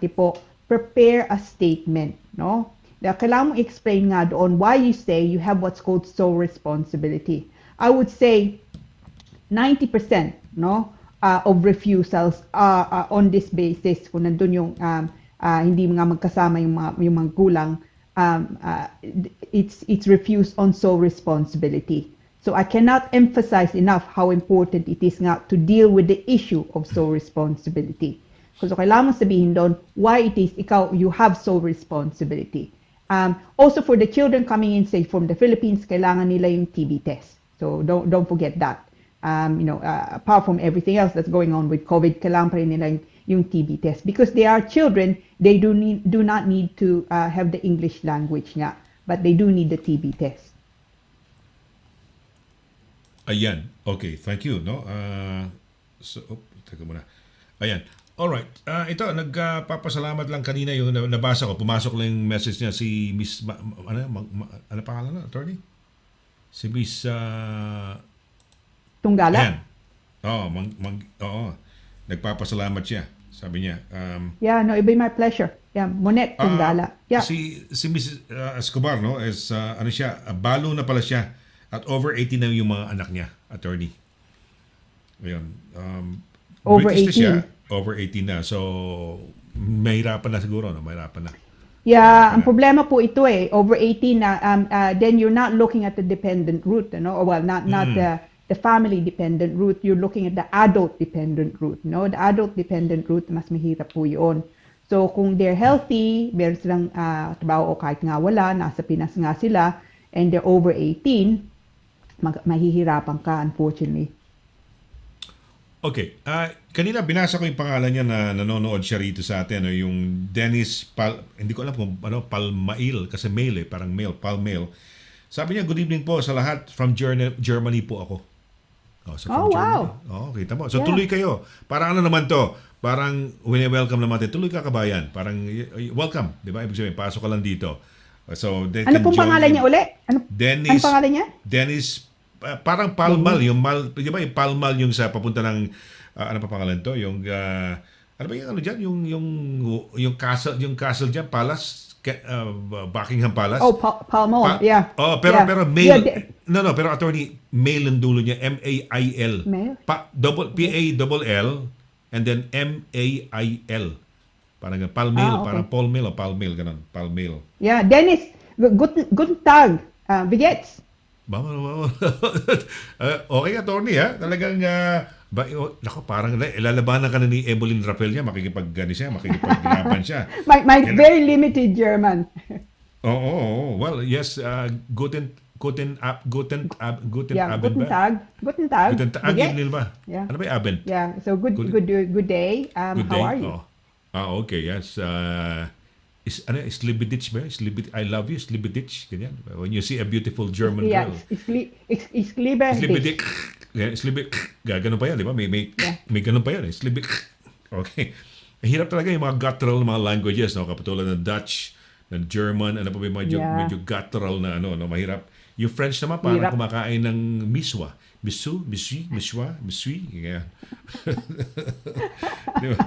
po, prepare a statement, no? Kailangan mong explain nga doon why you say you have what's called sole responsibility. I would say 90%, no? Of refusals on this basis, kung nandun yung hindi nga magkasama yung mga gulang, it's refused on sole responsibility. So I cannot emphasize enough how important it is nga to deal with the issue of sole responsibility. Kasi kailangan mo sabihin doon why it is you have sole responsibility. Also for the children coming in, say from the Philippines, kailangan nila yung TB test. So don't forget that. Apart from everything else that's going on with COVID, kailangan pa rin nila yung TB test. Because they are children, they do not need to have the English language nga, but they do need the TB test. Ayan. Okay, thank you, no? Teka muna. Ayan. Alright. Ito, nagpapasalamat lang kanina yung nabasa ko. Pumasok lang yung message niya si Miss... ano pangalan na, attorney? Si Miss... Tunggala? Ayan. Oo. Nagpapasalamat siya. Sabi niya. Yeah, no, it'd be my pleasure. Yeah, Monet Tunggala. Yeah. Si Miss Escobar, no? Balo na pala siya. At over 18 na yung mga anak niya, attorney. Ayan. Over British 18. Na siya. Over 18 na. So, mahirapan na siguro, no? Mahirapan na. Yeah, ang problema po ito over 18 na, then you're not looking at the dependent route, no? Well, not the family dependent route, you're looking at the adult dependent route, no? The adult dependent route, mas mahirap po yun. So, kung they're healthy, meron silang trabaho o kahit nga wala, nasa Pinas nga sila, and they're over 18, mahihirapan ka, unfortunately. Okay. Kanina binasa ko yung pangalan niya na nanonood siya rito sa atin, no? Yung Dennis hindi ko alam kung Palmail, kasi mail parang mail, Palmail. Sabi niya, good evening po sa lahat. From Germany po ako. Wow. Kita mo. So tuloy kayo. Parang ano naman to? Parang welcome naman tayo. Tuloy ka, kabayan. Parang welcome. Di ba? Ibig sabihin, pasok ka lang dito. So, ano pong pangalan niya uli? Dennis. Ano pangalan niya? Dennis, parang Palmal. Yung di ba yung Palmal yung sa papunta ng, ano pa pangalan to? Yung, ano ba yung ano dyan? Yung castle dyan, Palace Buckingham Palace. Oh, Palmol, yeah. Oh, pero Yeah. pero Yeah, mail. No, pero attorney, mail ang dulo niya, M-A-I-L. Mail? P-A-L-L and then M-A-I-L. Parang palmail, Okay. parang palmail o palmail ganun, palmail. Yeah, Dennis, guten Tag. Wie geht's? Okay, attorney ha. Talagang nako, parang ilalabanan ka na ni Evelyn Rafael niya, makikipaglaban siya. My very limited German. Oo. Well, yes, guten Yeah, Abend guten ba? Tag. Guten Tag. Guten Tag. Wie geht's? Nil ba? Yeah. Ano ba yung Abend? Yeah, so good day. Good How day. are you? Okay, yes. Slibidich ba? I love you, Slibidich. Ganyan. When you see a beautiful German Yeah, girl. ich liebe Slibidich. dich. Yeah, Gaganon pa yan, di ba? Yeah. May ganun pa yan. Slibidich. Okay. Hirap talaga yung mga guttural mga languages, no? Kapatulad ng Dutch, ng German, ano pa ba yung medyo guttural na ano, no? Mahirap. Yung French naman, parang Hirap. kumakain ng miswa. Misu, misui, miswa, misui. Yeah. Di ba?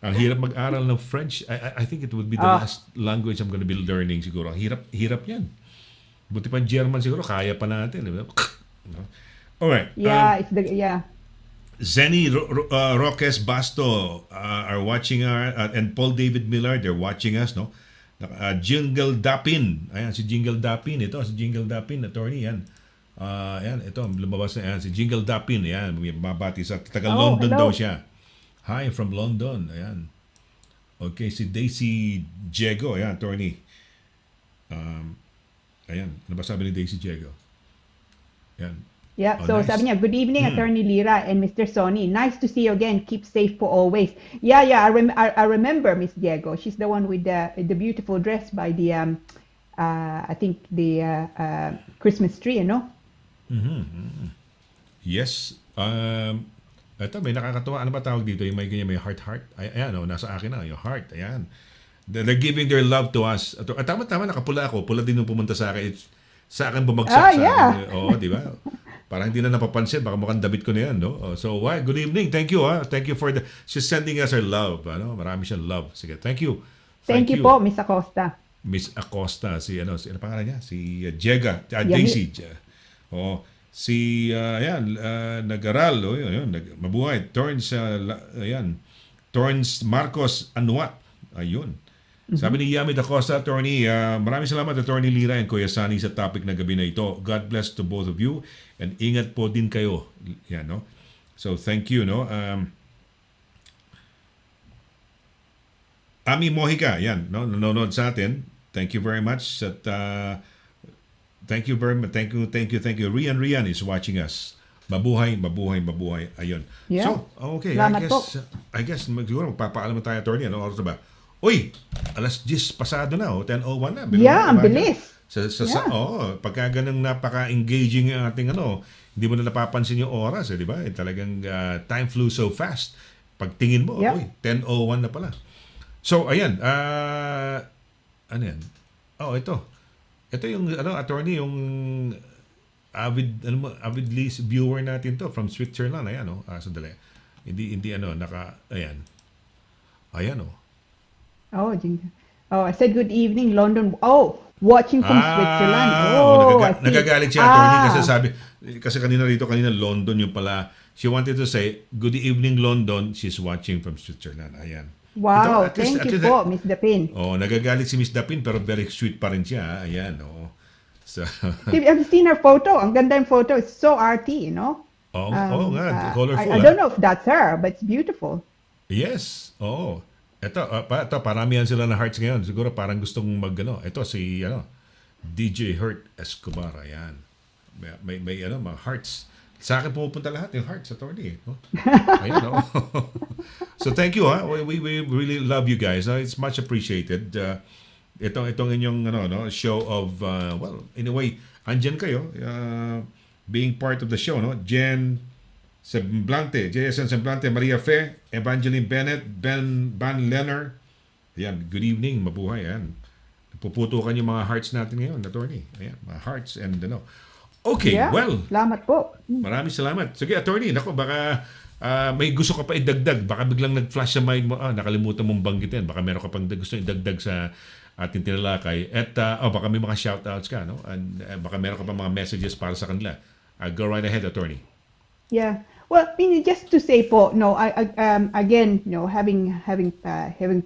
Ang hirap mag-aral ng French. I think it would be the last language I'm gonna be learning siguro. Ang hirap yan. Buti pa German siguro, kaya pa natin. Di ba? No? Alright. Yeah, Zenny Roques Basto are watching and Paul David Miller, they're watching us, no? Jingle Dapin. Ayan, si Jingle Dapin. Ito, si Jingle Dapin, attorney, yan. Ayan, ito, lumabas na yan. Si Jingle Dapin, ayan, mabati sa taga London hello. daw siya. Hi, from London. Ayan. Okay, si Daisy Diego, ayan, attorney. Ayan, ano ba sabi ni Daisy Diego? Ayan. Yeah, Oh, so nice. sabi niya, good evening, Attorney Lira and Mr. Sonny. Nice to see you again. Keep safe for always. Yeah, I remember Miss Diego. She's the one with the beautiful dress by the, I think the Christmas tree, you know? Yes. Ito, may nakakatuwa. Ano ba tawag dito? Yung may ganyan, may heart. Ayan, nasa akin na, yung heart. Ayan. They're giving their love to us. Tama, nakapula ako. Pula din yung pumunta sa akin. Sa akin bumagsak. Yeah. Oo, di ba? Parang hindi na napapansin. Baka mukhang damit ko na yan, no? So, good evening. Thank you, ha? Thank you for she's sending us her love. Ano? Marami siyang love. Sige, thank you. Thank you po, Miss Acosta. Miss Acosta, si ano pangalan niya? Si Jega, Daisy. Si nag-aral, yun, mabuhay. Torrance Marcos Anuat. Ayun. Sabi ni Yami Acosta, attorney, maraming salamat, Attorney Lira and Kuya Sunny sa topic na gabi na ito. God bless to both of you and ingat po din kayo. Yan, no? So, thank you, no? Ami Mojica, yan, no? Nanonood sa atin. Thank you very much. At, thank you very much. Thank you. Rian is watching us. Mabuhay. Ayun. Yeah. So, okay. Salamat po. I guess siguro magpapaalam tayo, attorney. Ano oras na ba? Uy, alas 10 pasado na, 10:01 na. Yeah, ang bilis. Pagka ganang napaka-engaging ang ating hindi mo na napapansin yung oras, di ba? Talagang time flew so fast. Pagtingin mo, Yeah. 10:01 na pala. So, ayan. Ano yan? Ito. Ito yung, attorney, yung avid viewer natin to from Switzerland. Ayan, sandali. Hindi, ayan. Ayan, I said good evening, London. Watching from Switzerland. I see. Nagagalit siya, attorney, kasi kanina London yung pala. She wanted to say, good evening, London. She's watching from Switzerland. Ayan. Wow, Ito, thank you po, Miss Dapin. Nagagalit si Miss Dapin, pero very sweet pa rin siya. Ayan, So, I've seen her photo. Ang ganda yung photo. It's so arty, you know? colorful. I don't know if that's her, but it's beautiful. Yes. Ito, paramihan sila na hearts ngayon. Siguro parang gustong ito si DJ Hurt Escobar. Ayan. May mga hearts. Sa akin pumupunta lahat yung hearts, attorney. Ayan, So thank you, ha. We really love you guys. It's much appreciated. Itong inyong show of in a way, andyan kayo being part of the show, no? Jen Semblante, JSN Semblante, Maria Fe, Evangeline Bennett, Van Lenner. Ayan, good evening, mabuhay. Ayan. Puputukan yung mga hearts natin ngayon, attorney. Ayan, mga hearts and Okay, Yeah, well, salamat po. maraming salamat. Sige, attorney, baka may gusto ka pa idagdag. Baka biglang nag-flash sa mind mo, nakalimutan mong banggitin. Baka meron ka pang gusto idagdag sa ating tinalakay. At baka may mga shoutouts ka, no? And baka meron ka pa mga messages para sa kanila. Go right ahead, attorney. Yeah. Well, just to say po, no, again, having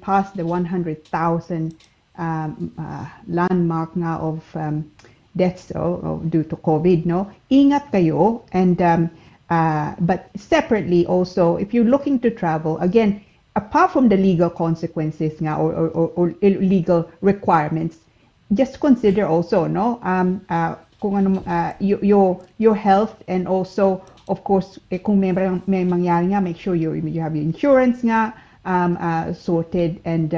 passed the 100,000 landmark nga of deaths due to COVID, no, ingat kayo, and but separately also, if you're looking to travel, again, apart from the legal consequences nga or legal requirements, just consider also, no, kung ano, your health, and also, of course, kung may mangyari nga, make sure you have your insurance nga sorted, and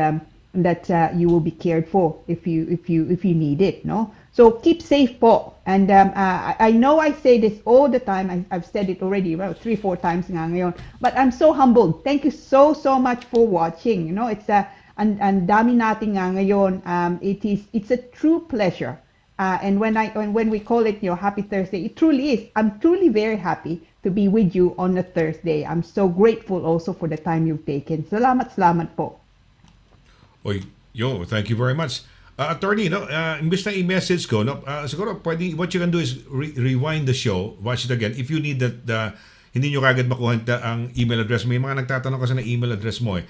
that you will be cared for if you need it, no? So keep safe po. And I know I say this all the time. I've said it already about 3-4 times nga ngayon. But I'm so humbled. Thank you so much for watching. It's and dami natin nga ngayon. It's a true pleasure. And when we call it Happy Thursday, it truly is. I'm truly very happy to be with you on a Thursday. I'm so grateful also for the time you've taken. Salamat po. Oy, thank you very much. Attorney, imbes na i-message ko, siguro pwede, what you can do is rewind the show, watch it again. If you need that, hindi nyo kagad makuha ang email address. May mga nagtatanong kasi na email address mo eh.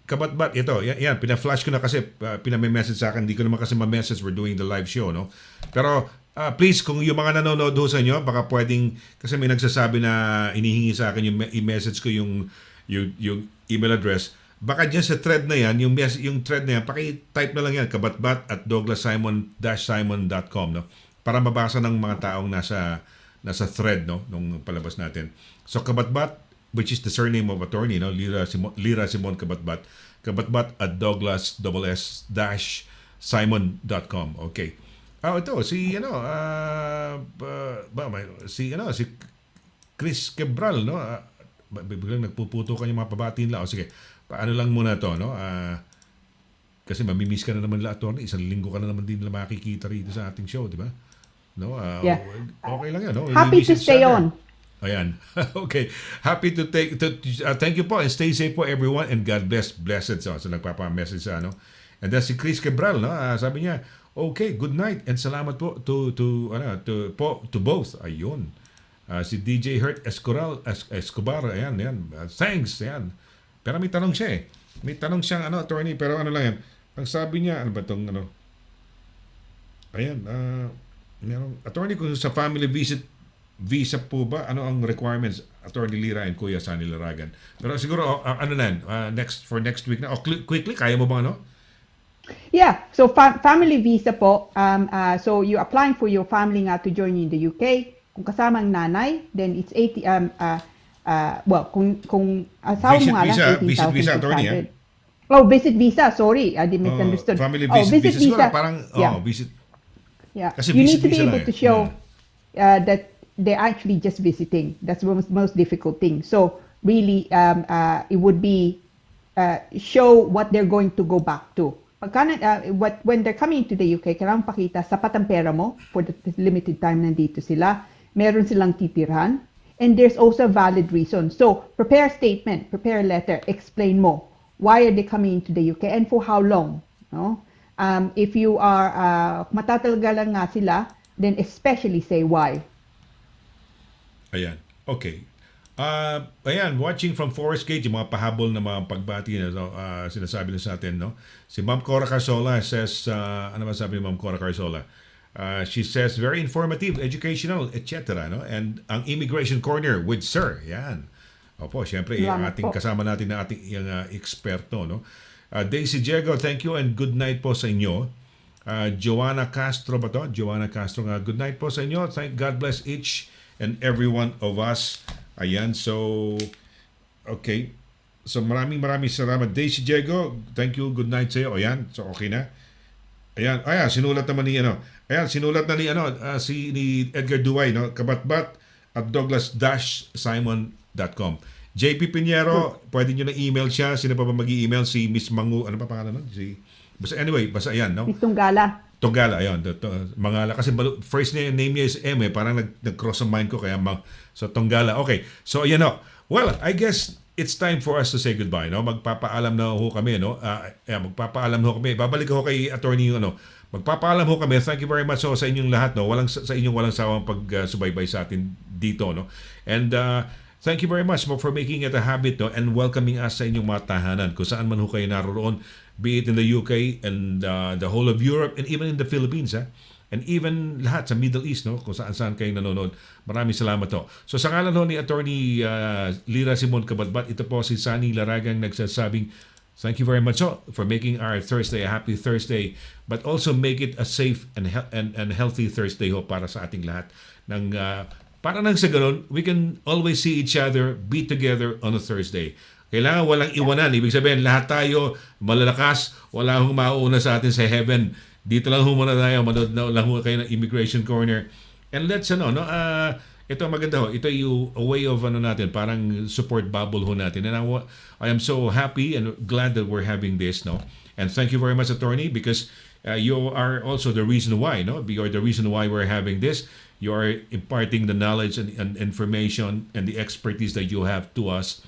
Kabatbat, ito, yan, pina-flash ko na kasi, pinamemessage sa akin, hindi ko naman kasi ma-message, we're doing the live show, no? Pero, please, kung yung mga nanonood ho sa inyo, baka pwedeng, kasi may nagsasabi na inihingi sa akin yung i-message ko yung email address. Baka dyan sa thread na yan, yung thread na yan, paki-type na lang yan, kabatbat@douglassimon-simon.com, no? Para mabasa ng mga taong nasa thread, no? Nung palabas natin. So, Kabatbat, which is the surname of attorney, no? Lira Simon Kabatbat. Kabatbat@douglas-simon.com. Okay. Ito, si Chris Cabral, no? Biglang nagpuputo ka yung mga pabatiin lang. Sige. Paano lang muna to, no? Kasi mamimiss ka na naman la, attorney. Isang linggo ka na naman din na makikita rito sa ating show, di ba? No? Yeah. Okay lang yan, no? Happy to stay on. Ayan. Okay. Happy to thank you po, and stay safe po everyone, and God bless. Blessed. So nagpapa-message sa ano. And then si Chris Cabral, no? Sabi niya, okay, good night and salamat po to both. Ayun. Si DJ Hurt Escobar, ayan. Thanks, ayan. Pero may tanong siya eh. May tanong siyang attorney, pero ano lang yan. Ang sabi niya, ano ba itong ayan, meron, attorney, kung sa family visa po ba, ano ang requirements, Attorney Lira and Kuya Sonny Laragan? Pero siguro, for next week na. Quickly, kaya mo ba Yeah, so family visa po, so you're applying for your family nga to join you in the UK. Kung kasama ang nanay, then it's 80, well, kung asawa mo nga lang, visit visa, attorney, Oh, visit visa, sorry, I misunderstood. Family visit visa. Parang, visit. Yeah, Kasi you need to be visa able to show that they're actually just visiting. That's the most difficult thing. So, really, it would be show what they're going to go back to. When they're coming to the UK, kailangan pakita sapat ang pera mo for the limited time nandito sila. Meron silang titirhan. And there's also a valid reason. So, prepare a statement, prepare a letter, explain mo. Why are they coming into the UK and for how long? No? If you are, matatalaga lang nga sila, then especially say why. Ayan. Okay. Ayan, watching from Forest Gate, yung mga pahabol na mga pagbati na sinasabi na sa atin, no? Si Ma'am Cora Carsola says, ano ba sabi ni Ma'am Cora Carsola? She says, very informative, educational, etc. No? And ang Immigration Corner with Sir. Yan. Opo, syempre, ang ating kasama natin na ating yung eksperto. No? Daisy Diego, thank you and good night po sa inyo. Joanna Castro ba to? Joanna Castro, good night po sa inyo. Thank God bless each and every one of us. Ayan, so, okay. So maraming salamat. Daisy Diego, thank you, good night sa iyo. Ayan, so okay na. Ayan, sinulat naman ni sinulat na ni Edgar Duway, no? kabatbat@douglas-simon.com. JP Pinheiro, pwede nyo na email siya. Sino pa ba mag-i-email? Si Miss Mangu, ano pa pangalan nun? Basta ayan, no? Miss Tunggala. Tunggala, ayun. Mangala. Kasi first name niya is M, parang nag-cross ang mind ko, kaya so Tunggala. Okay, so ayan, no? Well, I guess it's time for us to say goodbye, no? Magpapaalam na ho kami, no? Magpapaalam ho kami. Babalik ho kay attorney, ano. Magpapaalam ho kami. Thank you very much ho sa inyong lahat, no? Sa inyong walang sawang pagsubaybay sa atin dito, no? And thank you very much for making it a habit, no? And welcoming us sa inyong mga tahanan. Kung saan man ho kayo naroon, be it in the UK and the whole of Europe and even in the Philippines, ha? And even lahat sa Middle East, no? Kung saan kayo nanonood. Maraming salamat ho. So sa ngalan ho ni Attorney Lira Simon Cabatbat, ito po si Sonny Laragang nagsasabing thank you very much ho for making our Thursday a happy Thursday, but also make it a safe and healthy Thursday ho para sa ating lahat. Para nang sa ganun, we can always see each other, be together on a Thursday. Kailangan walang iwanan. Ibig sabihin, lahat tayo malalakas, wala hong mauuna sa atin sa heaven. Dito lang muna tayo, manood na lang kayo ng Immigration Corner. And let's, ito maganda ho. Ito yung a way of, natin, parang support bubble ho natin. And I am so happy and glad that we're having this, no? And thank you very much, Attorney, because you are also the reason why, no? You are the reason why we're having this. You are imparting the knowledge and information and the expertise that you have to us.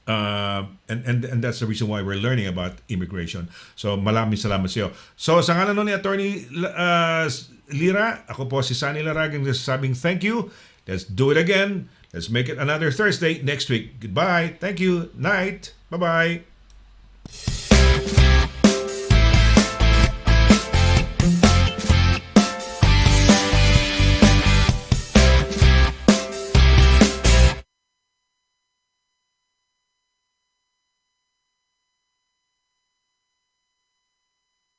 And that's the reason why we're learning about immigration. So maraming salamat sa iyo. So sa ngalan ni Attorney Lira, ako po si Sonny Laragang sabing thank you. Let's do it again. Let's make it another Thursday next week. Goodbye. Thank you. Night. Bye-bye.